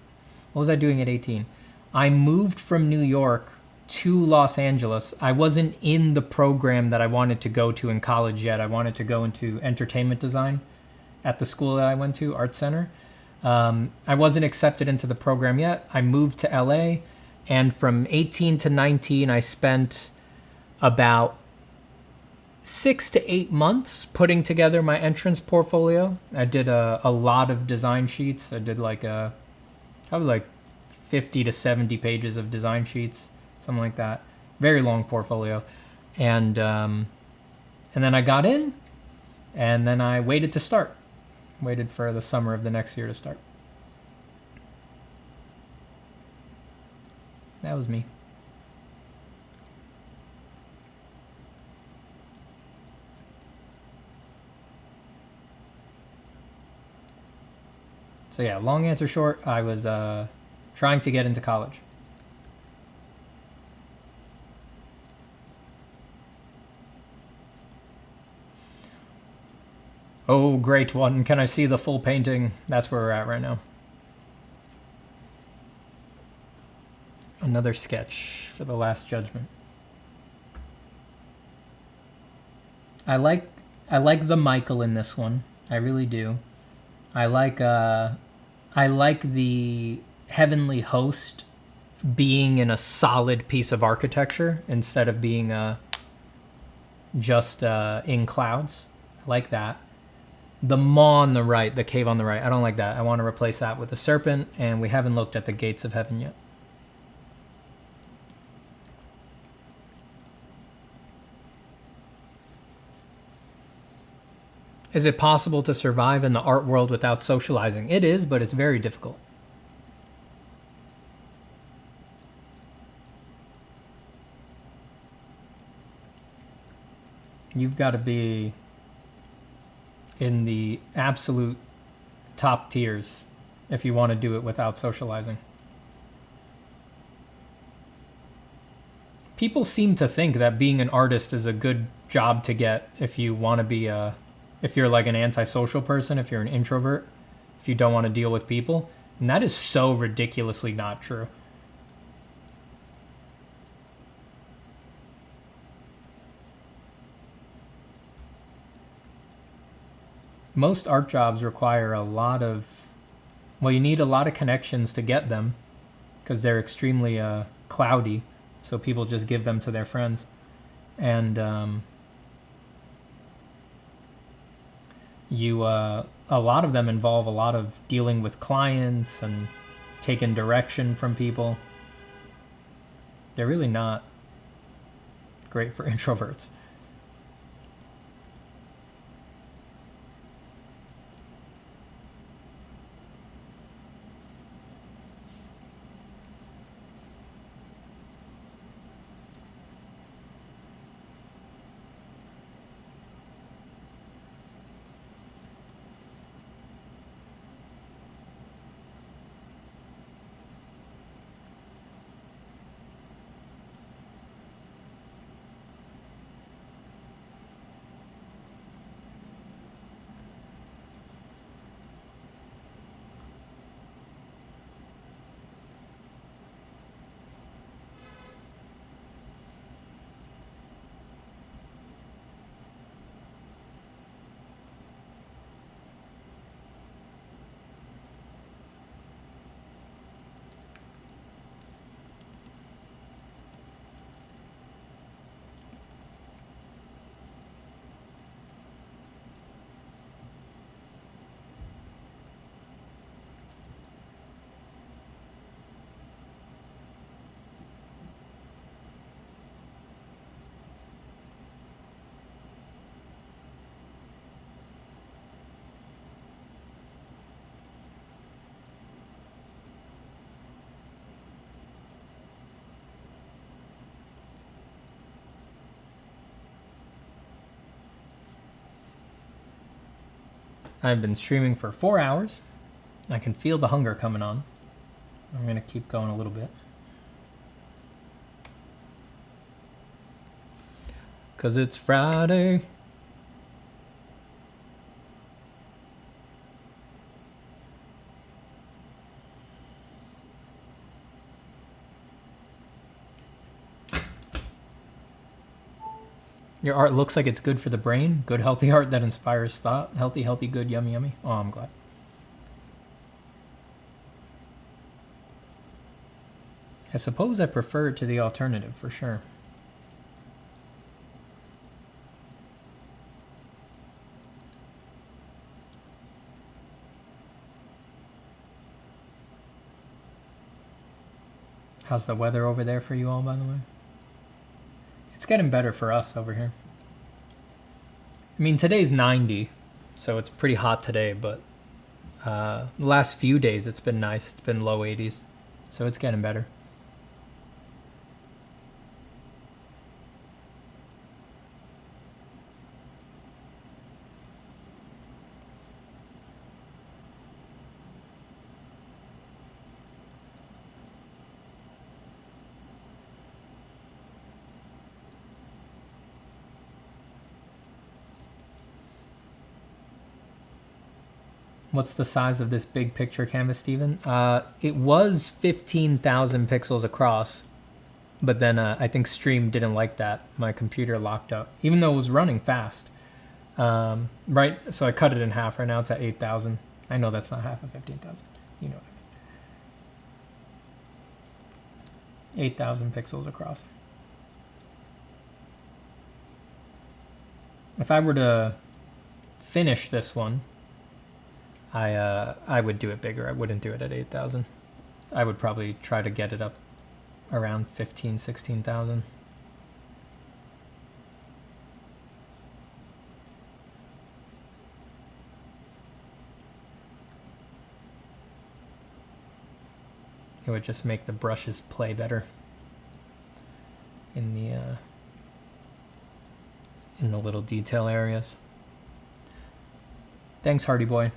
was I doing at 18? I moved from New York to Los Angeles. I wasn't in the program that I wanted to go to in college yet. I wanted to go into entertainment design at the school that I went to, Art Center. I wasn't accepted into the program yet. I moved to LA, and from 18 to 19, I spent about 6 to 8 months putting together my entrance portfolio. I did a lot of design sheets. I did probably like 50 to 70 pages of design sheets, something like that. Very long portfolio. And then I got in, and then I waited to start. Waited for the summer of the next year to start. That was me. So yeah, long answer short, I was trying to get into college. Oh, great one. Can I see the full painting? That's where we're at right now. Another sketch for the Last Judgment. I like the Michael in this one. I really do. I like the heavenly host being in a solid piece of architecture instead of being just in clouds. I like that. The maw on the right, the cave on the right, I don't like that. I want to replace that with a serpent, and we haven't looked at the gates of heaven yet. Is it possible to survive in the art world without socializing? It is, but it's very difficult. You've got to be in the absolute top tiers if you want to do it without socializing. People seem to think that being an artist is a good job to get if you want to be if you're like an antisocial person, if you're an introvert, if you don't want to deal with people. And that is so ridiculously not true. Most art jobs require a lot of, well, you need a lot of connections to get them because they're extremely cloudy. So people just give them to their friends. And a lot of them involve a lot of dealing with clients and taking direction from people. They're really not great for introverts. I've been streaming for 4 hours. I can feel the hunger coming on. I'm gonna keep going a little bit. Cause it's Friday. Your art looks like it's good for the brain. Good, healthy art that inspires thought. Healthy, healthy, good, yummy, yummy. Oh, I'm glad. I suppose I prefer it to the alternative for sure. How's the weather over there for you all, by the way? It's getting better for us over here. I mean, today's 90, so it's pretty hot today, but the last few days it's been nice. It's been low 80s, so it's getting better. What's the size of this big picture canvas, Steven? It was 15,000 pixels across, but then I think Stream didn't like that. My computer locked up, even though it was running fast. Right, so I cut it in half. Right now it's at 8,000. I know that's not half of 15,000. You know what I mean. 8,000 pixels across. If I were to finish this one, I would do it bigger. I wouldn't do it at 8,000. I would probably try to get it up around 15, 16,000. It would just make the brushes play better in the little detail areas. Thanks, Hardy Boy.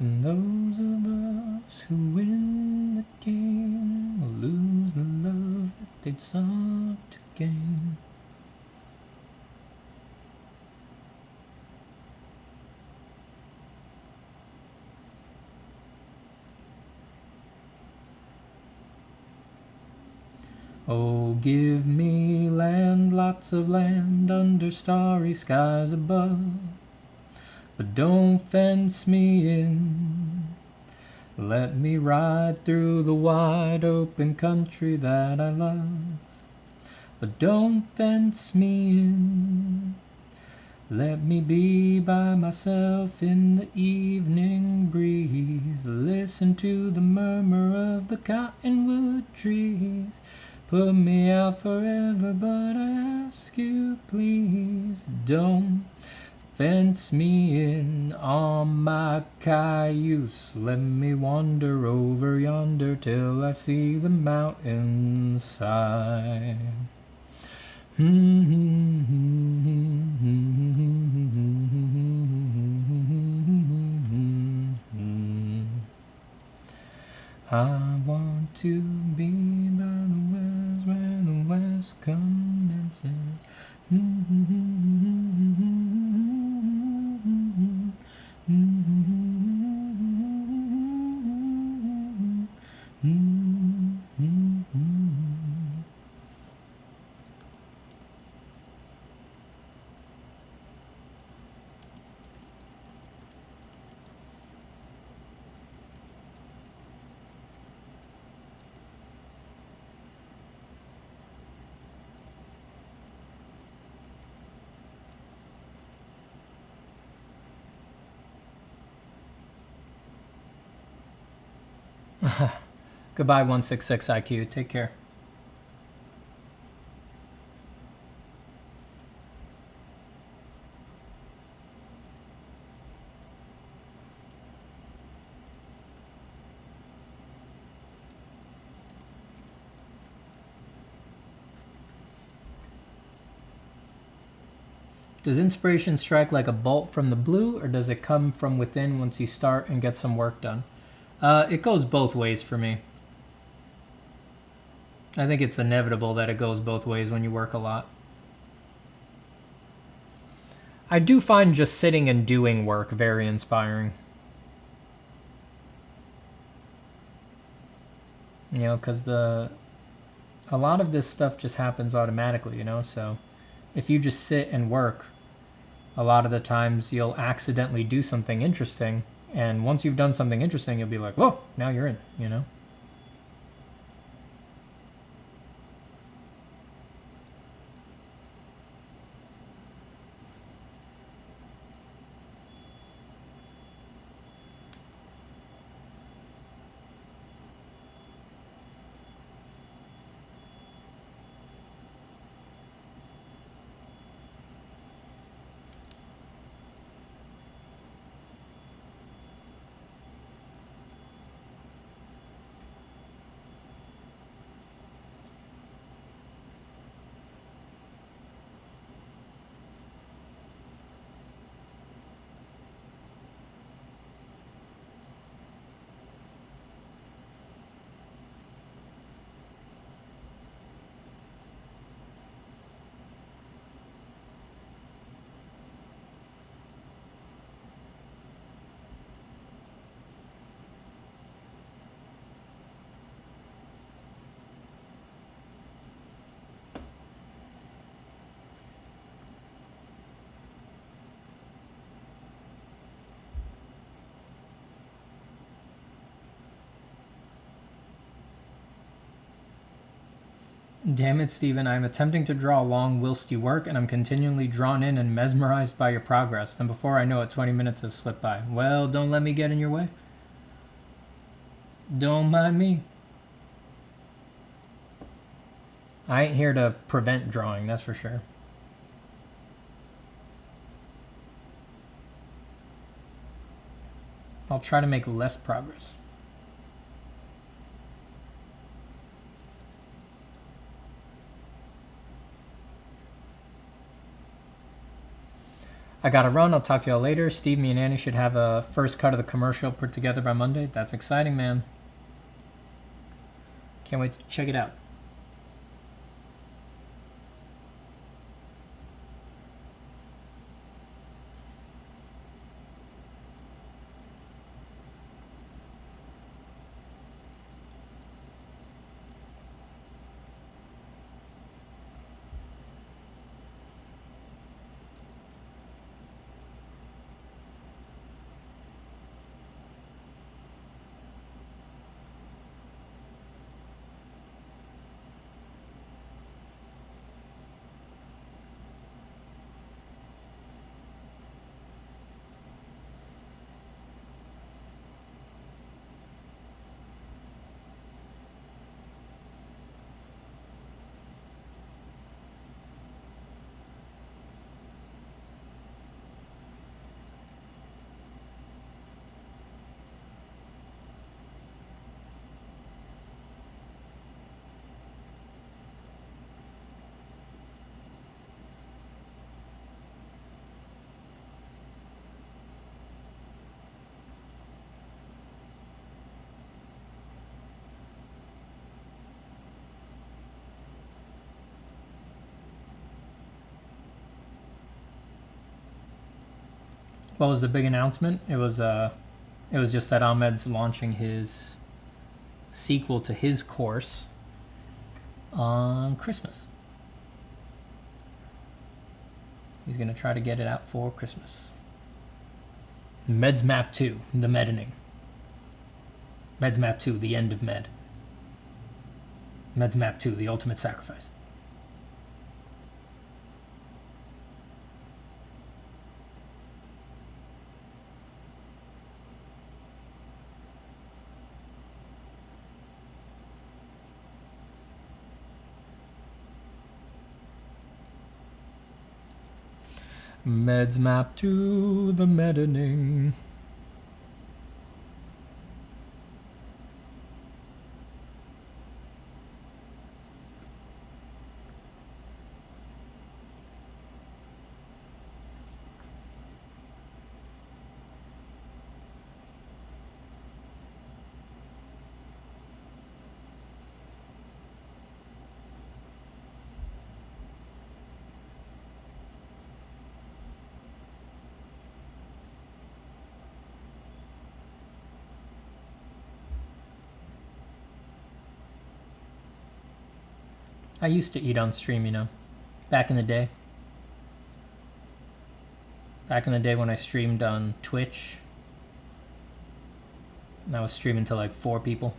And those of us who win the game will lose the love that they'd sought to gain. Oh, give me land, lots of land under starry skies above. But don't fence me in. Let me ride through the wide open country that I love. But don't fence me in. Let me be by myself in the evening breeze. Listen to the murmur of the cottonwood trees. Put me out forever, but I ask you please, don't fence me in on my cayuse. Let me wander over yonder till I see the mountainside. I want to be by the west where the west commences. Goodbye, 166 IQ. Take care. Does inspiration strike like a bolt from the blue, or does it come from within once you start and get some work done? It goes both ways for me. I think it's inevitable that it goes both ways when you work a lot. I do find just sitting and doing work very inspiring. You know, because a lot of this stuff just happens automatically, you know, so if you just sit and work, a lot of the times you'll accidentally do something interesting, and once you've done something interesting, you'll be like, whoa, now you're in, you know? Damn it, Steven, I'm attempting to draw along whilst you work, and I'm continually drawn in and mesmerized by your progress. Then before I know it, 20 minutes has slipped by. Well, don't let me get in your way. Don't mind me. I ain't here to prevent drawing, that's for sure. I'll try to make less progress. I gotta run. I'll talk to y'all later. Steve, me and Annie should have a first cut of the commercial put together by Monday. That's exciting, man. Can't wait to check it out. What was the big announcement? It was just that Ahmed's launching his sequel to his course on Christmas. He's gonna try to get it out for Christmas. Med's Map 2, the Medening. Med's Map 2, the end of Med. Med's Map 2, the ultimate sacrifice. Meds map to the medening. I used to eat on stream, you know, back in the day. Back in the day when I streamed on Twitch, and I was streaming to like 4 people.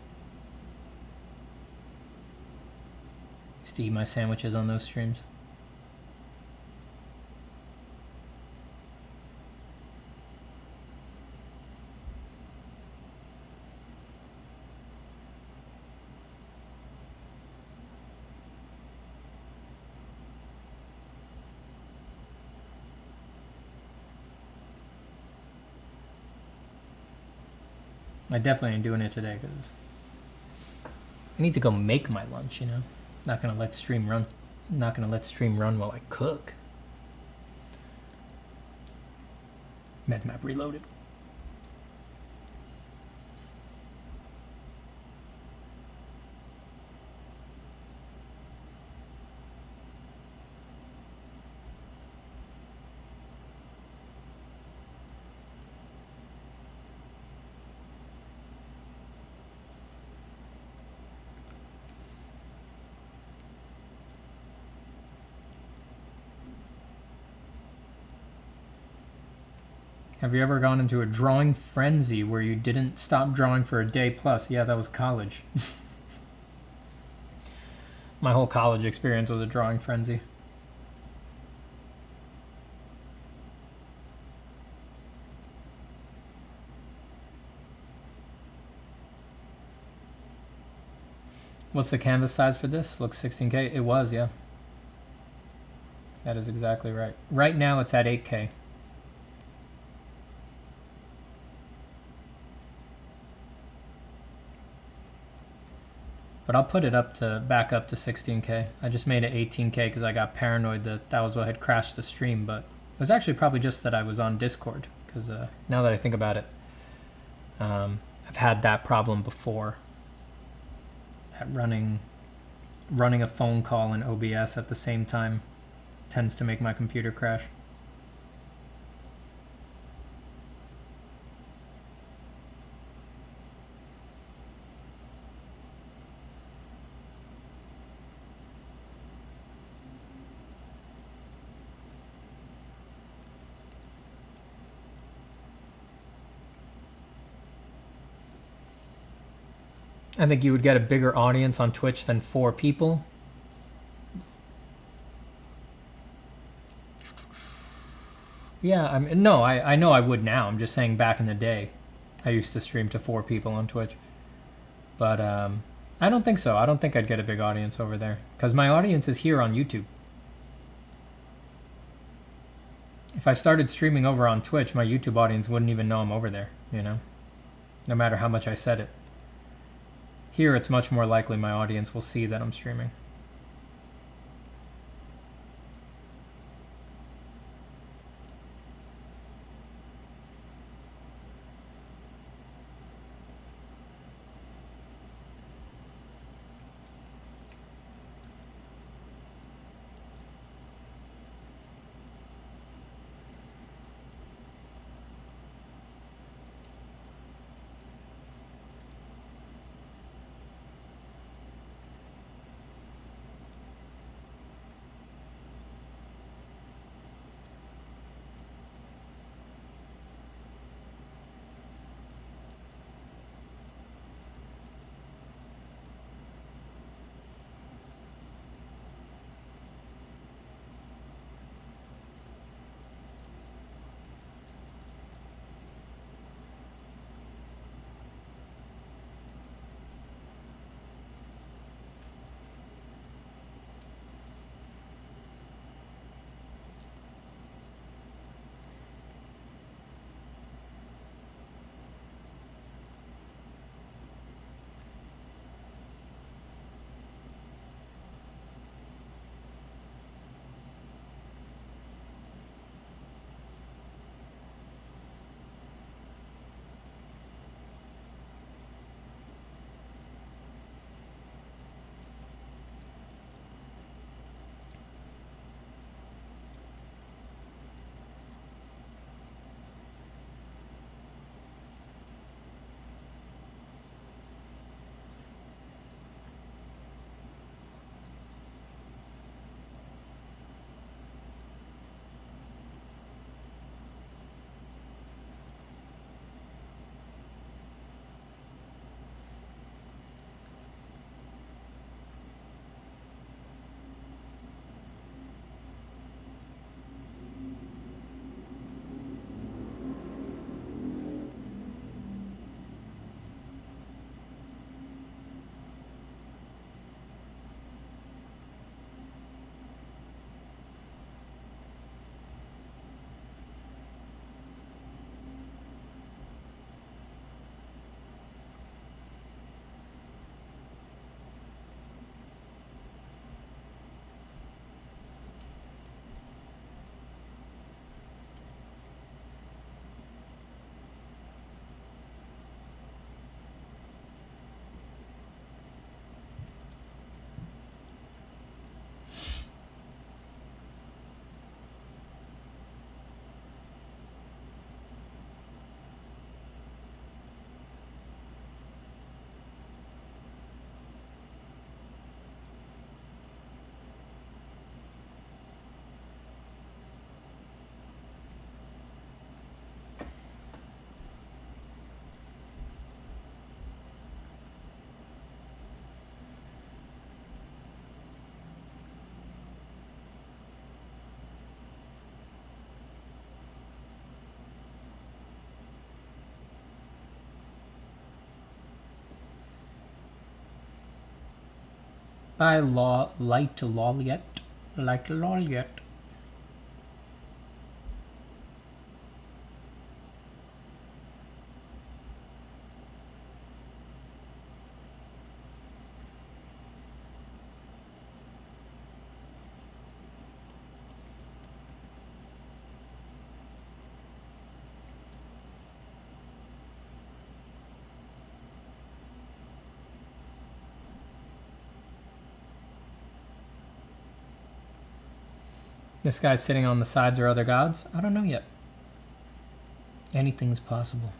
Used to eat my sandwiches on those streams. I definitely ain't doing it today because I need to go make my lunch, you know. Not gonna let stream run. Not gonna let stream run while I cook. Meds map reloaded. Have you ever gone into a drawing frenzy where you didn't stop drawing for a day plus? Yeah, that was college. My whole college experience was a drawing frenzy. What's the canvas size for this? Looks 16K. It was, yeah. That is exactly right. Right now it's at 8K. But I'll put it up to back up to 16K. I just made it 18K because I got paranoid that that was what had crashed the stream. But it was actually probably just that I was on Discord. Because now that I think about it, I've had that problem before. That running a phone call in OBS at the same time tends to make my computer crash. I think you would get a bigger audience on Twitch than 4 people. Yeah, I know I would now. I'm just saying back in the day, I used to stream to 4 people on Twitch. But I don't think so. I don't think I'd get a big audience over there. Because my audience is here on YouTube. If I started streaming over on Twitch, my YouTube audience wouldn't even know I'm over there, you know? No matter how much I said it. Here, it's much more likely my audience will see that I'm streaming. by Light Loliet. Light Loliet. This guy's sitting on the sides or other gods? I don't know yet. Anything's possible.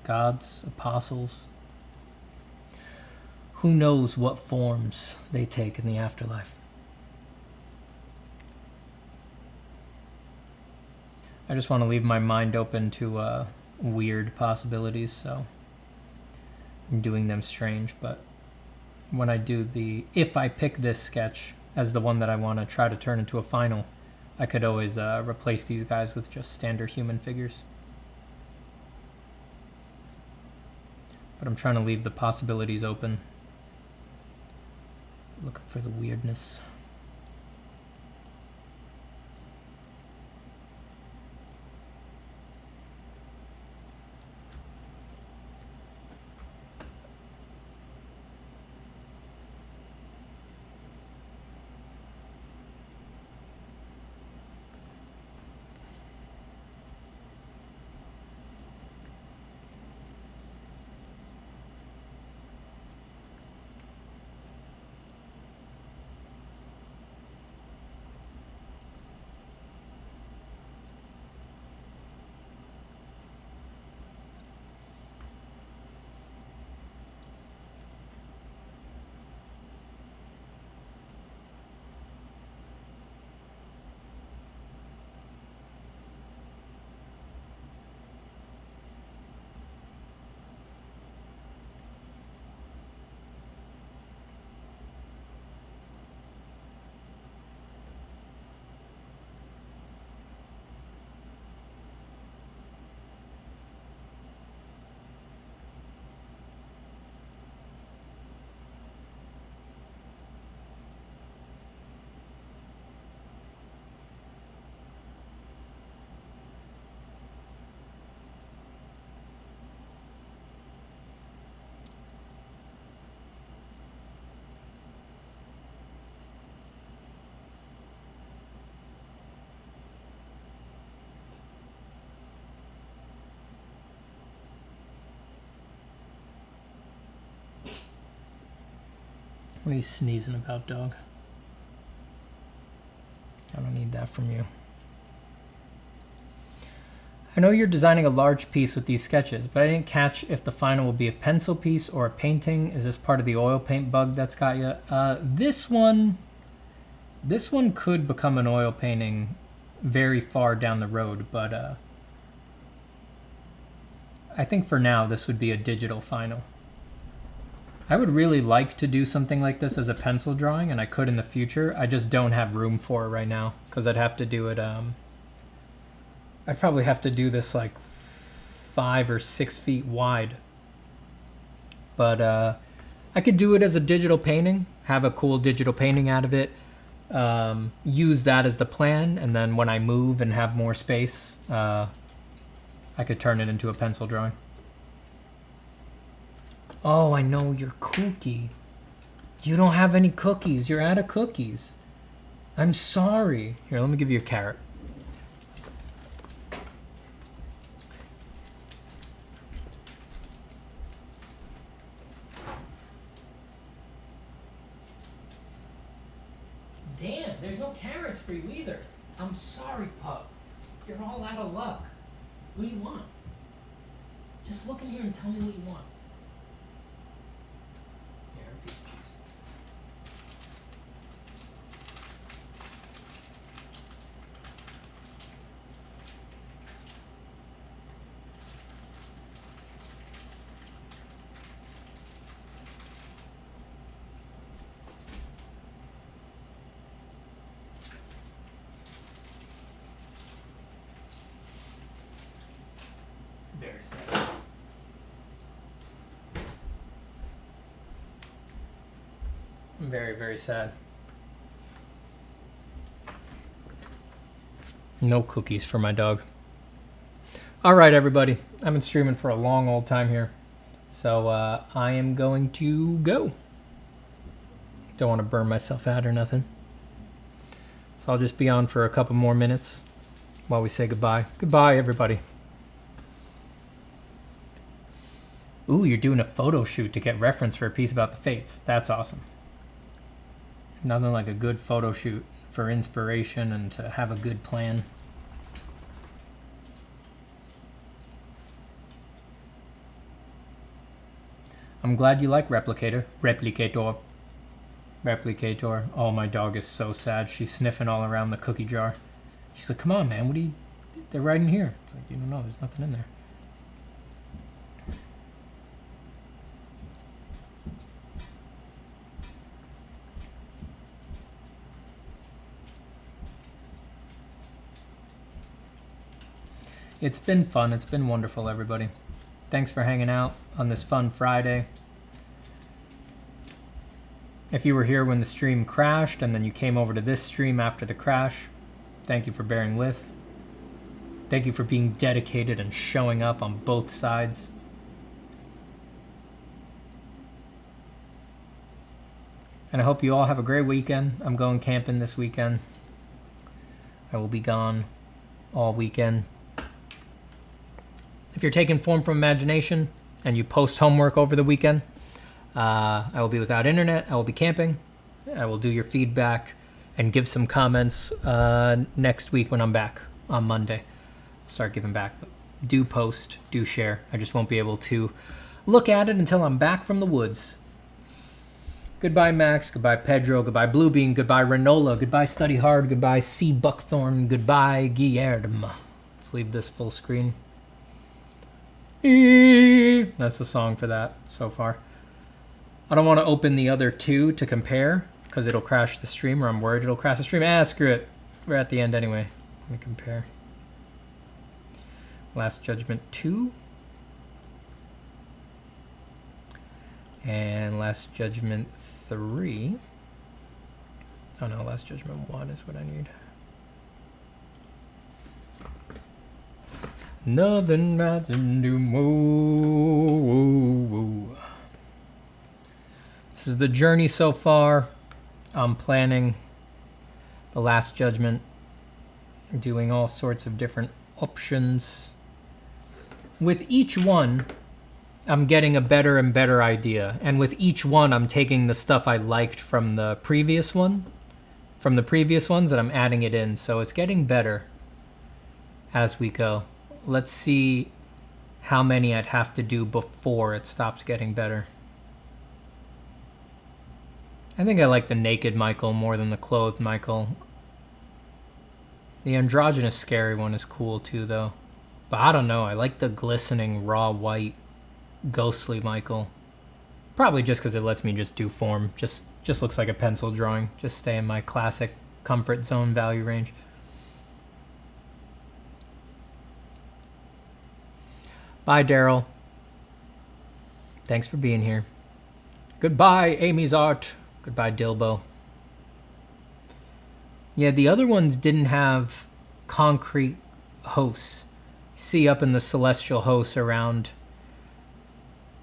Gods, apostles. Who knows what forms they take in the afterlife? I just want to leave my mind open to weird possibilities, so I'm doing them strange, but when I do if I pick this sketch as the one that I want to try to turn into a final, I could always replace these guys with just standard human figures. But I'm trying to leave the possibilities open. Looking for the weirdness. What are you sneezing about, dog? I don't need that from you. I know you're designing a large piece with these sketches, but I didn't catch if the final will be a pencil piece or a painting. Is this part of the oil paint bug that's got you? This one could become an oil painting very far down the road, but I think for now this would be a digital final. I would really like to do something like this as a pencil drawing, and I could in the future. I just don't have room for it right now, because I'd have to do it, I'd probably have to do this like 5 or 6 feet wide. But I could do it as a digital painting, have a cool digital painting out of it, use that as the plan, and then when I move and have more space, I could turn it into a pencil drawing. Oh, I know, you're kooky. You don't have any cookies. You're out of cookies. I'm sorry. Here, let me give you a carrot. Damn, there's no carrots for you either. I'm sorry, pup. You're all out of luck. What do you want? Just look in here and tell me what you want. Here, a piece of cheese. Very sad. I'm very, very sad. No cookies for my dog. All right, everybody. I've been streaming for a long old time here. So I am going to go. Don't want to burn myself out or nothing. So I'll just be on for a couple more minutes while we say goodbye. Goodbye, everybody. Ooh, you're doing a photo shoot to get reference for a piece about the Fates. That's awesome. Nothing like a good photo shoot for inspiration and to have a good plan. I'm glad you like Replicator. Replicator. Oh, my dog is so sad. She's sniffing all around the cookie jar. She's like, come on, man. What are you... They're right in here. It's like, you don't know. There's nothing in there. It's been fun. It's been wonderful, everybody. Thanks for hanging out on this fun Friday. If you were here when the stream crashed and then you came over to this stream after the crash, thank you for bearing with. Thank you for being dedicated and showing up on both sides. And I hope you all have a great weekend. I'm going camping this weekend. I will be gone all weekend. If you're taking form from imagination and you post homework over the weekend, I will be without internet. I will be camping. I will do your feedback and give some comments next week when I'm back on Monday. I'll start giving back. But do post, do share. I just won't be able to look at it until I'm back from the woods. Goodbye, Max. Goodbye, Pedro. Goodbye, Bluebeam. Goodbye, Renola. Goodbye, Study Hard. Goodbye, C. Buckthorn. Goodbye, Guillermo. Let's leave this full screen. That's the song for that so far. I don't want to open the other two to compare because it'll crash the stream, or I'm worried it'll crash the stream. Screw it. We're at the end anyway. Let me compare. Last Judgment 2. And Last Judgment 3. Oh no, Last Judgment 1 is what I need. Nothing but to do more. This is the journey so far. I'm planning the Last Judgment, doing all sorts of different options. With each one, I'm getting a better and better idea. And with each one, I'm taking the stuff I liked from the previous one, from the previous ones, and I'm adding it in. So it's getting better as we go. Let's see how many I'd have to do before it stops getting better. I think I like the naked Michael more than the clothed Michael. The androgynous scary one is cool too, though. But I don't know, I like the glistening raw white ghostly Michael. Probably just because it lets me just do form. Just looks like a pencil drawing. Just stay in my classic comfort zone value range. Bye, Daryl. Thanks for being here. Goodbye, Amy's Art. Goodbye, Dilbo. Yeah, the other ones didn't have concrete hosts. See up in the celestial hosts around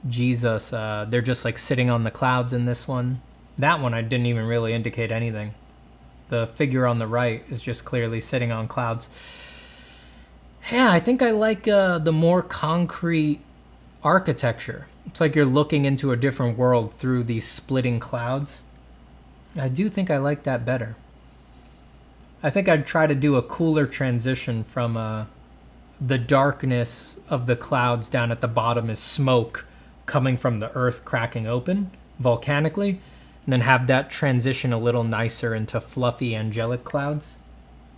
Jesus, they're just like sitting on the clouds in this one. That one I didn't even really indicate anything. The figure on the right is just clearly sitting on clouds. Yeah, I think I like the more concrete architecture. It's like you're looking into a different world through these splitting clouds. I do think I like that better. I think I'd try to do a cooler transition from the darkness of the clouds down at the bottom is smoke coming from the earth cracking open volcanically, and then have that transition a little nicer into fluffy angelic clouds.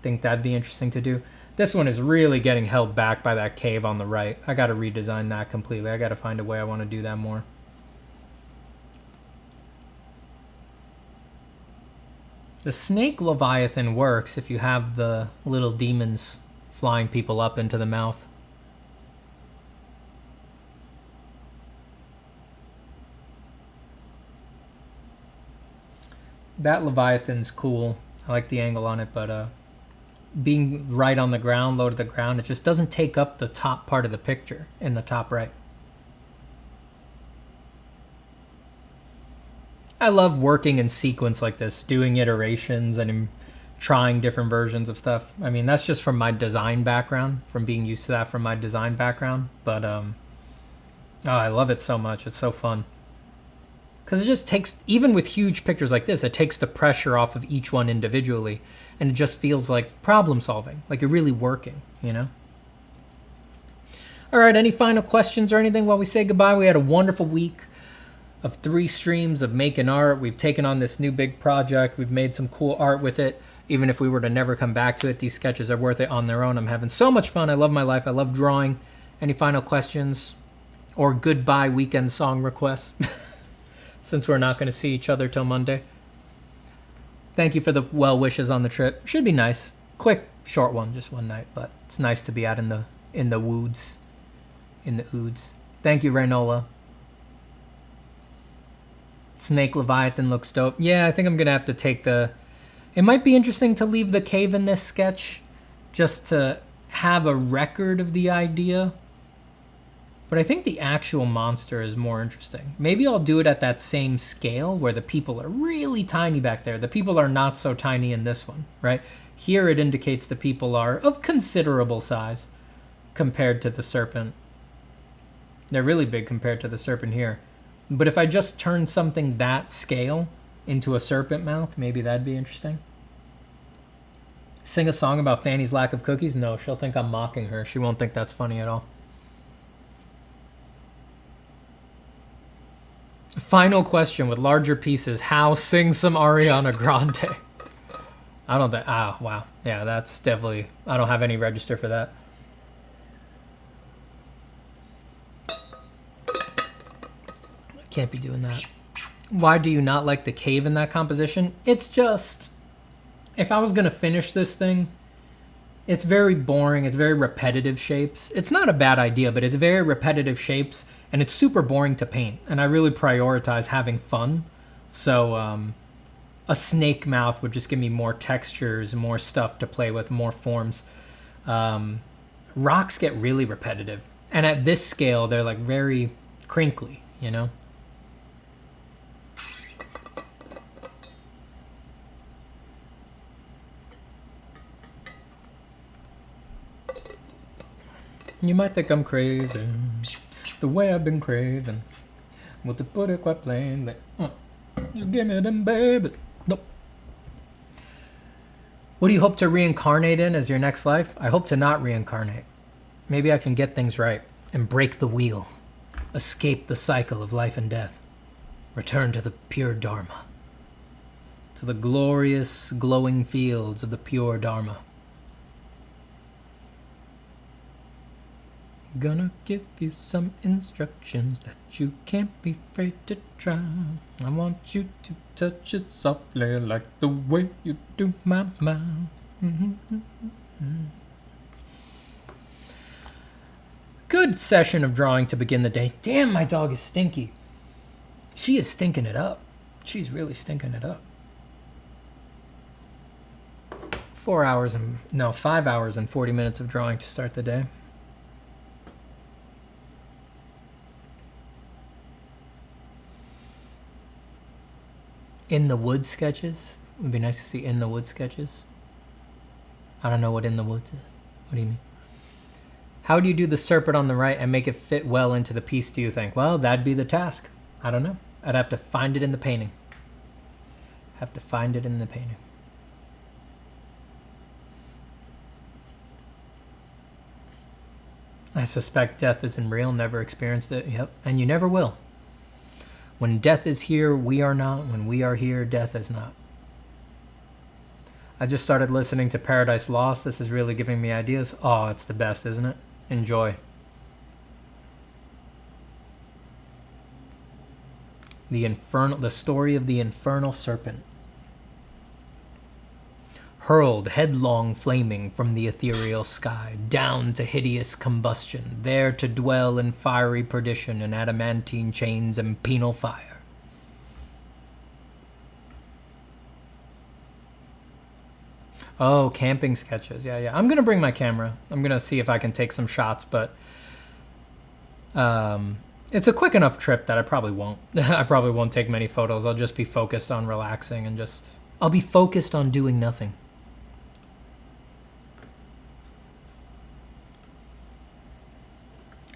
I think that'd be interesting to do. This one is really getting held back by that cave on the right. I got to redesign that completely. I got to find a way I want to do that more. The snake Leviathan works if you have the little demons flying people up into the mouth. That Leviathan's cool. I like the angle on it, but being right on the ground, low to the ground, it just doesn't take up the top part of the picture in the top right. I love working in sequence like this, doing iterations and trying different versions of stuff. I mean, that's just from my design background, from being used to that from my design background. But oh, I love it so much. It's so fun. Because it just takes, even with huge pictures like this, it takes the pressure off of each one individually. And it just feels like problem solving, like you're really working, you know? All right, any final questions or anything while we say goodbye? We had a wonderful week of 3 streams of making art. We've taken on this new big project. We've made some cool art with it. Even if we were to never come back to it, these sketches are worth it on their own. I'm having so much fun. I love my life. I love drawing. Any final questions or goodbye weekend song requests? Since we're not going to see each other till Monday. Thank you for the well wishes on the trip. Should be nice. Quick, short one, just one night, but it's nice to be out in the woods, in the oods. Thank you, Raynola. Snake Leviathan looks dope. Yeah, I think I'm gonna have to take the. It might be interesting to leave the cave in this sketch, just to have a record of the idea. But I think the actual monster is more interesting. Maybe I'll do it at that same scale where the people are really tiny back there. The people are not so tiny in this one, right? Here it indicates the people are of considerable size compared to the serpent. They're really big compared to the serpent here. But if I just turn something that scale into a serpent mouth, maybe that'd be interesting. Sing a song about Fanny's lack of cookies? No, she'll think I'm mocking her. She won't think that's funny at all. Final question with larger pieces. How sing some Ariana Grande? I don't think, wow. Yeah, that's definitely, I don't have any register for that. I can't be doing that. Why do you not like the cave in that composition? It's just, if I was going to finish this thing, it's very boring. It's very repetitive shapes. It's not a bad idea, but it's very repetitive shapes, and it's super boring to paint. And I really prioritize having fun. So a snake mouth would just give me more textures, more stuff to play with, more forms. Rocks get really repetitive. And at this scale, they're like very crinkly, you know? You might think I'm crazy, the way I've been craving. Well, to put it quite plainly, just give me them, baby. Nope. What do you hope to reincarnate in as your next life? I hope to not reincarnate. Maybe I can get things right and break the wheel, escape the cycle of life and death, return to the pure Dharma, to the glorious, glowing fields of the pure Dharma. Gonna give you some instructions that you can't be afraid to try. I want you to touch it softly like the way you do my mind. Good session of drawing to begin the day. Damn, my dog is stinky. She is stinking it up. She's really stinking it up. 5 hours and 40 minutes of drawing to start the day. In the Woods sketches? It would be nice to see In the Woods sketches. I don't know what In the Woods is. What do you mean? How do you do the serpent on the right and make it fit well into the piece, do you think? Well, that'd be the task. I don't know. I'd have to find it in the painting. I suspect death isn't real, never experienced it. Yep, and you never will. When death is here, we are not. When we are here, death is not. I just started listening to Paradise Lost. This is really giving me ideas. Oh, it's the best, isn't it? Enjoy. The story of the infernal serpent. Hurled headlong flaming from the ethereal sky, down to hideous combustion, there to dwell in fiery perdition and adamantine chains and penal fire. Oh, camping sketches. Yeah, yeah. I'm going to bring my camera. I'm going to see if I can take some shots, but it's a quick enough trip that I probably won't. I probably won't take many photos. I'll just be focused on relaxing and I'll be focused on doing nothing.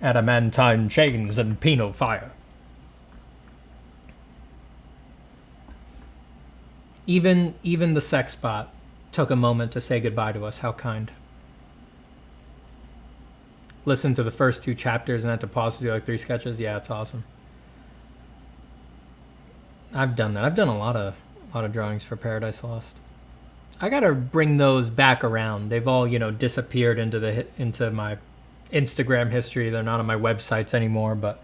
Adamantine chains and penal fire. Even the sex bot took a moment to say goodbye to us. How kind. Listen to the first 2 chapters and had to pause to do like 3 sketches. Yeah, it's awesome. I've done that. I've done a lot of drawings for Paradise Lost. I gotta bring those back around. They've all, you know, disappeared into my Instagram history. They're not on my websites anymore, but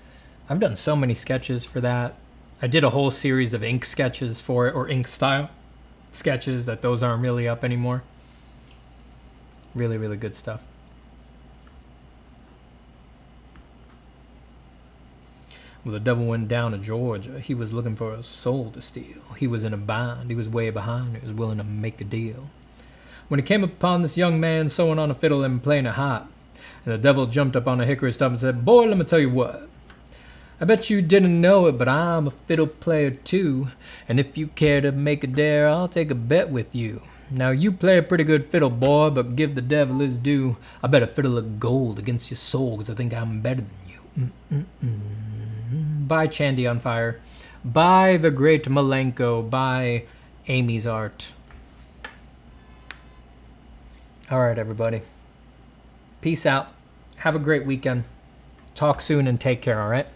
I've done so many sketches for that. I did a whole series of ink sketches for it, or ink style sketches, that those aren't really up anymore. Really, really good stuff. Well, the devil went down to Georgia. He was looking for a soul to steal. He was in a bind. He was way behind. He was willing to make a deal. When he came upon this young man sewing on a fiddle and playing a harp, and the devil jumped up on a hickory stump and said, "Boy, let me tell you what. I bet you didn't know it, but I'm a fiddle player too. And if you care to make a dare, I'll take a bet with you. Now you play a pretty good fiddle, boy, but give the devil his due. I bet a fiddle of gold against your soul, 'cause I think I'm better than you." By Chandy on Fire. By the great Malenko. By Amy's Art. All right, everybody. Peace out. Have a great weekend. Talk soon and take care, all right?